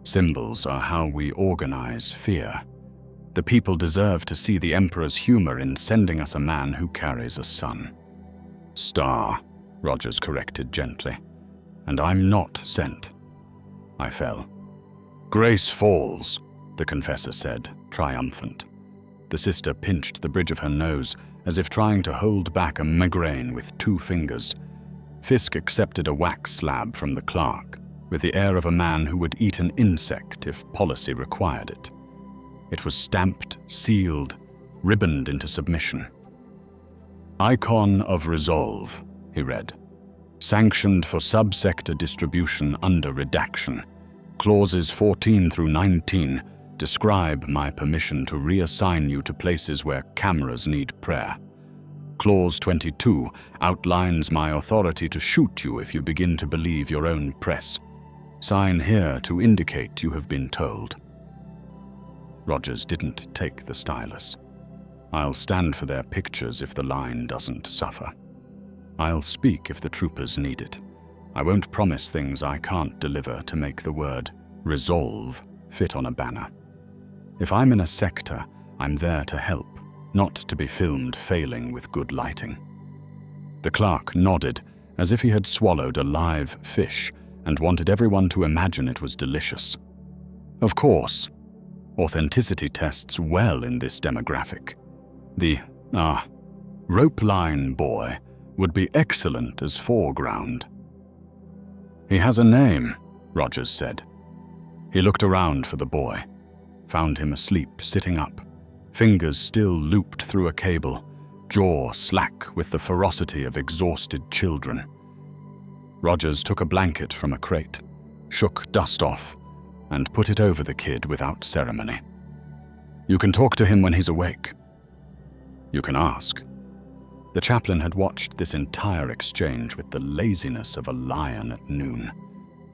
Symbols are how we organize fear. The people deserve to see the Emperor's humor in sending us a man who carries a son." "Star," Rogers corrected gently. "And I'm not sent." I fell. "Grace falls," the confessor said, triumphant. The sister pinched the bridge of her nose, as if trying to hold back a migraine with 2 fingers. Fisk accepted a wax slab from the clerk, with the air of a man who would eat an insect if policy required it. It was stamped, sealed, ribboned into submission. "Icon of Resolve," he read. "Sanctioned for subsector distribution under redaction. Clauses 14 through 19 describe my permission to reassign you to places where cameras need prayer. Clause 22 outlines my authority to shoot you if you begin to believe your own press. Sign here to indicate you have been told." Rogers didn't take the stylus. "I'll stand for their pictures if the line doesn't suffer. I'll speak if the troopers need it. I won't promise things I can't deliver to make the word resolve fit on a banner. If I'm in a sector, I'm there to help, not to be filmed failing with good lighting." The clerk nodded, as if he had swallowed a live fish, and wanted everyone to imagine it was delicious. Of course, authenticity tests well in this demographic. The, rope line boy would be excellent as foreground. "He has a name," Rogers said. He looked around for the boy, found him asleep, sitting up, fingers still looped through a cable, jaw slack with the ferocity of exhausted children. Rogers took a blanket from a crate, shook dust off, and put it over the kid without ceremony. "You can talk to him when he's awake." "You can ask." The chaplain had watched this entire exchange with the laziness of a lion at noon,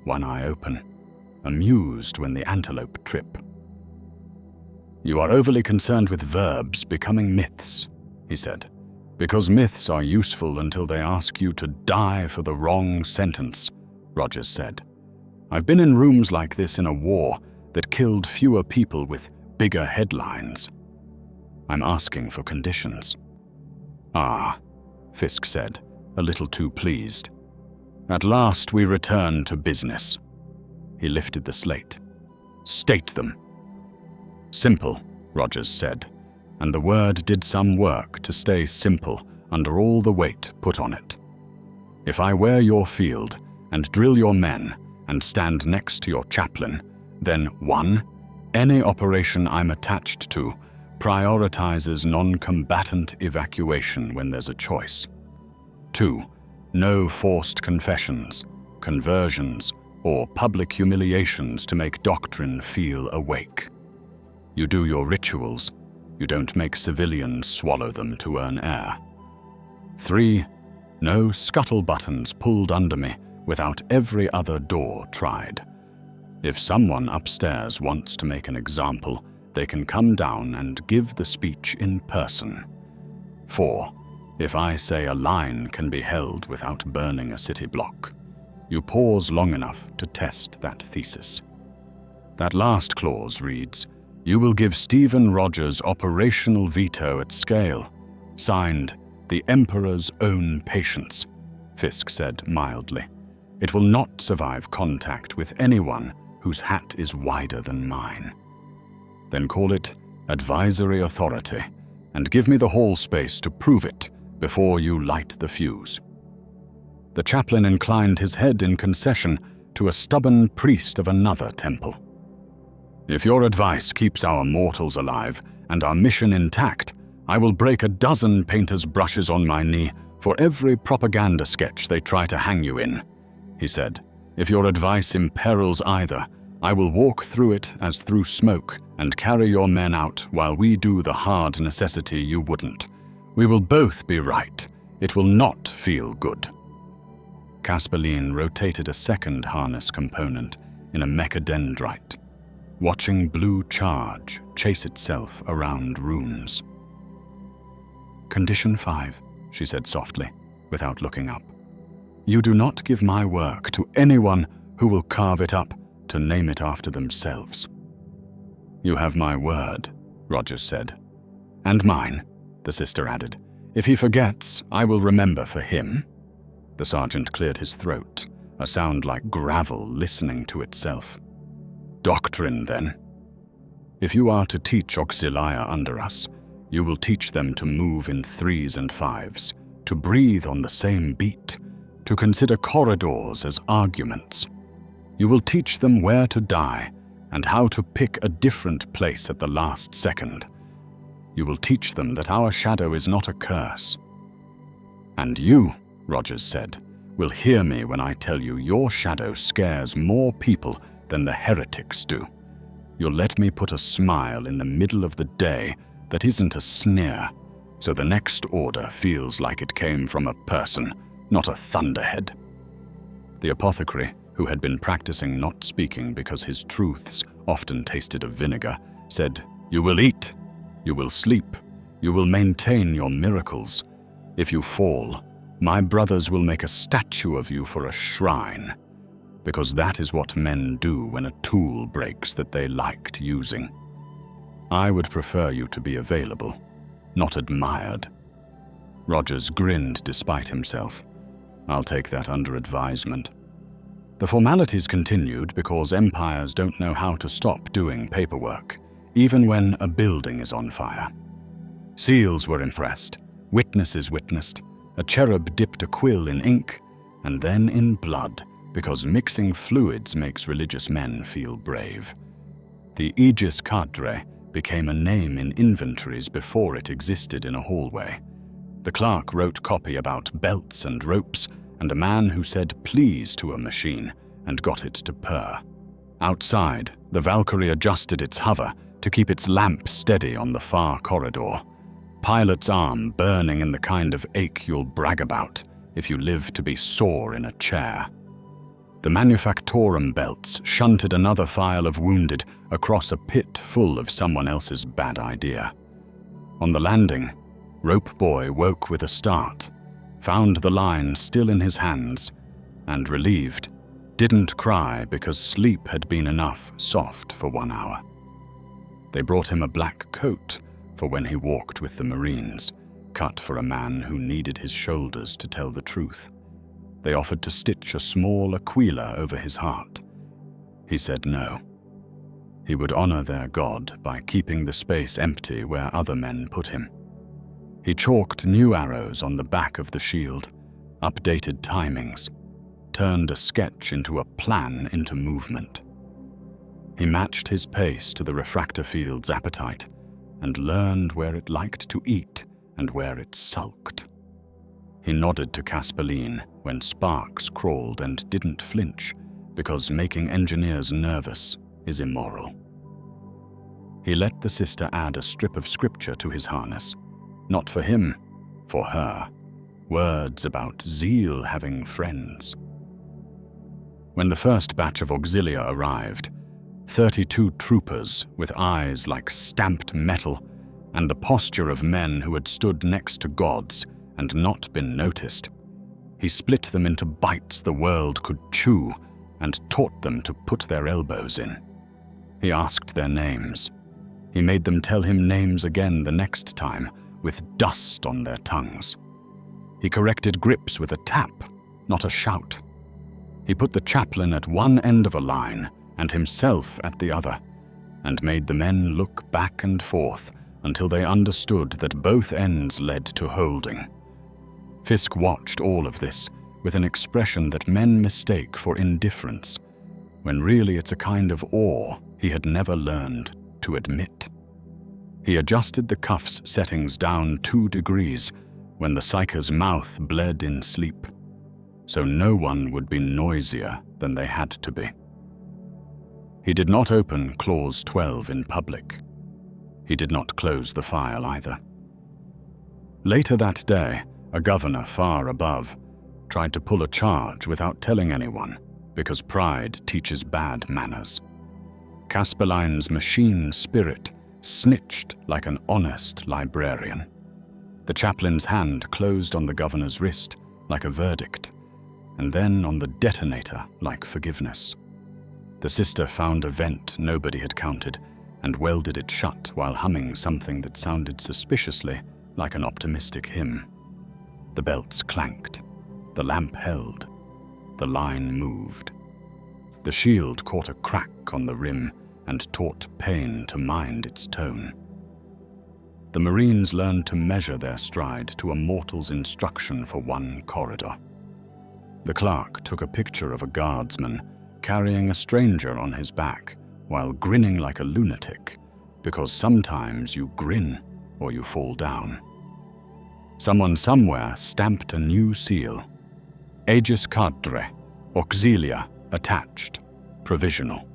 one eye open, amused when the antelope trip. "You are overly concerned with verbs becoming myths," he said, "because myths are useful until they ask you to die for the wrong sentence," Rogers said. "I've been in rooms like this in a war that killed fewer people with bigger headlines. I'm asking for conditions." "Ah," Fisk said, a little too pleased. "At last we return to business." He lifted the slate. "State them." "Simple," Rogers said, and the word did some work to stay simple under all the weight put on it. "If I wear your field and drill your men and stand next to your chaplain, then 1. Any operation I'm attached to prioritizes non-combatant evacuation when there's a choice. 2. No forced confessions, conversions, or public humiliations to make doctrine feel awake. You do your rituals, you don't make civilians swallow them to earn air. 3. No scuttle buttons pulled under me without every other door tried. If someone upstairs wants to make an example, they can come down and give the speech in person. 4. If I say a line can be held without burning a city block, you pause long enough to test that thesis. That last clause reads, you will give Stephen Rogers operational veto at scale. Signed, the Emperor's own patience, Fisk said mildly. It will not survive contact with anyone whose hat is wider than mine. Then call it advisory authority and give me the hall space to prove it before you light the fuse. The chaplain inclined his head in concession to a stubborn priest of another temple. If your advice keeps our mortals alive and our mission intact, I will break 12 painter's brushes on my knee for every propaganda sketch they try to hang you in, he said. If your advice imperils either, I will walk through it as through smoke and carry your men out while we do the hard necessity you wouldn't. We will both be right. It will not feel good. Casperline rotated a second harness component in a mechadendrite, watching blue charge chase itself around runes. Condition 5, she said softly, without looking up. You do not give my work to anyone who will carve it up to name it after themselves. You have my word, Rogers said. And mine, the sister added. If he forgets, I will remember for him. The sergeant cleared his throat, a sound like gravel listening to itself. Doctrine, then. If you are to teach auxilia under us, you will teach them to move in 3s and 5s, to breathe on the same beat, to consider corridors as arguments. You will teach them where to die and how to pick a different place at the last second. You will teach them that our shadow is not a curse. And you, Rogers said, will hear me when I tell you your shadow scares more people than the heretics do. You'll let me put a smile in the middle of the day that isn't a sneer, so the next order feels like it came from a person, not a thunderhead. The apothecary, who had been practicing not speaking because his truths often tasted of vinegar, said, You will eat, you will sleep, you will maintain your miracles. If you fall, my brothers will make a statue of you for a shrine, because that is what men do when a tool breaks that they liked using. I would prefer you to be available, not admired. Rogers grinned despite himself. I'll take that under advisement. The formalities continued because empires don't know how to stop doing paperwork, even when a building is on fire. Seals were impressed, witnesses witnessed, a cherub dipped a quill in ink, and then in blood, because mixing fluids makes religious men feel brave. The Aegis Cadre became a name in inventories before it existed in a hallway. The clerk wrote copy about belts and ropes, and a man who said please to a machine and got it to purr. Outside, the Valkyrie adjusted its hover to keep its lamp steady on the far corridor. Pilot's arm burning in the kind of ache you'll brag about if you live to be sore in a chair. The Manufactorum belts shunted another file of wounded across a pit full of someone else's bad idea. On the landing, Rope Boy woke with a start, found the line still in his hands, and relieved, didn't cry because sleep had been enough soft for 1 hour. They brought him a black coat for when he walked with the Marines, cut for a man who needed his shoulders to tell the truth. They offered to stitch a small aquila over his heart. He said no. He would honor their god by keeping the space empty where other men put him. He chalked new arrows on the back of the shield, updated timings, turned a sketch into a plan into movement. He matched his pace to the refractor field's appetite and learned where it liked to eat and where it sulked. He nodded to Casperline when sparks crawled and didn't flinch because making engineers nervous is immoral. He let the sister add a strip of scripture to his harness. Not for him, for her. Words about zeal having friends. When the first batch of auxilia arrived, 32 troopers with eyes like stamped metal and the posture of men who had stood next to gods and not been noticed, he split them into bites the world could chew and taught them to put their elbows in. He asked their names. He made them tell him names again the next time, with dust on their tongues. He corrected grips with a tap, not a shout. He put the chaplain at one end of a line and himself at the other, and made the men look back and forth until they understood that both ends led to holding. Fisk watched all of this with an expression that men mistake for indifference, when really it's a kind of awe he had never learned to admit. He adjusted the cuffs settings down 2 degrees when the psyker's mouth bled in sleep, so no one would be noisier than they had to be. He did not open Clause 12 in public. He did not close the file either. Later that day, a governor far above tried to pull a charge without telling anyone because pride teaches bad manners. Casperline's machine spirit snitched like an honest librarian. The chaplain's hand closed on the governor's wrist like a verdict, and then on the detonator like forgiveness. The sister found a vent nobody had counted and welded it shut while humming something that sounded suspiciously like an optimistic hymn. The belts clanked, the lamp held, the line moved. The shield caught a crack on the rim and taught pain to mind its tone. The Marines learned to measure their stride to a mortal's instruction for 1 corridor. The clerk took a picture of a guardsman carrying a stranger on his back while grinning like a lunatic, because sometimes you grin or you fall down. Someone somewhere stamped a new seal. Aegis Cadre, Auxilia, attached, provisional.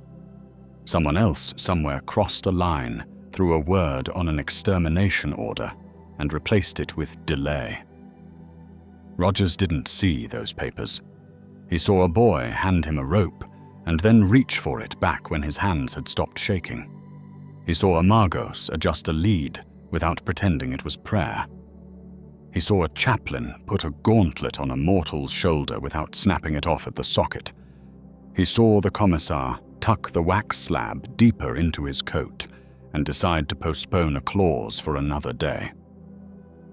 Someone else somewhere crossed a line, threw a word on an extermination order, and replaced it with delay. Rogers didn't see those papers. He saw a boy hand him a rope and then reach for it back when his hands had stopped shaking. He saw Amargos adjust a lead without pretending it was prayer. He saw a chaplain put a gauntlet on a mortal's shoulder without snapping it off at the socket. He saw the commissar tuck the wax slab deeper into his coat and decide to postpone a clause for another day.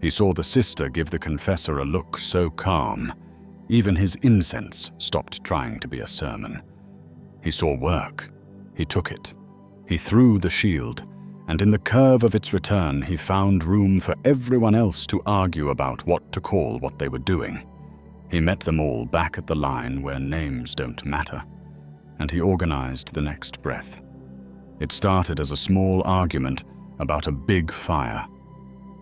He saw the sister give the confessor a look so calm, Even his incense stopped trying to be a sermon. He saw work. He took it. He threw the shield, and in the curve of its return he found room for everyone else to argue about what to call what they were doing. He met them all back at the line where names don't matter, and he organized the next breath. It started as a small argument about a big fire.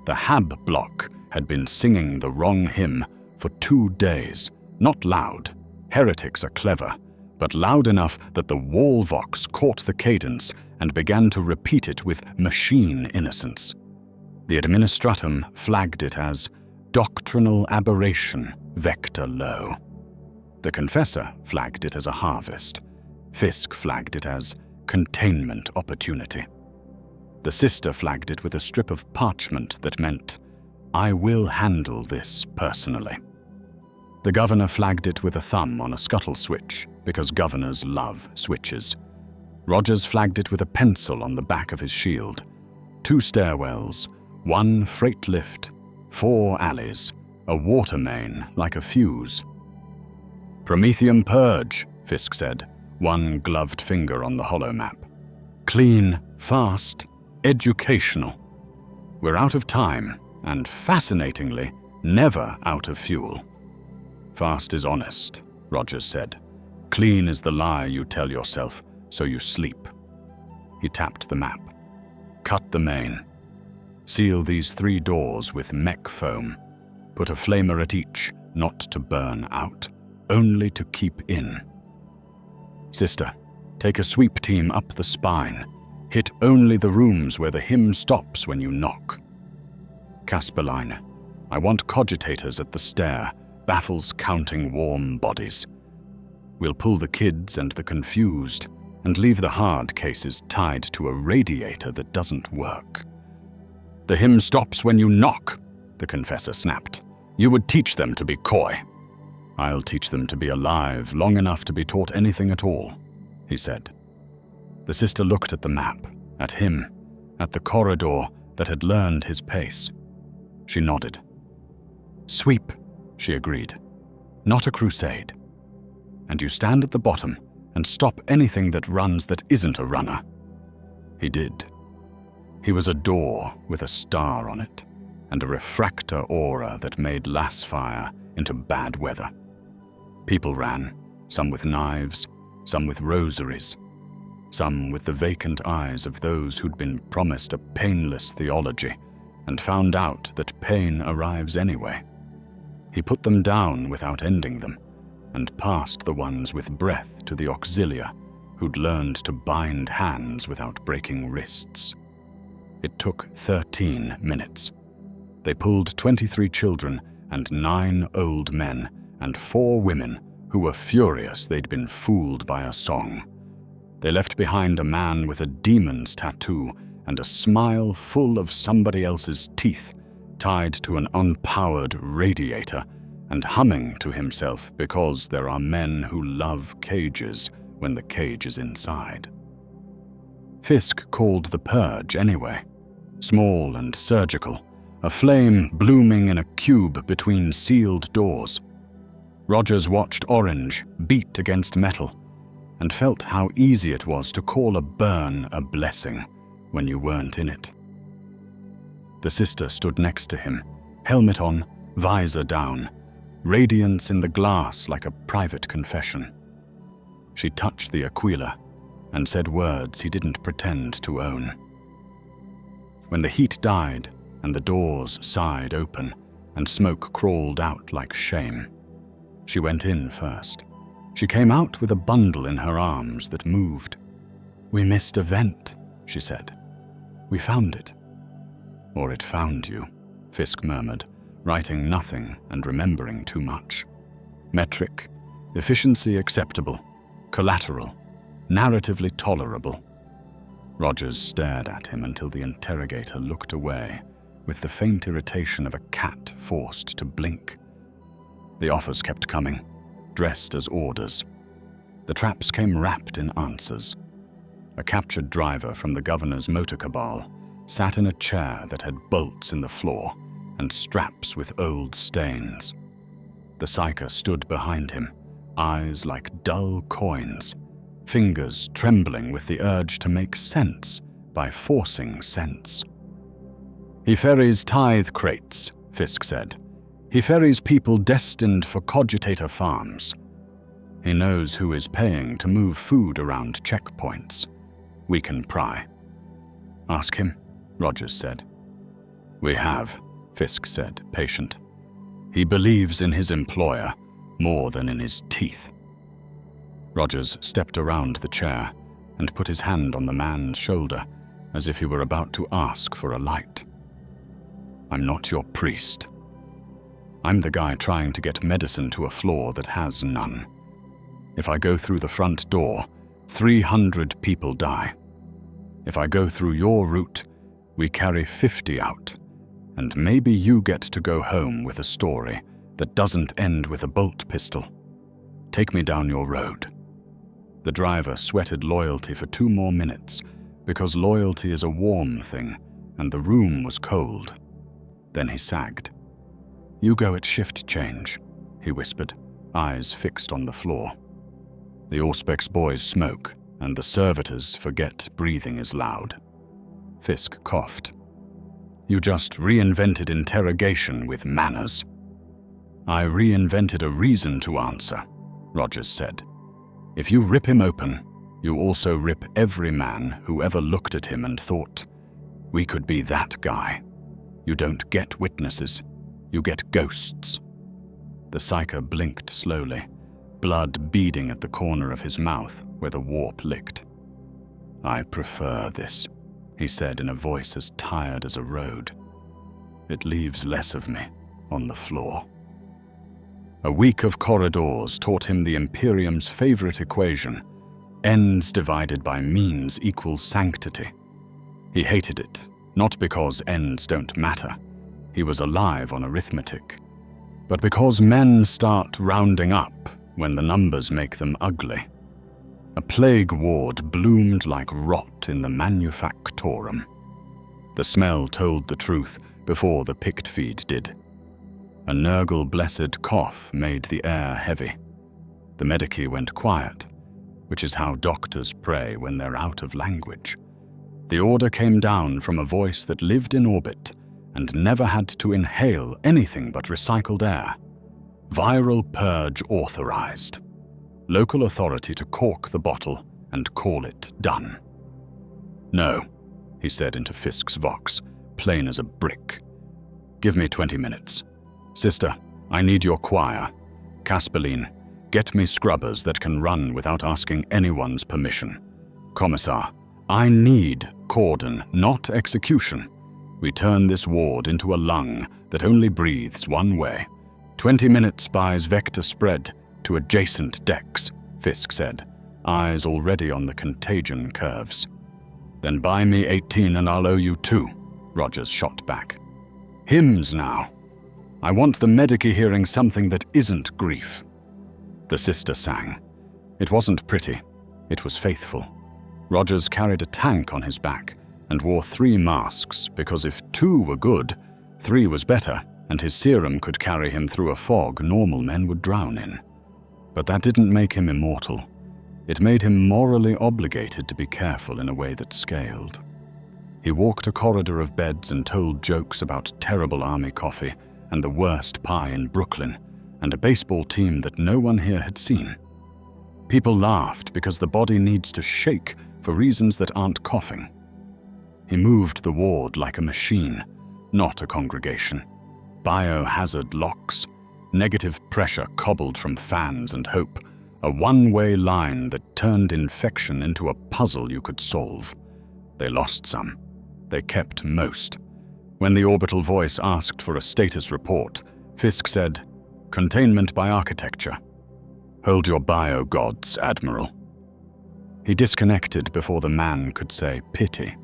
The Hab block had been singing the wrong hymn for 2 days, not loud. Heretics are clever, but loud enough that the Walvox caught the cadence and began to repeat it with machine innocence. The Administratum flagged it as doctrinal aberration, vector low. The Confessor flagged it as a harvest. Fisk flagged it as containment opportunity. The Sister flagged it with a strip of parchment that meant, "I will handle this personally." The Governor flagged it with a thumb on a scuttle switch, because governors love switches. Rogers flagged it with a pencil on the back of his shield. 2 stairwells, 1 freight lift, 4 alleys, a water main like a fuse. "Prometheum Purge," Fisk said, one gloved finger on the holo map. "Clean, fast, educational. We're out of time, and fascinatingly, never out of fuel." "Fast is honest," Rogers said. "Clean is the lie you tell yourself, so you sleep." He tapped the map. "Cut the main. Seal these 3 doors with mech foam. Put a flamer at each, not to burn out, only to keep in. Sister, take a sweep team up the spine. Hit only the rooms where the hymn stops when you knock. Casperline, I want cogitators at the stair, baffles counting warm bodies. We'll pull the kids and the confused, and leave the hard cases tied to a radiator that doesn't work." "The hymn stops when you knock," the Confessor snapped. "You would teach them to be coy." "I'll teach them to be alive long enough to be taught anything at all," he said. The Sister looked at the map, at him, at the corridor that had learned his pace. She nodded. "Sweep," she agreed. "Not a crusade. And you stand at the bottom and stop anything that runs that isn't a runner." He did. He was a door with a star on it, and a refractor aura that made Lassfire into bad weather. People ran, some with knives, some with rosaries, some with the vacant eyes of those who'd been promised a painless theology and found out that pain arrives anyway. He put them down without ending them, and passed the ones with breath to the auxilia, who'd learned to bind hands without breaking wrists. It took 13 minutes. They pulled 23 children and 9 old men and 4 women who were furious they'd been fooled by a song. They left behind a man with a demon's tattoo and a smile full of somebody else's teeth, tied to an unpowered radiator and humming to himself because there are men who love cages when the cage is inside. Fisk called the purge anyway. Small and surgical, a flame blooming in a cube between sealed doors. Rogers watched orange beat against metal and felt how easy it was to call a burn a blessing when you weren't in it. The Sister stood next to him, helmet on, visor down, radiance in the glass like a private confession. She touched the Aquila and said words he didn't pretend to own. When the heat died and the doors sighed open and smoke crawled out like shame, she went in first. She came out with a bundle in her arms that moved. "We missed a vent," she said. "We found it." "Or it found you," Fisk murmured, writing nothing and remembering too much. Metric, efficiency acceptable, collateral, narratively tolerable. Rogers stared at him until the interrogator looked away, with the faint irritation of a cat forced to blink. The offers kept coming, dressed as orders. The traps came wrapped in answers. A captured driver from the governor's motor cabal sat in a chair that had bolts in the floor and straps with old stains. The psyker stood behind him, eyes like dull coins, fingers trembling with the urge to make sense by forcing sense. "He ferries tithe crates," Fisk said. "He ferries people destined for cogitator farms. He knows who is paying to move food around checkpoints. We can pry." "Ask him," Rogers said. "We have," Fisk said, patient. "He believes in his employer more than in his teeth." Rogers stepped around the chair and put his hand on the man's shoulder as if he were about to ask for a light. "I'm not your priest. I'm the guy trying to get medicine to a floor that has none. If I go through the front door, 300 people die. If I go through your route, we carry 50 out, and maybe you get to go home with a story that doesn't end with a bolt pistol. Take me down your road." The driver sweated loyalty for 2 more minutes, because loyalty is a warm thing, and the room was cold. Then he sagged. "You go at shift change," he whispered, eyes fixed on the floor. "The Auspex boys smoke, and the servitors forget breathing is loud." Fisk coughed. "You just reinvented interrogation with manners." "I reinvented a reason to answer," Rogers said. "If you rip him open, you also rip every man who ever looked at him and thought, 'We could be that guy.' You don't get witnesses, you get ghosts." The psyker blinked slowly, blood beading at the corner of his mouth where the warp licked. "I prefer this," he said in a voice as tired as a road. "It leaves less of me on the floor." A week of corridors taught him the Imperium's favorite equation: ends divided by means equals sanctity. He hated it, not because ends don't matter. He was alive on arithmetic. But because men start rounding up when the numbers make them ugly. A plague ward bloomed like rot in the manufactorum. The smell told the truth before the pict feed did. A Nurgle-blessed cough made the air heavy. The medici went quiet, which is how doctors pray when they're out of language. The order came down from a voice that lived in orbit and never had to inhale anything but recycled air. Viral purge authorized. Local authority to cork the bottle and call it done. "No," he said into Fisk's vox, plain as a brick. "Give me 20 minutes. Sister, I need your choir. Casperline, get me scrubbers that can run without asking anyone's permission. Commissar, I need cordon, not execution. We turn this ward into a lung that only breathes one way. 20 minutes buys vector spread to adjacent decks," Fisk said, eyes already on the contagion curves. "Then buy me 18 and I'll owe you 2, Rogers shot back. "Hymns now. I want the medici hearing something that isn't grief." The sister sang. It wasn't pretty, it was faithful. Rogers carried a tank on his back and wore 3 masks because if 2 were good, 3 was better, and his serum could carry him through a fog normal men would drown in. But that didn't make him immortal. It made him morally obligated to be careful in a way that scaled. He walked a corridor of beds and told jokes about terrible army coffee and the worst pie in Brooklyn, and a baseball team that no one here had seen. People laughed because the body needs to shake for reasons that aren't coughing. He moved the ward like a machine, not a congregation. Biohazard locks, negative pressure cobbled from fans and hope, a one-way line that turned infection into a puzzle you could solve. They lost some. They kept most. When the orbital voice asked for a status report, Fisk said, "Containment by architecture. Hold your bio-gods, Admiral." He disconnected before the man could say pity.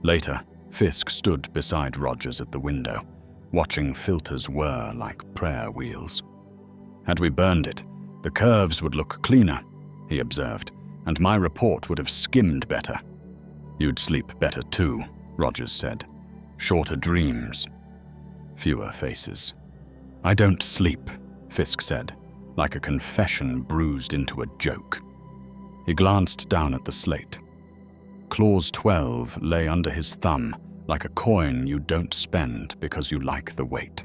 Later, Fisk stood beside Rogers at the window, watching filters whir like prayer wheels. "Had we burned it, the curves would look cleaner," he observed, "and my report would have skimmed better." "You'd sleep better too," Rogers said. "Shorter dreams. Fewer faces." "I don't sleep," Fisk said, like a confession bruised into a joke. He glanced down at the slate. Clause 12 lay under his thumb, like a coin you don't spend because you like the weight.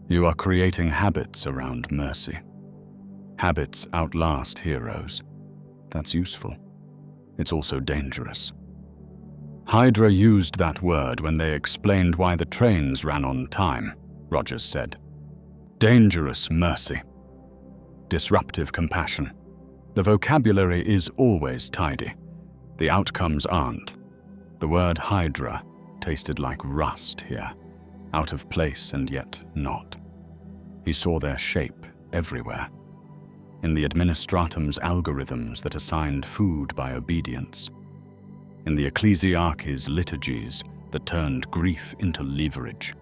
You are creating habits around mercy. Habits outlast heroes. That's useful. It's also dangerous. Hydra used that word when they explained why the trains ran on time, Rogers said. Dangerous mercy. Disruptive compassion. The vocabulary is always tidy. The outcomes aren't. The word Hydra tasted like rust here, out of place and yet not. He saw their shape everywhere. In the Administratum's algorithms that assigned food by obedience. In the Ecclesiarchy's liturgies that turned grief into leverage.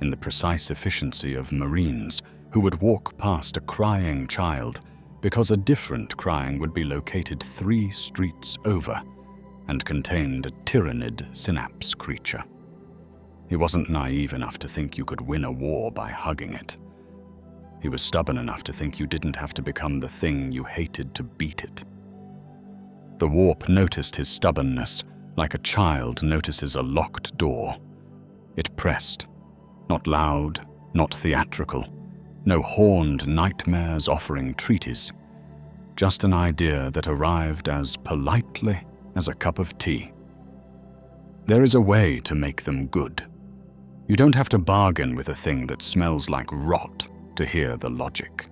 In the precise efficiency of Marines who would walk past a crying child because a different crying would be located 3 streets over and contained a tyrannid synapse creature. He wasn't naive enough to think you could win a war by hugging it. He was stubborn enough to think you didn't have to become the thing you hated to beat it. The warp noticed his stubbornness like a child notices a locked door. It pressed, not loud, not theatrical, no horned nightmares offering treaties, just an idea that arrived as politely as a cup of tea. There is a way to make them good. You don't have to bargain with a thing that smells like rot to hear the logic.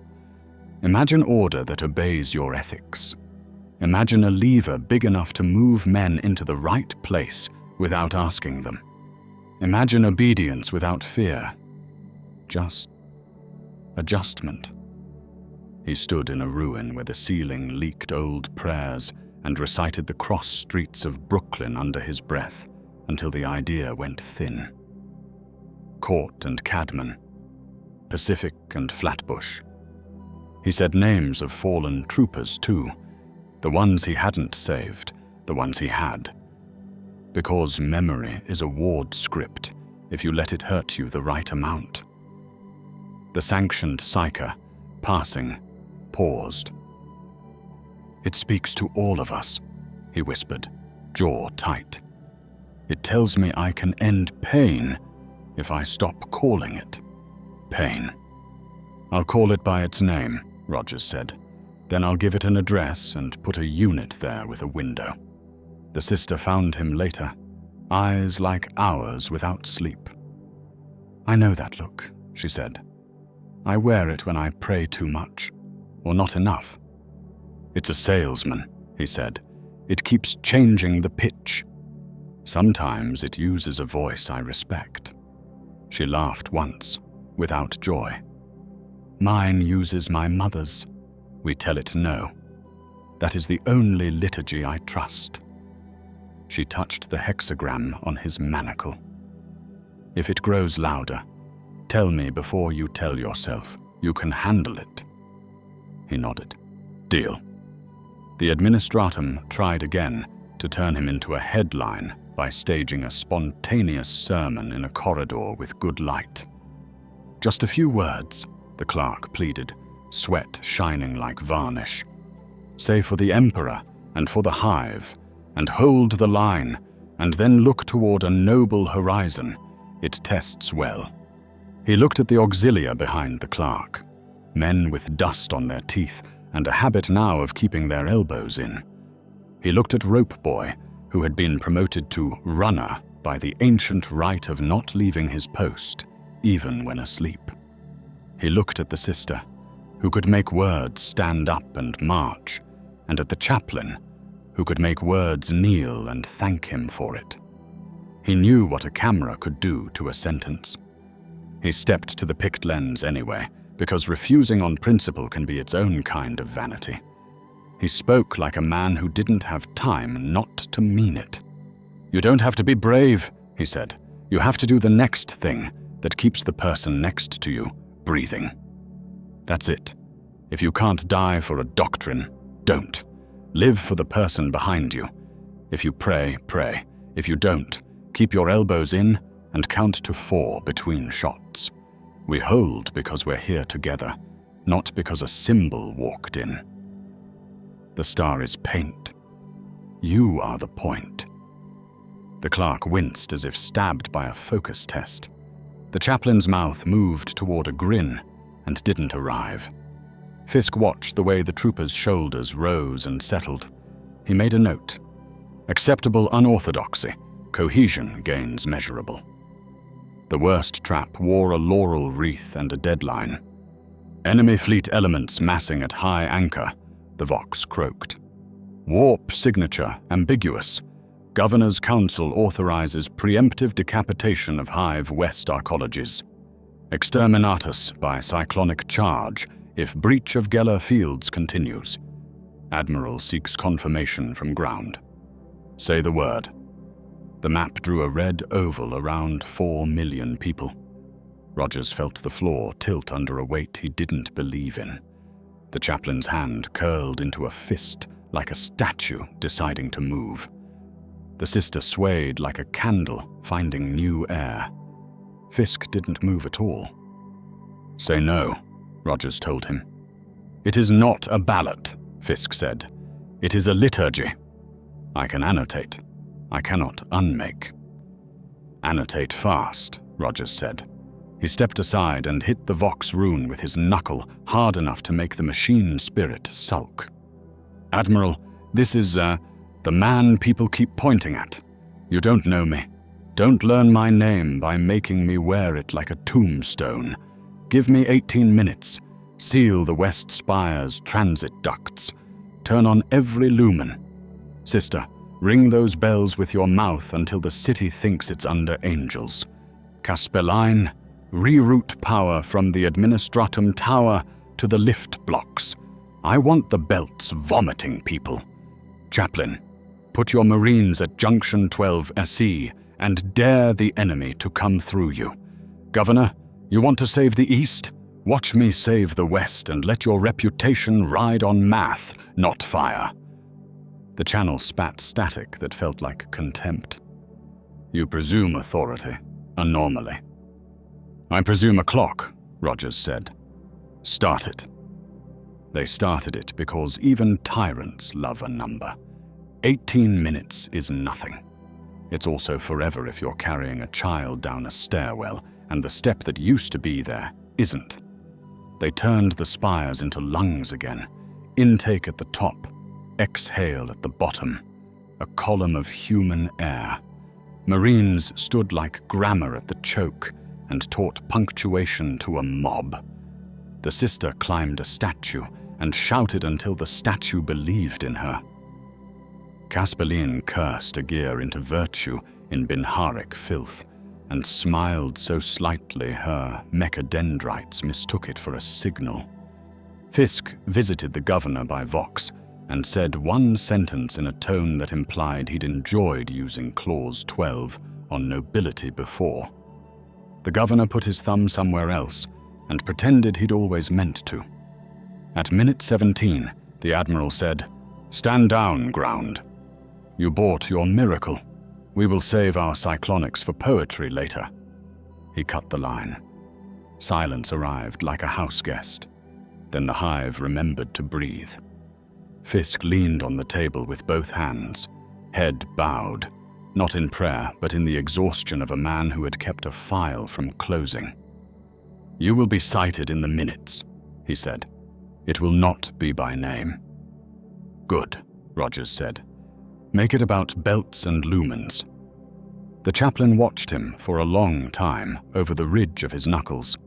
Imagine order that obeys your ethics. Imagine a lever big enough to move men into the right place without asking them. Imagine obedience without fear. Just adjustment. He stood in a ruin where the ceiling leaked old prayers and recited the cross streets of Brooklyn under his breath until the idea went thin. Court and Cadman, Pacific and Flatbush. He said names of fallen troopers too, the ones he hadn't saved, the ones he had. Because memory is a ward script if you let it hurt you the right amount. The sanctioned psyker, passing, paused. It speaks to all of us, he whispered, jaw tight. It tells me I can end pain if I stop calling it pain. I'll call it by its name, Rogers said. Then I'll give it an address and put a unit there with a window. The sister found him later, eyes like ours without sleep. I know that look, she said. I wear it when I pray too much, or not enough. It's a salesman, he said. It keeps changing the pitch. Sometimes it uses a voice I respect. She laughed once, without joy. Mine uses my mother's. We tell it no. That is the only liturgy I trust. She touched the hexagram on his manacle. If it grows louder, tell me before you tell yourself you can handle it. He nodded. Deal. The Administratum tried again to turn him into a headline by staging a spontaneous sermon in a corridor with good light. Just a few words, the clerk pleaded, sweat shining like varnish. Say for the Emperor and for the Hive, and hold the line, and then look toward a noble horizon. It tests well. He looked at the auxilia behind the clerk, men with dust on their teeth and a habit now of keeping their elbows in. He looked at Rope Boy, who had been promoted to runner by the ancient right of not leaving his post, even when asleep. He looked at the sister, who could make words stand up and march, and at the chaplain, who could make words kneel and thank him for it. He knew what a camera could do to a sentence. He stepped to the picked lens anyway, because refusing on principle can be its own kind of vanity. He spoke like a man who didn't have time not to mean it. You don't have to be brave, he said. You have to do the next thing that keeps the person next to you breathing. That's it. If you can't die for a doctrine, don't. Live for the person behind you. If you pray, pray. If you don't, keep your elbows in and count to 4 between shots. We hold because we're here together, not because a symbol walked in. The star is paint. You are the point. The clerk winced as if stabbed by a focus test. The chaplain's mouth moved toward a grin and didn't arrive. Fisk watched the way the trooper's shoulders rose and settled. He made a note. Acceptable unorthodoxy. Cohesion gains measurable. The worst trap wore a laurel wreath and a deadline. Enemy fleet elements massing at high anchor, the Vox croaked. Warp signature ambiguous. Governor's Council authorizes preemptive decapitation of Hive West arcologies. Exterminatus by cyclonic charge if breach of Geller Fields continues. Admiral seeks confirmation from ground. Say the word. The map drew a red oval around 4 million people. Rogers felt the floor tilt under a weight he didn't believe in. The chaplain's hand curled into a fist like a statue deciding to move. The sister swayed like a candle finding new air. Fisk didn't move at all. Say no, Rogers told him. It is not a ballot, Fisk said. It is a liturgy. I can annotate. I cannot unmake. Annotate fast, Rogers said. He stepped aside and hit the Vox rune with his knuckle hard enough to make the machine spirit sulk. Admiral, this is, the man people keep pointing at. You don't know me. Don't learn my name by making me wear it like a tombstone. Give me 18 minutes. Seal the West Spire's transit ducts. Turn on every lumen. Sister, ring those bells with your mouth until the city thinks it's under angels. Caspelline, reroute power from the Administratum Tower to the lift blocks. I want the belts vomiting people. Chaplain, put your Marines at Junction 12 SE and dare the enemy to come through you. Governor, you want to save the East? Watch me save the West and let your reputation ride on math, not fire. The channel spat static that felt like contempt. You presume authority, anomaly. I presume a clock, Rogers said. Start it. They started it because even tyrants love a number. 18 minutes is nothing. It's also forever if you're carrying a child down a stairwell and the step that used to be there isn't. They turned the spires into lungs again. Intake at the top, exhale at the bottom. A column of human air. Marines stood like grammar at the choke and taught punctuation to a mob. The sister climbed a statue and shouted until the statue believed in her. Caspelline cursed a gear into virtue in Binharic filth and smiled so slightly her mechadendrites mistook it for a signal. Fisk visited the governor by Vox and said one sentence in a tone that implied he'd enjoyed using Clause 12 on nobility before. The governor put his thumb somewhere else and pretended he'd always meant to. At minute 17, the admiral said, "Stand down, ground. You bought your miracle. We will save our cyclonics for poetry later." He cut the line. Silence arrived like a house guest. Then the hive remembered to breathe. Fisk leaned on the table with both hands, head bowed, not in prayer, but in the exhaustion of a man who had kept a file from closing. "You will be cited in the minutes," he said. "It will not be by name." "Good," Rogers said. "Make it about belts and lumens." The chaplain watched him for a long time over the ridge of his knuckles.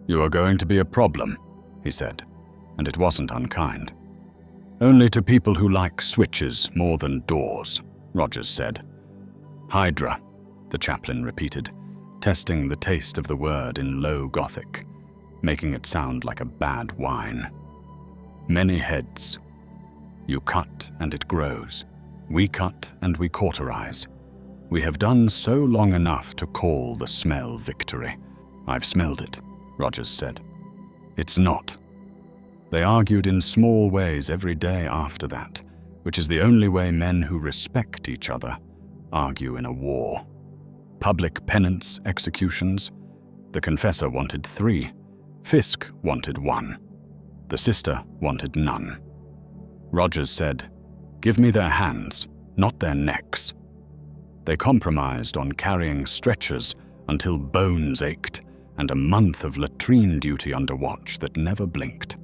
"You are going to be a problem," he said, and it wasn't unkind. "Only to people who like switches more than doors," Rogers said. "Hydra," the chaplain repeated, testing the taste of the word in low Gothic, making it sound like a bad wine. "Many heads. You cut and it grows. We cut and we cauterize. We have done so long enough to call the smell victory." "I've smelled it," Rogers said. "It's not." They argued in small ways every day after that, which is the only way men who respect each other argue in a war. Public penance executions. The confessor wanted 3. Fisk wanted 1. The sister wanted none. Rogers said, "Give me their hands, not their necks." They compromised on carrying stretchers until bones ached and a month of latrine duty under watch that never blinked.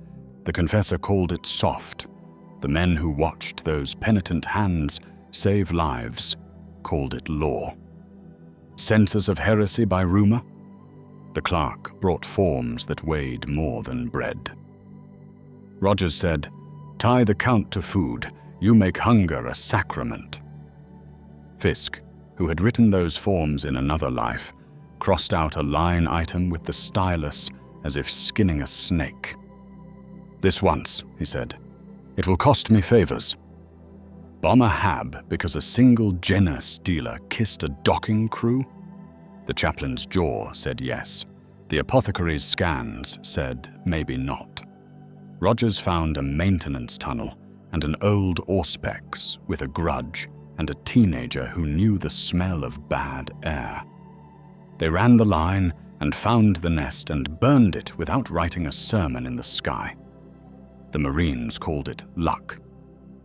The confessor called it soft. The men who watched those penitent hands save lives called it law. Censors of heresy by rumor? The clerk brought forms that weighed more than bread. Rogers said, "Tie the count to food. You make hunger a sacrament." Fisk, who had written those forms in another life, crossed out a line item with the stylus as if skinning a snake. "This once," he said. "It will cost me favors." Bomb a hab because a single Jenner stealer kissed a docking crew? The chaplain's jaw said yes. The apothecary's scans said maybe not. Rogers found a maintenance tunnel and an old auspex with a grudge and a teenager who knew the smell of bad air. They ran the line and found the nest and burned it without writing a sermon in the sky. The Marines called it luck.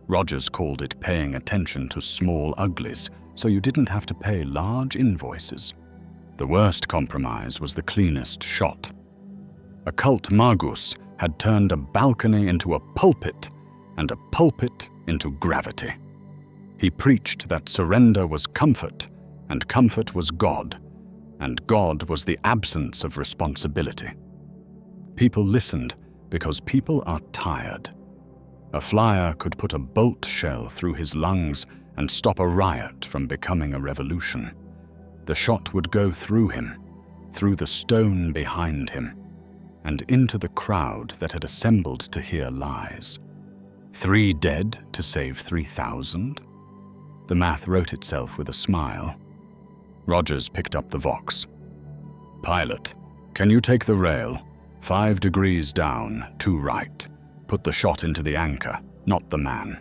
Rogers called it paying attention to small uglies, so you didn't have to pay large invoices. The worst compromise was the cleanest shot. A cult magus had turned a balcony into a pulpit and a pulpit into gravity. He preached that surrender was comfort, and comfort was God, and God was the absence of responsibility. People listened because people are tired. A flyer could put a bolt shell through his lungs and stop a riot from becoming a revolution. The shot would go through him, through the stone behind him, and into the crowd that had assembled to hear lies. 3 dead to save 3,000? The math wrote itself with a smile. Rogers picked up the Vox. "Pilot, can you take the rail? 5 degrees down, 2 right. Put the shot into the anchor, not the man."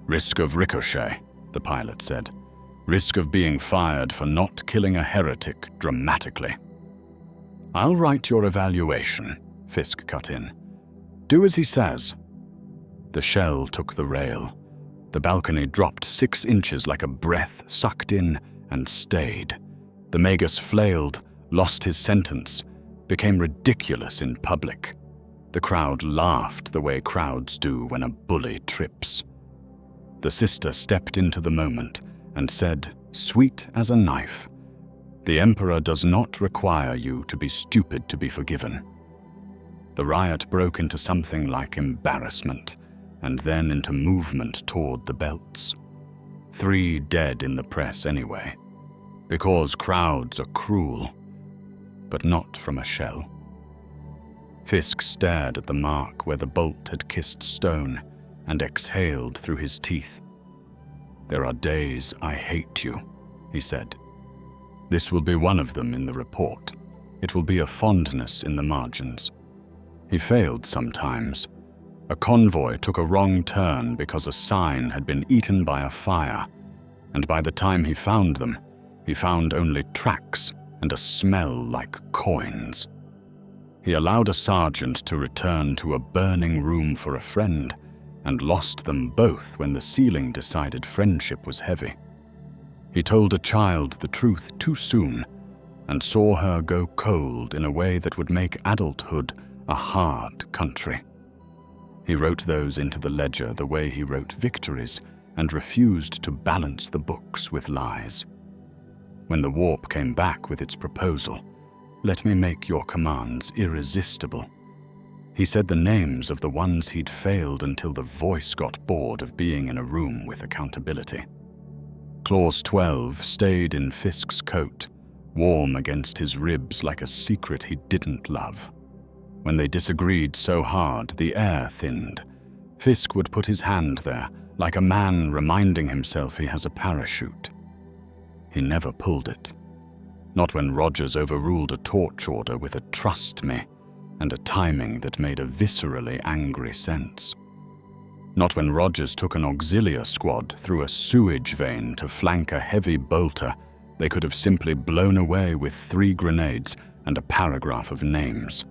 "Risk of ricochet," the pilot said. "Risk of being fired for not killing a heretic dramatically." "I'll write your evaluation," Fisk cut in. "Do as he says." The shell took the rail. The balcony dropped 6 inches like a breath sucked in and stayed. The magus flailed, lost his sentence, became ridiculous in public. The crowd laughed the way crowds do when a bully trips. The sister stepped into the moment and said, sweet as a knife, "The Emperor does not require you to be stupid to be forgiven." The riot broke into something like embarrassment, and then into movement toward the belts. 3 dead in the press anyway, because crowds are cruel, but not from a shell. Fisk stared at the mark where the bolt had kissed stone and exhaled through his teeth. "There are days I hate you," he said. "This will be one of them in the report. It will be a fondness in the margins." He failed sometimes. A convoy took a wrong turn because a sign had been eaten by a fire, and by the time he found them, he found only tracks and a smell like coins. He allowed a sergeant to return to a burning room for a friend, and lost them both when the ceiling decided friendship was heavy. He told a child the truth too soon, and saw her go cold in a way that would make adulthood a hard country. He wrote those into the ledger the way he wrote victories, and refused to balance the books with lies. When the warp came back with its proposal, "Let me make your commands irresistible," he said the names of the ones he'd failed until the voice got bored of being in a room with accountability. Clause 12 stayed in Fisk's coat, warm against his ribs like a secret he didn't love. When they disagreed so hard the air thinned, Fisk would put his hand there, like a man reminding himself he has a parachute. He never pulled it. Not when Rogers overruled a torch order with a "trust me" and a timing that made a viscerally angry sense. Not when Rogers took an auxiliar squad through a sewage vein to flank a heavy bolter they could have simply blown away with 3 grenades and a paragraph of names.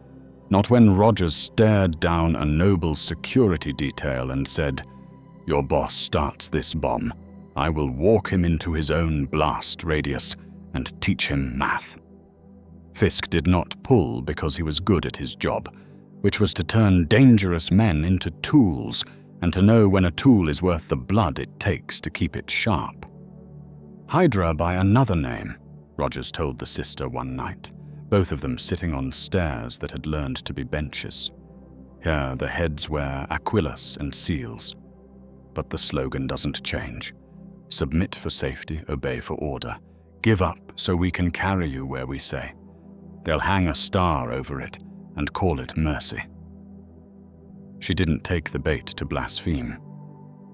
Not when Rogers stared down a noble security detail and said, "Your boss starts this bomb. I will walk him into his own blast radius and teach him math." Fisk did not pull because he was good at his job, which was to turn dangerous men into tools and to know when a tool is worth the blood it takes to keep it sharp. "Hydra by another name," Rogers told the sister one night, both of them sitting on stairs that had learned to be benches. Here the heads wear Aquilus and seals. But the slogan doesn't change. Submit for safety, obey for order. Give up so we can carry you where we say. They'll hang a star over it and call it mercy. She didn't take the bait to blaspheme.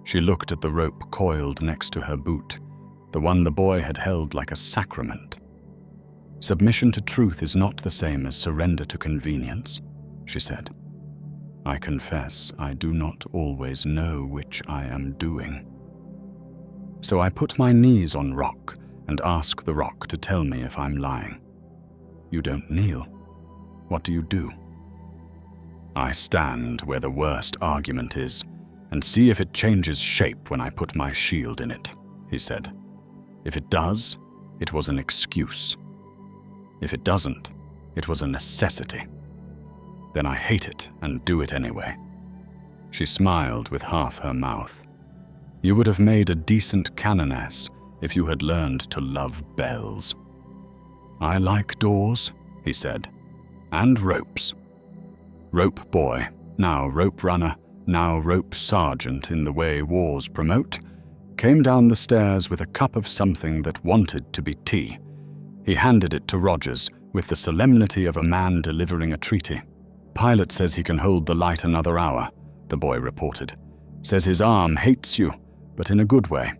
She looked at the rope coiled next to her boot, the one the boy had held like a sacrament. "Submission to truth is not the same as surrender to convenience," she said. "I confess I do not always know which I am doing." So I put my knees on rock and ask the rock to tell me if I'm lying. "You don't kneel. What do you do?" "I stand where the worst argument is and see if it changes shape when I put my shield in it," he said. "If it does, it was an excuse. If it doesn't, it was a necessity. Then I hate it and do it anyway." She smiled with half her mouth. "You would have made a decent canoness if you had learned to love bells." "I like doors," he said, "and ropes." Rope boy, now rope runner, now rope sergeant in the way wars promote, came down the stairs with a cup of something that wanted to be tea. He handed it to Rogers with the solemnity of a man delivering a treaty. "Pilot says he can hold the light another hour," the boy reported. "Says his arm hates you, but in a good way."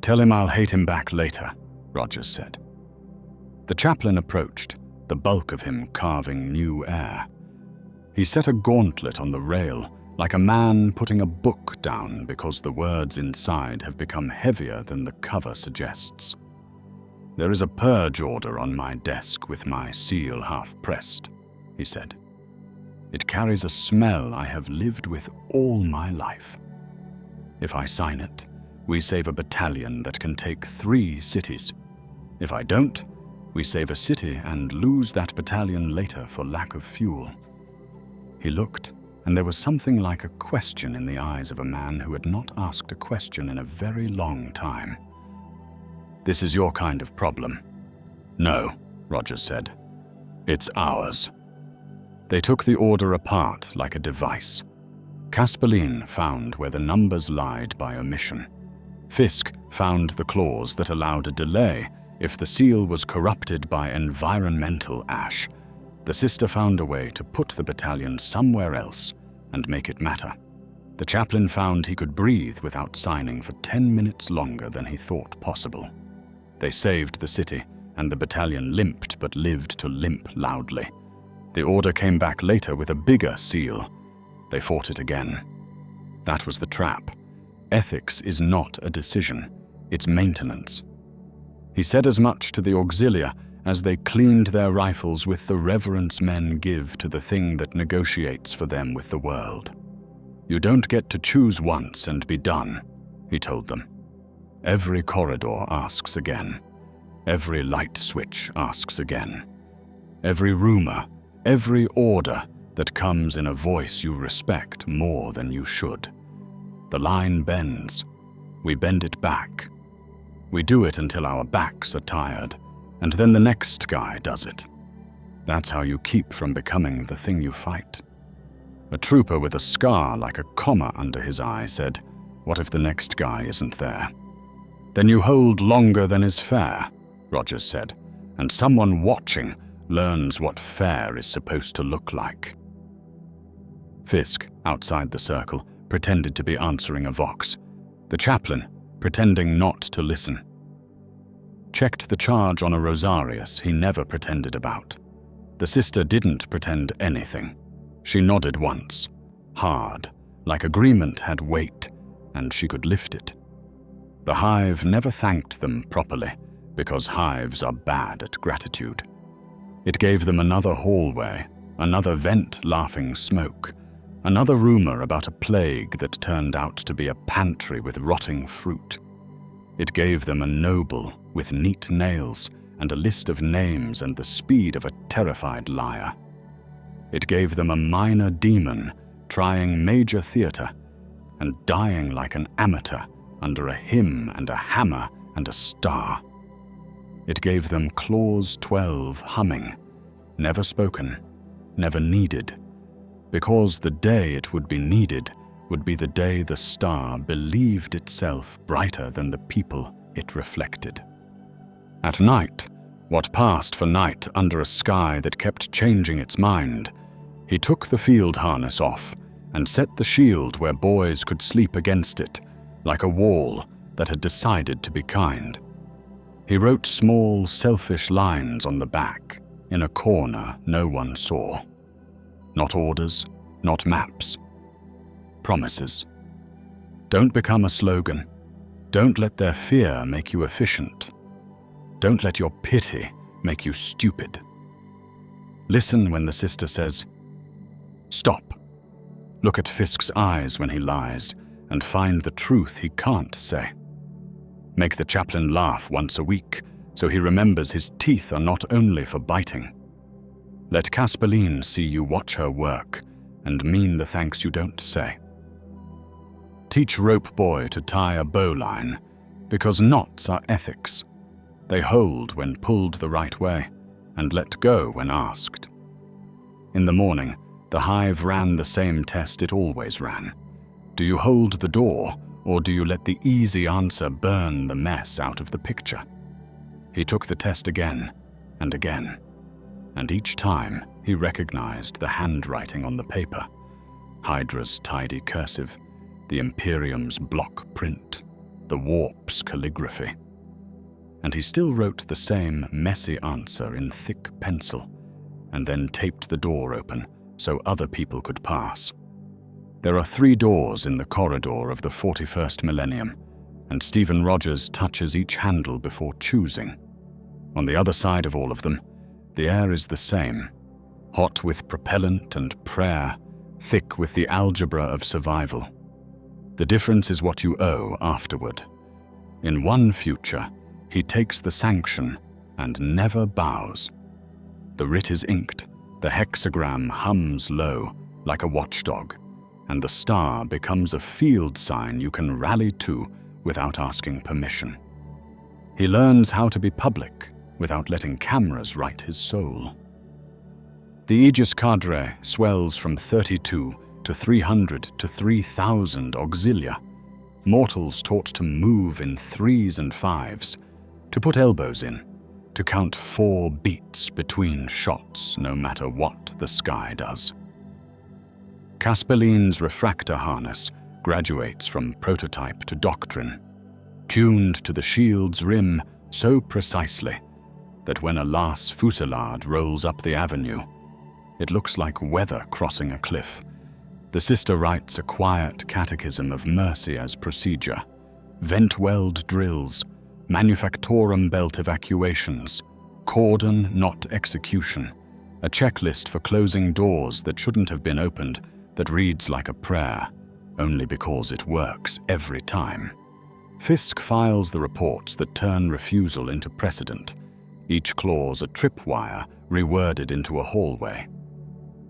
"Tell him I'll hate him back later," Rogers said. The chaplain approached, the bulk of him carving new air. He set a gauntlet on the rail, like a man putting a book down because the words inside have become heavier than the cover suggests. "There is a purge order on my desk with my seal half-pressed," he said. "It carries a smell I have lived with all my life. If I sign it, we save a battalion that can take 3 cities. If I don't, we save a city and lose that battalion later for lack of fuel." He looked, and there was something like a question in the eyes of a man who had not asked a question in a very long time. "This is your kind of problem." "No," Rogers said. "It's ours." They took the order apart like a device. Casperline found where the numbers lied by omission. Fisk found the clause that allowed a delay if the seal was corrupted by environmental ash. The sister found a way to put the battalion somewhere else and make it matter. The chaplain found he could breathe without signing for 10 minutes longer than he thought possible. They saved the city, and the battalion limped but lived to limp loudly. The order came back later with a bigger seal. They fought it again. That was the trap. Ethics is not a decision, it's maintenance. He said as much to the auxilia as they cleaned their rifles with the reverence men give to the thing that negotiates for them with the world. "You don't get to choose once and be done," he told them. "Every corridor asks again. Every light switch asks again. Every rumor, every order that comes in a voice you respect more than you should. The line bends. We bend it back. We do it until our backs are tired, and then the next guy does it. That's how you keep from becoming the thing you fight." A trooper with a scar like a comma under his eye said, "What if the next guy isn't there?" "Then you hold longer than is fair," Rogers said, "and someone watching learns what fair is supposed to look like." Fisk, outside the circle, pretended to be answering a vox. The chaplain, pretending not to listen. Checked the charge on a Rosarius he never pretended about. The sister didn't pretend anything. She nodded once, hard, like agreement had weight, and she could lift it. The hive never thanked them properly, because hives are bad at gratitude. It gave them another hallway, another vent laughing smoke, another rumor about a plague that turned out to be a pantry with rotting fruit. It gave them a noble with neat nails and a list of names and the speed of a terrified liar. It gave them a minor demon trying major theater and dying like an amateur under a hymn and a hammer and a star. It gave them Clause 12 humming, never spoken, never needed, because the day it would be needed would be the day the star believed itself brighter than the people it reflected. At night, what passed for night under a sky that kept changing its mind, he took the field harness off and set the shield where boys could sleep against it, like a wall that had decided to be kind. He wrote small, selfish lines on the back, in a corner no one saw. Not orders, not maps. Promises. Don't become a slogan. Don't let their fear make you efficient. Don't let your pity make you stupid. Listen when the sister says, "Stop." Look at Fisk's eyes when he lies and find the truth he can't say. Make the chaplain laugh once a week so he remembers his teeth are not only for biting. Let Casperline see you watch her work and mean the thanks you don't say. Teach Rope Boy to tie a bowline, because knots are ethics. They hold when pulled the right way and let go when asked. In the morning, the hive ran the same test it always ran. Do you hold the door, or do you let the easy answer burn the mess out of the picture? He took the test again and again, and each time he recognized the handwriting on the paper, Hydra's tidy cursive, the Imperium's block print, the Warp's calligraphy. And he still wrote the same messy answer in thick pencil, and then taped the door open so other people could pass. There are 3 doors in the corridor of the 41st millennium, and Stephen Rogers touches each handle before choosing. On the other side of all of them, the air is the same, hot with propellant and prayer, thick with the algebra of survival. The difference is what you owe afterward. In one future, he takes the sanction and never bows. The writ is inked, the hexagram hums low like a watchdog, and the star becomes a field sign you can rally to without asking permission. He learns how to be public without letting cameras write his soul. The Aegis cadre swells from 32 to 300 to 3,000 auxilia, mortals taught to move in 3s and 5s, to put elbows in, to count 4 beats between shots no matter what the sky does. Casperline's refractor harness graduates from prototype to doctrine, tuned to the shield's rim so precisely that when a Las fusillade rolls up the avenue, it looks like weather crossing a cliff. The sister writes a quiet catechism of mercy as procedure, vent weld drills, manufactorum belt evacuations, cordon not execution, a checklist for closing doors that shouldn't have been opened that reads like a prayer, only because it works every time. Fisk files the reports that turn refusal into precedent, each clause a tripwire reworded into a hallway.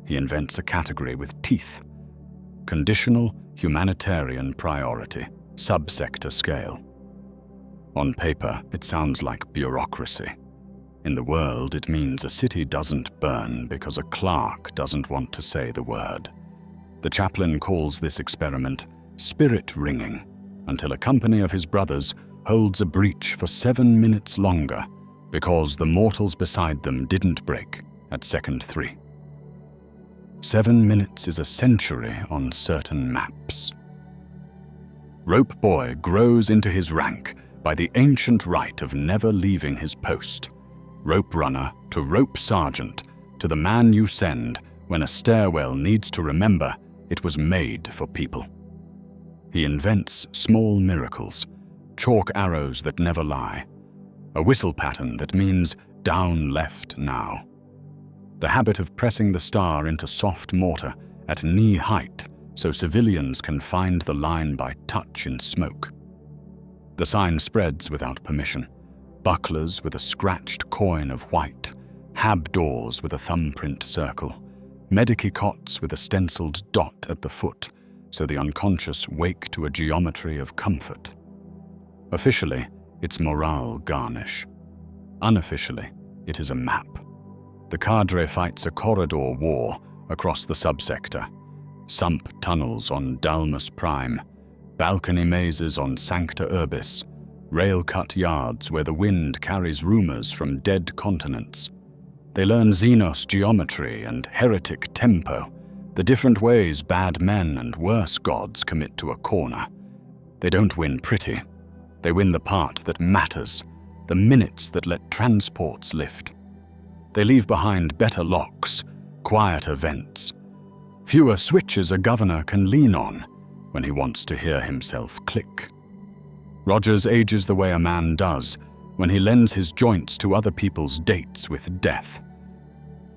He invents a category with teeth. Conditional humanitarian priority, subsector scale. On paper, it sounds like bureaucracy. In the world, it means a city doesn't burn because a clerk doesn't want to say the word. The chaplain calls this experiment spirit ringing, until a company of his brothers holds a breach for 7 minutes longer because the mortals beside them didn't break at second 3. 7 minutes is a century on certain maps. Rope Boy grows into his rank by the ancient right of never leaving his post. Rope runner to rope sergeant to the man you send when a stairwell needs to remember it was made for people. He invents small miracles, chalk arrows that never lie, a whistle pattern that means down left now. the habit of pressing the star into soft mortar at knee height so civilians can find the line by touch in smoke. The sign spreads without permission. Bucklers with a scratched coin of white, hab doors with a thumbprint circle, medici cots with a stenciled dot at the foot, so the unconscious wake to a geometry of comfort. Officially, it's morale garnish. Unofficially, it is a map. The cadre fights a corridor war across the subsector, sump tunnels on Dalmus Prime, balcony mazes on Sancta Urbis, rail-cut yards where the wind carries rumors from dead continents. They learn Xenos geometry and heretic tempo, the different ways bad men and worse gods commit to a corner. They don't win pretty. They win the part that matters, the minutes that let transports lift. They leave behind better locks, quieter vents, fewer switches a governor can lean on when he wants to hear himself click. Rogers ages the way a man does when he lends his joints to other people's dates with death.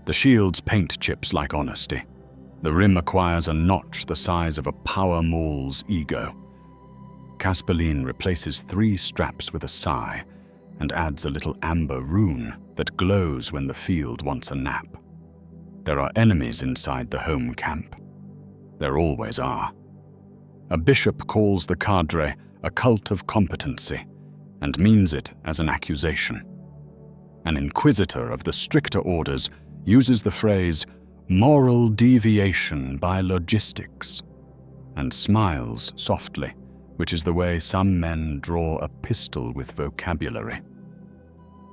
The shield's paint chips like honesty. The rim acquires a notch the size of a power maul's ego. Casperline replaces 3 straps with a sigh and adds a little amber rune that glows when the field wants a nap. There are enemies inside the home camp. There always are. A bishop calls the cadre a cult of competency and means it as an accusation. An inquisitor of the stricter orders uses the phrase moral deviation by logistics and smiles softly, which is the way some men draw a pistol with vocabulary.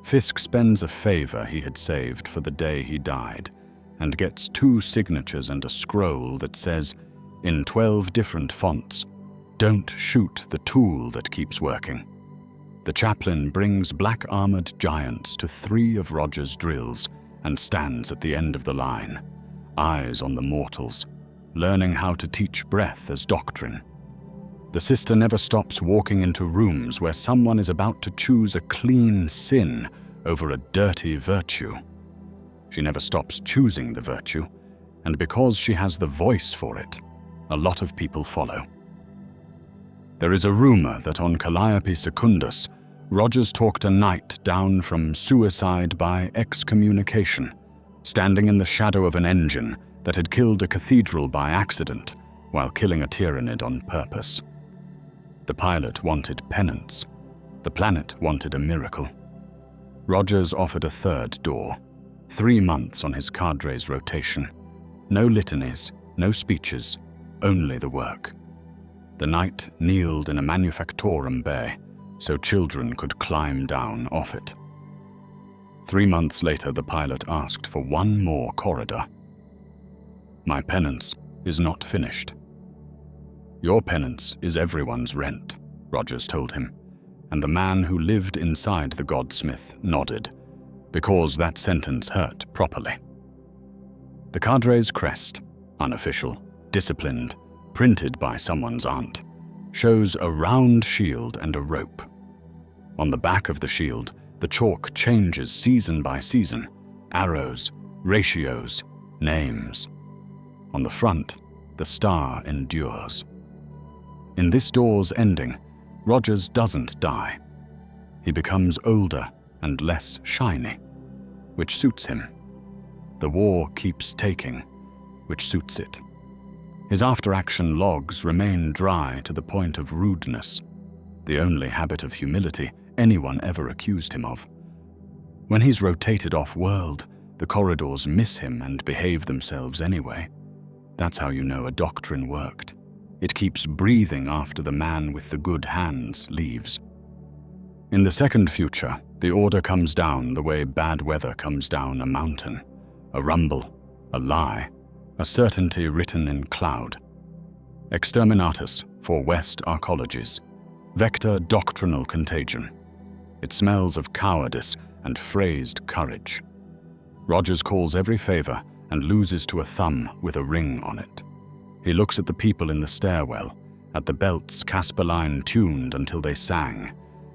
Fisk spends a favor he had saved for the day he died and gets 2 signatures and a scroll that says, in 12 different fonts, "Don't shoot the tool that keeps working." The chaplain brings black-armored giants to 3 of Rogers' drills and stands at the end of the line, eyes on the mortals, learning how to teach breath as doctrine. The sister never stops walking into rooms where someone is about to choose a clean sin over a dirty virtue. She never stops choosing the virtue, and because she has the voice for it, a lot of people follow. There is a rumor that on Calliope Secundus, Rogers talked a knight down from suicide by excommunication, standing in the shadow of an engine that had killed a cathedral by accident while killing a tyrannid on purpose. The pilot wanted penance. The planet wanted a miracle. Rogers offered a 3rd door, 3 months on his cadre's rotation. No litanies, no speeches, only the work. The knight kneeled in a manufactorum bay, so children could climb down off it. 3 months later, the pilot asked for 1 more corridor. "My penance is not finished." "Your penance is everyone's rent," Rogers told him, and the man who lived inside the Godsmith nodded, because that sentence hurt properly. The cadre's crest, unofficial, disciplined, printed by someone's aunt, shows a round shield and a rope. On the back of the shield, the chalk changes season by season, arrows, ratios, names. On the front, the star endures. In this door's ending, Rogers doesn't die. He becomes older and less shiny, which suits him. The war keeps taking, which suits it. His after-action logs remain dry to the point of rudeness, the only habit of humility anyone ever accused him of. When he's rotated off-world, the corridors miss him and behave themselves anyway. That's how you know a doctrine worked. It keeps breathing after the man with the good hands leaves. In the second future, the order comes down the way bad weather comes down a mountain, a rumble, a lie, a certainty written in cloud. Exterminatus for West arcologies, vector doctrinal contagion. It smells of cowardice and phrased courage. Rogers calls every favor and loses to a thumb with a ring on it. He looks at the people in the stairwell, at the belts Casperline tuned until they sang,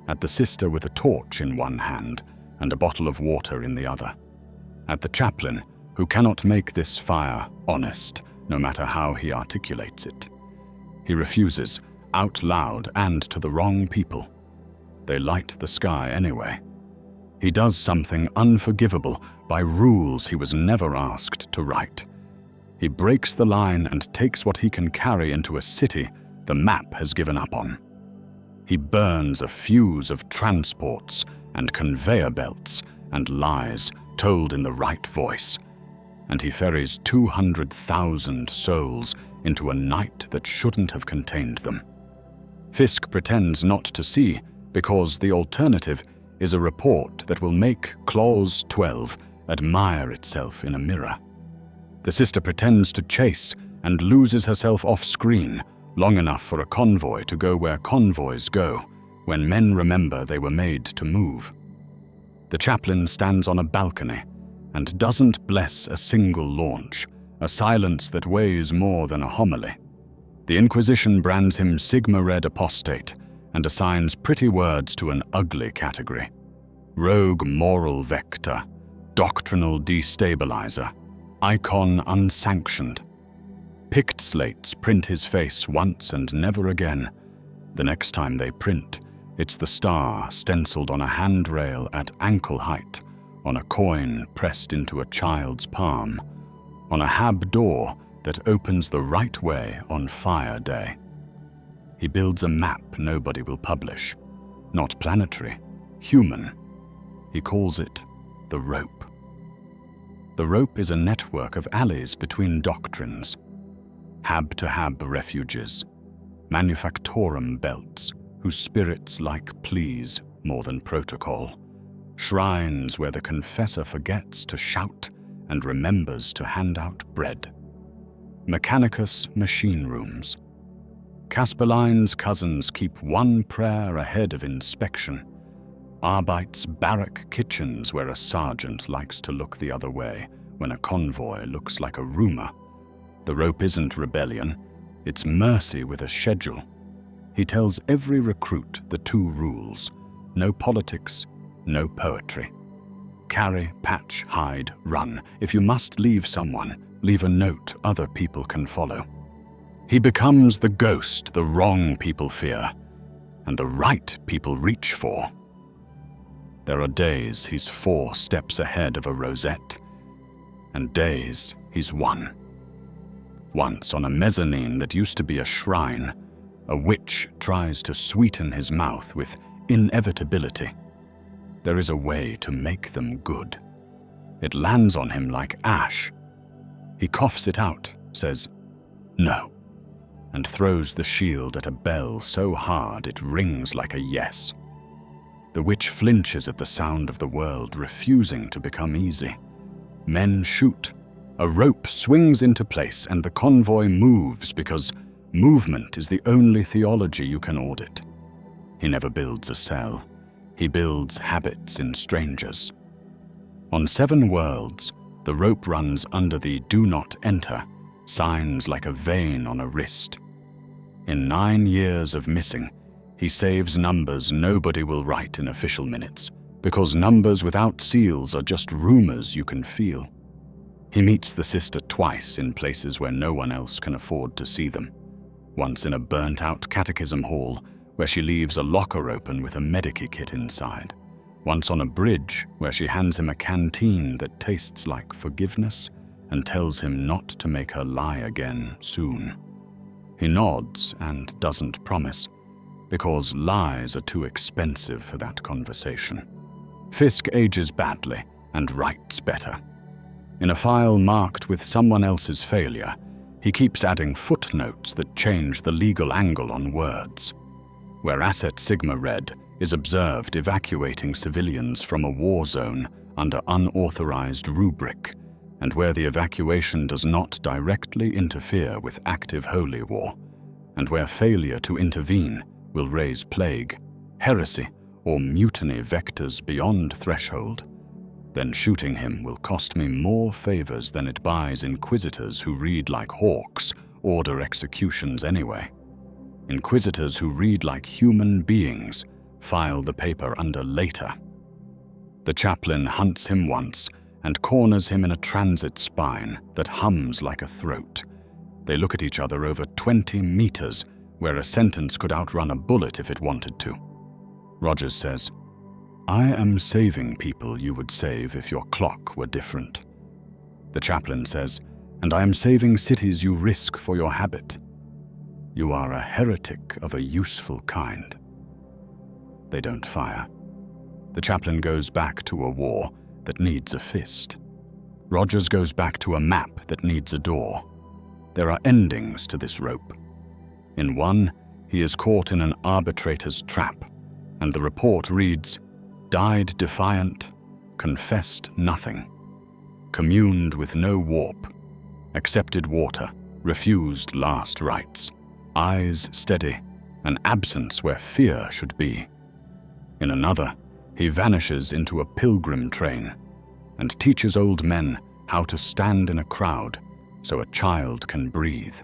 at the sister with a torch in one hand and a bottle of water in the other, at the chaplain who cannot make this fire honest, no matter how he articulates it. He refuses, out loud and to the wrong people. They light the sky anyway. He does something unforgivable by rules he was never asked to write. He breaks the line and takes what he can carry into a city the map has given up on. He burns a fuse of transports and conveyor belts and lies told in the right voice, and he ferries 200,000 souls into a night that shouldn't have contained them. Fisk pretends not to see because the alternative is a report that will make Clause 12 admire itself in a mirror. The sister pretends to chase and loses herself off-screen long enough for a convoy to go where convoys go, when men remember they were made to move. The chaplain stands on a balcony and doesn't bless a single launch, a silence that weighs more than a homily. The Inquisition brands him Sigma Red apostate and assigns pretty words to an ugly category: rogue moral vector, doctrinal destabilizer, icon unsanctioned. Picked slates print his face once and never again. The next time they print, it's the star stenciled on a handrail at ankle height, on a coin pressed into a child's palm, on a hab door that opens the right way on Fire Day. He builds a map nobody will publish, not planetary, human. He calls it the rope. The rope is a network of alleys between doctrines, hab-to-hab refuges, manufactorum belts whose spirits like pleas more than protocol, shrines where the confessor forgets to shout and remembers to hand out bread, Mechanicus machine rooms. Caspeline's cousins keep one prayer ahead of inspection, Arbite's barrack kitchens where a sergeant likes to look the other way when a convoy looks like a rumor. The rope isn't rebellion, it's mercy with a schedule. He tells every recruit the two rules: no politics, no poetry. Carry, patch, hide, run. If you must leave someone, leave a note other people can follow. He becomes the ghost the wrong people fear, and the right people reach for. There are days he's 4 steps ahead of a rosette, and days he's 1. Once on a mezzanine that used to be a shrine, a witch tries to sweeten his mouth with inevitability. There is a way to make them good. It lands on him like ash. He coughs it out, says, "No," and throws the shield at a bell so hard it rings like a yes. The witch flinches at the sound of the world refusing to become easy. Men shoot. A rope swings into place and the convoy moves because movement is the only theology you can audit. He never builds a cell. He builds habits in strangers. On 7 worlds, the rope runs under the "do not enter" signs like a vein on a wrist. In 9 years of missing, he saves numbers nobody will write in official minutes, because numbers without seals are just rumors you can feel. He meets the sister twice in places where no one else can afford to see them. Once in a burnt-out catechism hall, where she leaves a locker open with a Medikit kit inside. Once on a bridge, where she hands him a canteen that tastes like forgiveness and tells him not to make her lie again soon. He nods and doesn't promise, because lies are too expensive for that conversation. Fisk ages badly and writes better. In a file marked with someone else's failure, he keeps adding footnotes that change the legal angle on words. Where Asset Sigma Red is observed evacuating civilians from a war zone under unauthorized rubric, and where the evacuation does not directly interfere with active holy war, and where failure to intervene will raise plague, heresy, or mutiny vectors beyond threshold, then shooting him will cost me more favors than it buys inquisitors who read like hawks order executions anyway. Inquisitors who read like human beings file the paper under later. The chaplain hunts him once and corners him in a transit spine that hums like a throat. They look at each other over 20 meters, where a sentence could outrun a bullet if it wanted to. Rogers says, "I am saving people you would save if your clock were different." The chaplain says, "And I am saving cities you risk for your habit. You are a heretic of a useful kind." They don't fire. The chaplain goes back to a war that needs a fist. Rogers goes back to a map that needs a door. There are endings to this rope. In one, he is caught in an arbitrator's trap, and the report reads, "Died defiant, confessed nothing, communed with no warp, accepted water, refused last rites, eyes steady, an absence where fear should be." In another, he vanishes into a pilgrim train and teaches old men how to stand in a crowd so a child can breathe.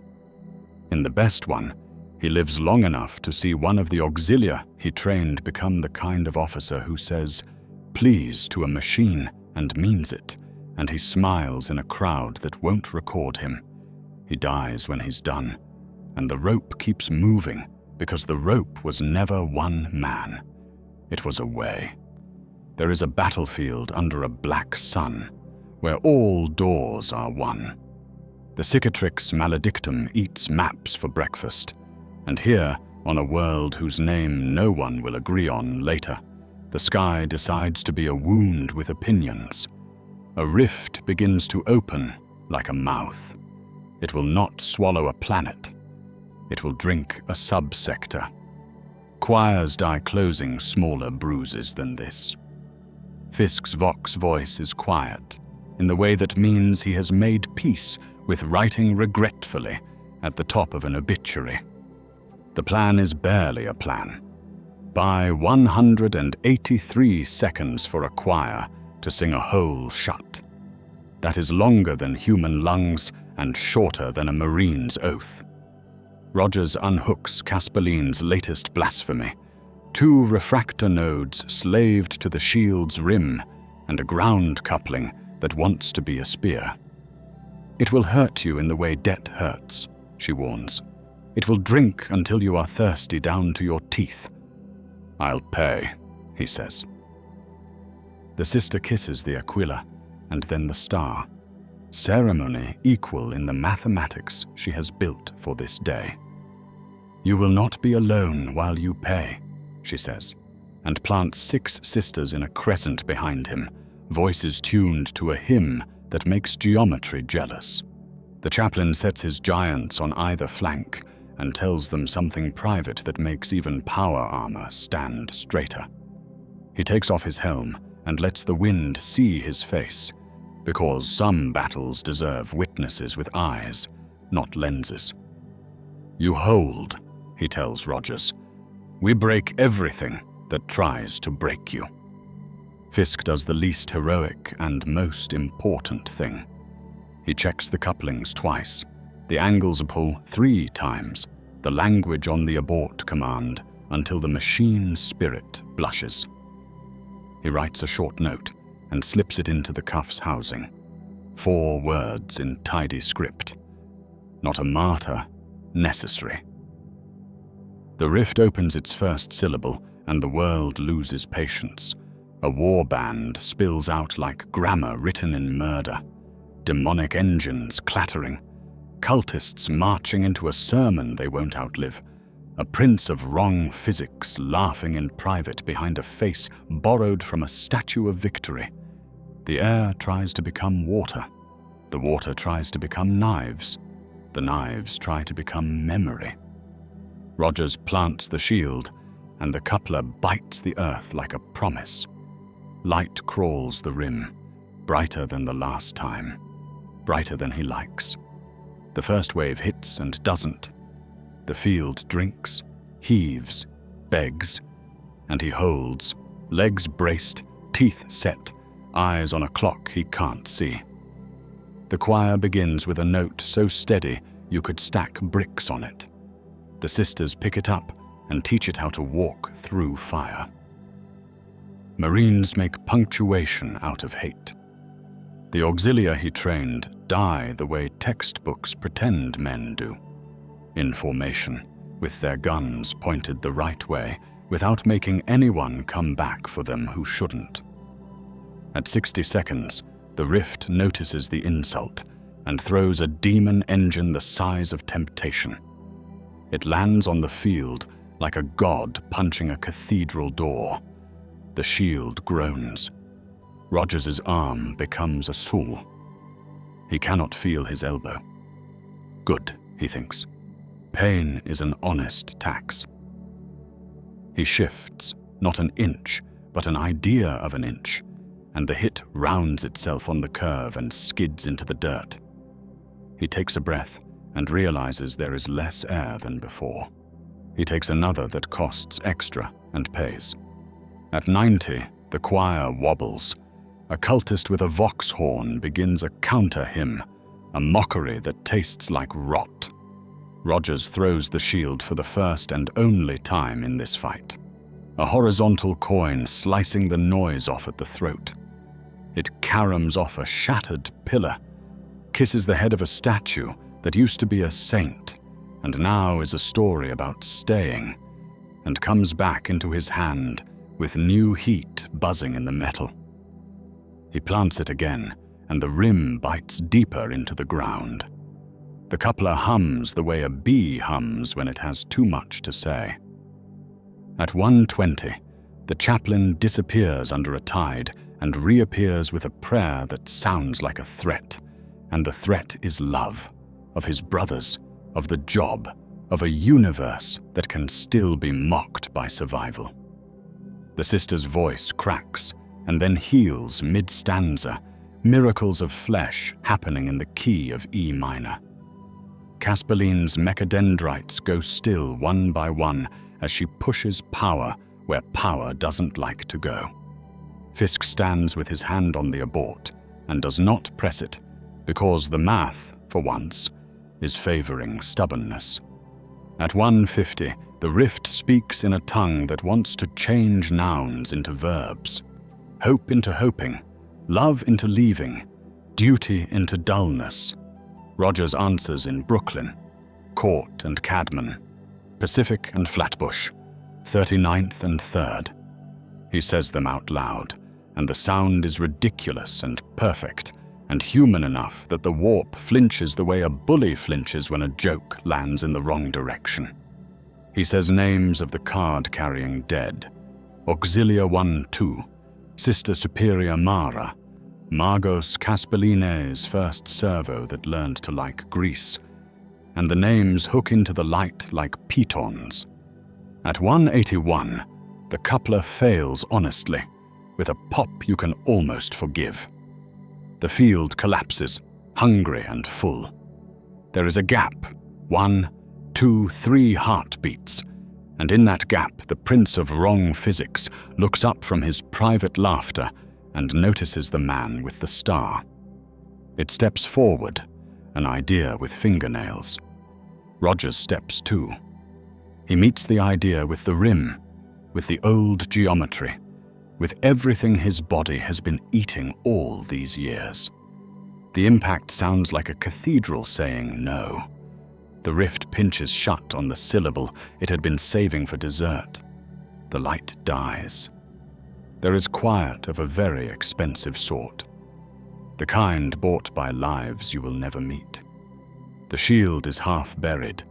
In the best one, he lives long enough to see one of the auxilia he trained become the kind of officer who says "please" to a machine and means it, and he smiles in a crowd that won't record him. He dies when he's done, and the rope keeps moving because the rope was never one man. It was a way. There is a battlefield under a black sun where all doors are one. The cicatrix maledictum eats maps for breakfast, and here, on a world whose name no one will agree on later, the sky decides to be a wound with opinions. A rift begins to open like a mouth. It will not swallow a planet. It will drink a subsector. Choirs die closing smaller bruises than this. Fisk's Vox voice is quiet, in the way that means he has made peace with writing regretfully at the top of an obituary. The plan is barely a plan. Buy 183 seconds for a choir to sing a hole shut. That is longer than human lungs and shorter than a Marine's oath. Rogers unhooks Casperline's latest blasphemy: 2 refractor nodes slaved to the shield's rim and a ground coupling that wants to be a spear. "It will hurt you in the way debt hurts," she warns. "It will drink until you are thirsty down to your teeth." "I'll pay," he says. The sister kisses the Aquila and then the star, ceremony equal in the mathematics she has built for this day. "You will not be alone while you pay," she says, and plants 6 sisters in a crescent behind him, voices tuned to a hymn that makes geometry jealous. The chaplain sets his giants on either flank and tells them something private that makes even power armor stand straighter. He takes off his helm and lets the wind see his face, because some battles deserve witnesses with eyes, not lenses. "You hold," he tells Rogers. "We break everything that tries to break you." Fisk does the least heroic and most important thing. He checks the couplings twice, the angles pull 3 times, the language on the abort command until the machine spirit blushes. He writes a short note and slips it into the cuff's housing. 4 words in tidy script. Not a martyr, necessary. The rift opens its first syllable and the world loses patience. A war band spills out like grammar written in murder. Demonic engines clattering. Cultists marching into a sermon they won't outlive. A prince of wrong physics laughing in private behind a face borrowed from a statue of victory. The air tries to become water. The water tries to become knives. The knives try to become memory. Rogers plants the shield, and the coupler bites the earth like a promise. Light crawls the rim, brighter than the last time, brighter than he likes. The first wave hits and doesn't. The field drinks, heaves, begs, and he holds, legs braced, teeth set, eyes on a clock he can't see. The choir begins with a note so steady you could stack bricks on it. The sisters pick it up and teach it how to walk through fire. Marines make punctuation out of hate. The auxilia he trained die the way textbooks pretend men do, in formation, with their guns pointed the right way, without making anyone come back for them who shouldn't. At 60 seconds, the Rift notices the insult and throws a demon engine the size of temptation. It lands on the field like a god punching a cathedral door. The shield groans. Rogers's arm becomes a soul. He cannot feel his elbow. Good, he thinks. Pain is an honest tax. He shifts, not an inch, but an idea of an inch, and the hit rounds itself on the curve and skids into the dirt. He takes a breath and realizes there is less air than before. He takes another that costs extra and pays. At 90, the choir wobbles. A cultist with a vox horn begins a counter hymn, a mockery that tastes like rot. Rogers throws the shield for the first and only time in this fight. A horizontal coin slicing the noise off at the throat. It caroms off a shattered pillar, kisses the head of a statue that used to be a saint and now is a story about staying, and comes back into his hand with new heat buzzing in the metal. He plants it again, and the rim bites deeper into the ground. The coupler hums the way a bee hums when it has too much to say. At 1:20, the chaplain disappears under a tide and reappears with a prayer that sounds like a threat, and the threat is love, of his brothers, of the job, of a universe that can still be mocked by survival. The sister's voice cracks and then heals mid-stanza, miracles of flesh happening in the key of E minor. Caspeline's mechadendrites go still one by one as she pushes power where power doesn't like to go. Fisk stands with his hand on the abort and does not press it because the math, for once, is favoring stubbornness. At 1:50, the Rift speaks in a tongue that wants to change nouns into verbs. Hope into hoping, love into leaving, duty into dullness. Rogers answers in Brooklyn, Court and Cadman, Pacific and Flatbush, 39th and 3rd. He says them out loud, and the sound is ridiculous and perfect, and human enough that the warp flinches the way a bully flinches when a joke lands in the wrong direction. He says names of the card-carrying dead: Auxilia 1-2, Sister Superior Mara, Margos Caspeline's first servo that learned to like grease, and the names hook into the light like pitons. At 1:81, the coupler fails honestly, with a pop you can almost forgive. The field collapses, hungry and full. There is a gap, 1, 2, 3 heartbeats, and in that gap the Prince of Wrong Physics looks up from his private laughter and notices the man with the star. It steps forward, an idea with fingernails. Rogers steps too. He meets the idea with the rim, with the old geometry, with everything his body has been eating all these years. The impact sounds like a cathedral saying no. The Rift pinches shut on the syllable it had been saving for dessert. The light dies. There is quiet of a very expensive sort, the kind bought by lives you will never meet. The shield is half buried,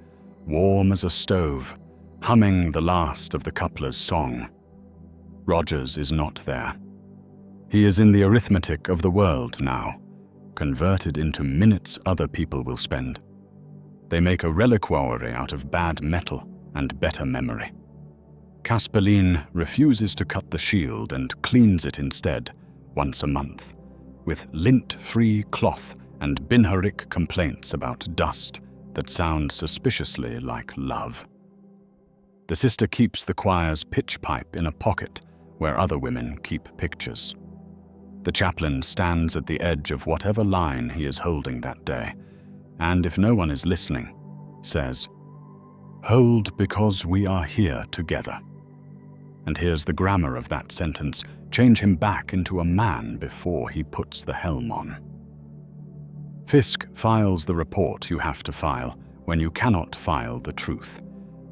warm as a stove, humming the last of the coupler's song. Rogers is not there. He is in the arithmetic of the world now, converted into minutes other people will spend. They make a reliquary out of bad metal and better memory. Caspeline refuses to cut the shield and cleans it instead, once a month, with lint-free cloth and Binharik complaints about dust that sound suspiciously like love. The sister keeps the choir's pitch pipe in a pocket where other women keep pictures. The chaplain stands at the edge of whatever line he is holding that day, and if no one is listening, says, "Hold because we are here together." And here's the grammar of that sentence change him back into a man before he puts the helm on. Fisk files the report you have to file when you cannot file the truth.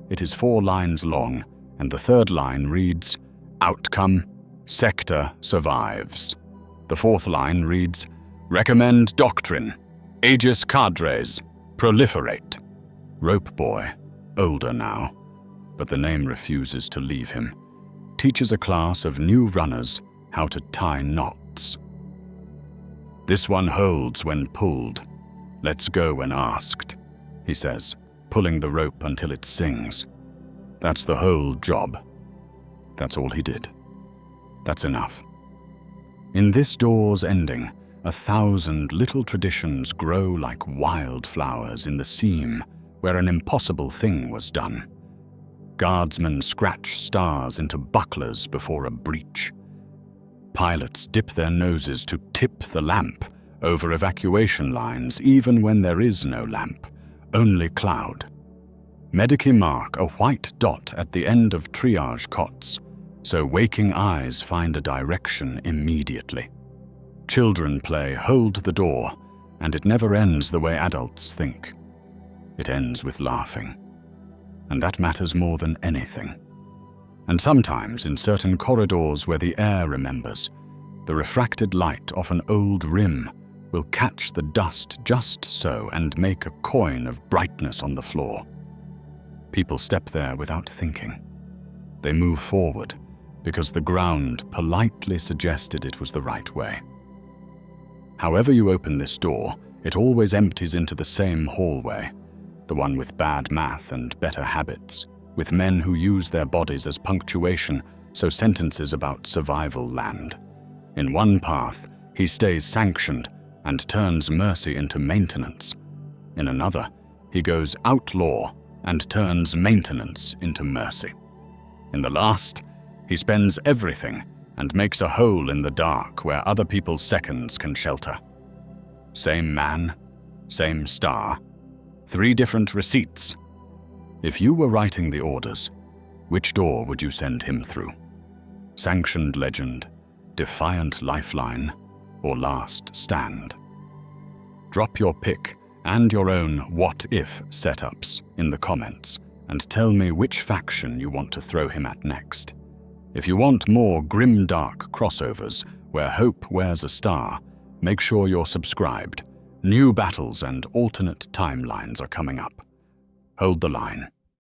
It is 4 lines long, and the 3rd line reads, "Outcome: Sector survives." The 4th line reads, "Recommend doctrine: Aegis cadres proliferate." Rope Boy, older now, but the name refuses to leave him, teaches a class of new runners how to tie knots. "This one holds when pulled. Let's go when asked," he says, pulling the rope until it sings. That's the whole job. That's all he did. That's enough. In this door's ending, 1,000 little traditions grow like wildflowers in the seam where an impossible thing was done. Guardsmen scratch stars into bucklers before a breach. Pilots dip their noses to tip the lamp over evacuation lines even when there is no lamp, only cloud. Medici mark a white dot at the end of triage cots, so waking eyes find a direction immediately. Children play hold the door, and it never ends the way adults think. It ends with laughing. And that matters more than anything. And sometimes, in certain corridors where the air remembers, the refracted light off an old rim will catch the dust just so and make a coin of brightness on the floor. People step there without thinking. They move forward because the ground politely suggested it was the right way. However you open this door, it always empties into the same hallway, the one with bad math and better habits, with men who use their bodies as punctuation, so sentences about survival land. In one path, he stays sanctioned and turns mercy into maintenance. In another, he goes outlaw and turns maintenance into mercy. In the last, he spends everything and makes a hole in the dark where other people's seconds can shelter. Same man, same star, 3 different receipts. If you were writing the orders, which door would you send him through? Sanctioned legend, defiant lifeline, or last stand? Drop your pick and your own what-if setups in the comments and tell me which faction you want to throw him at next. If you want more Grimdark crossovers where hope wears a star, make sure you're subscribed. New battles and alternate timelines are coming up. Hold the line.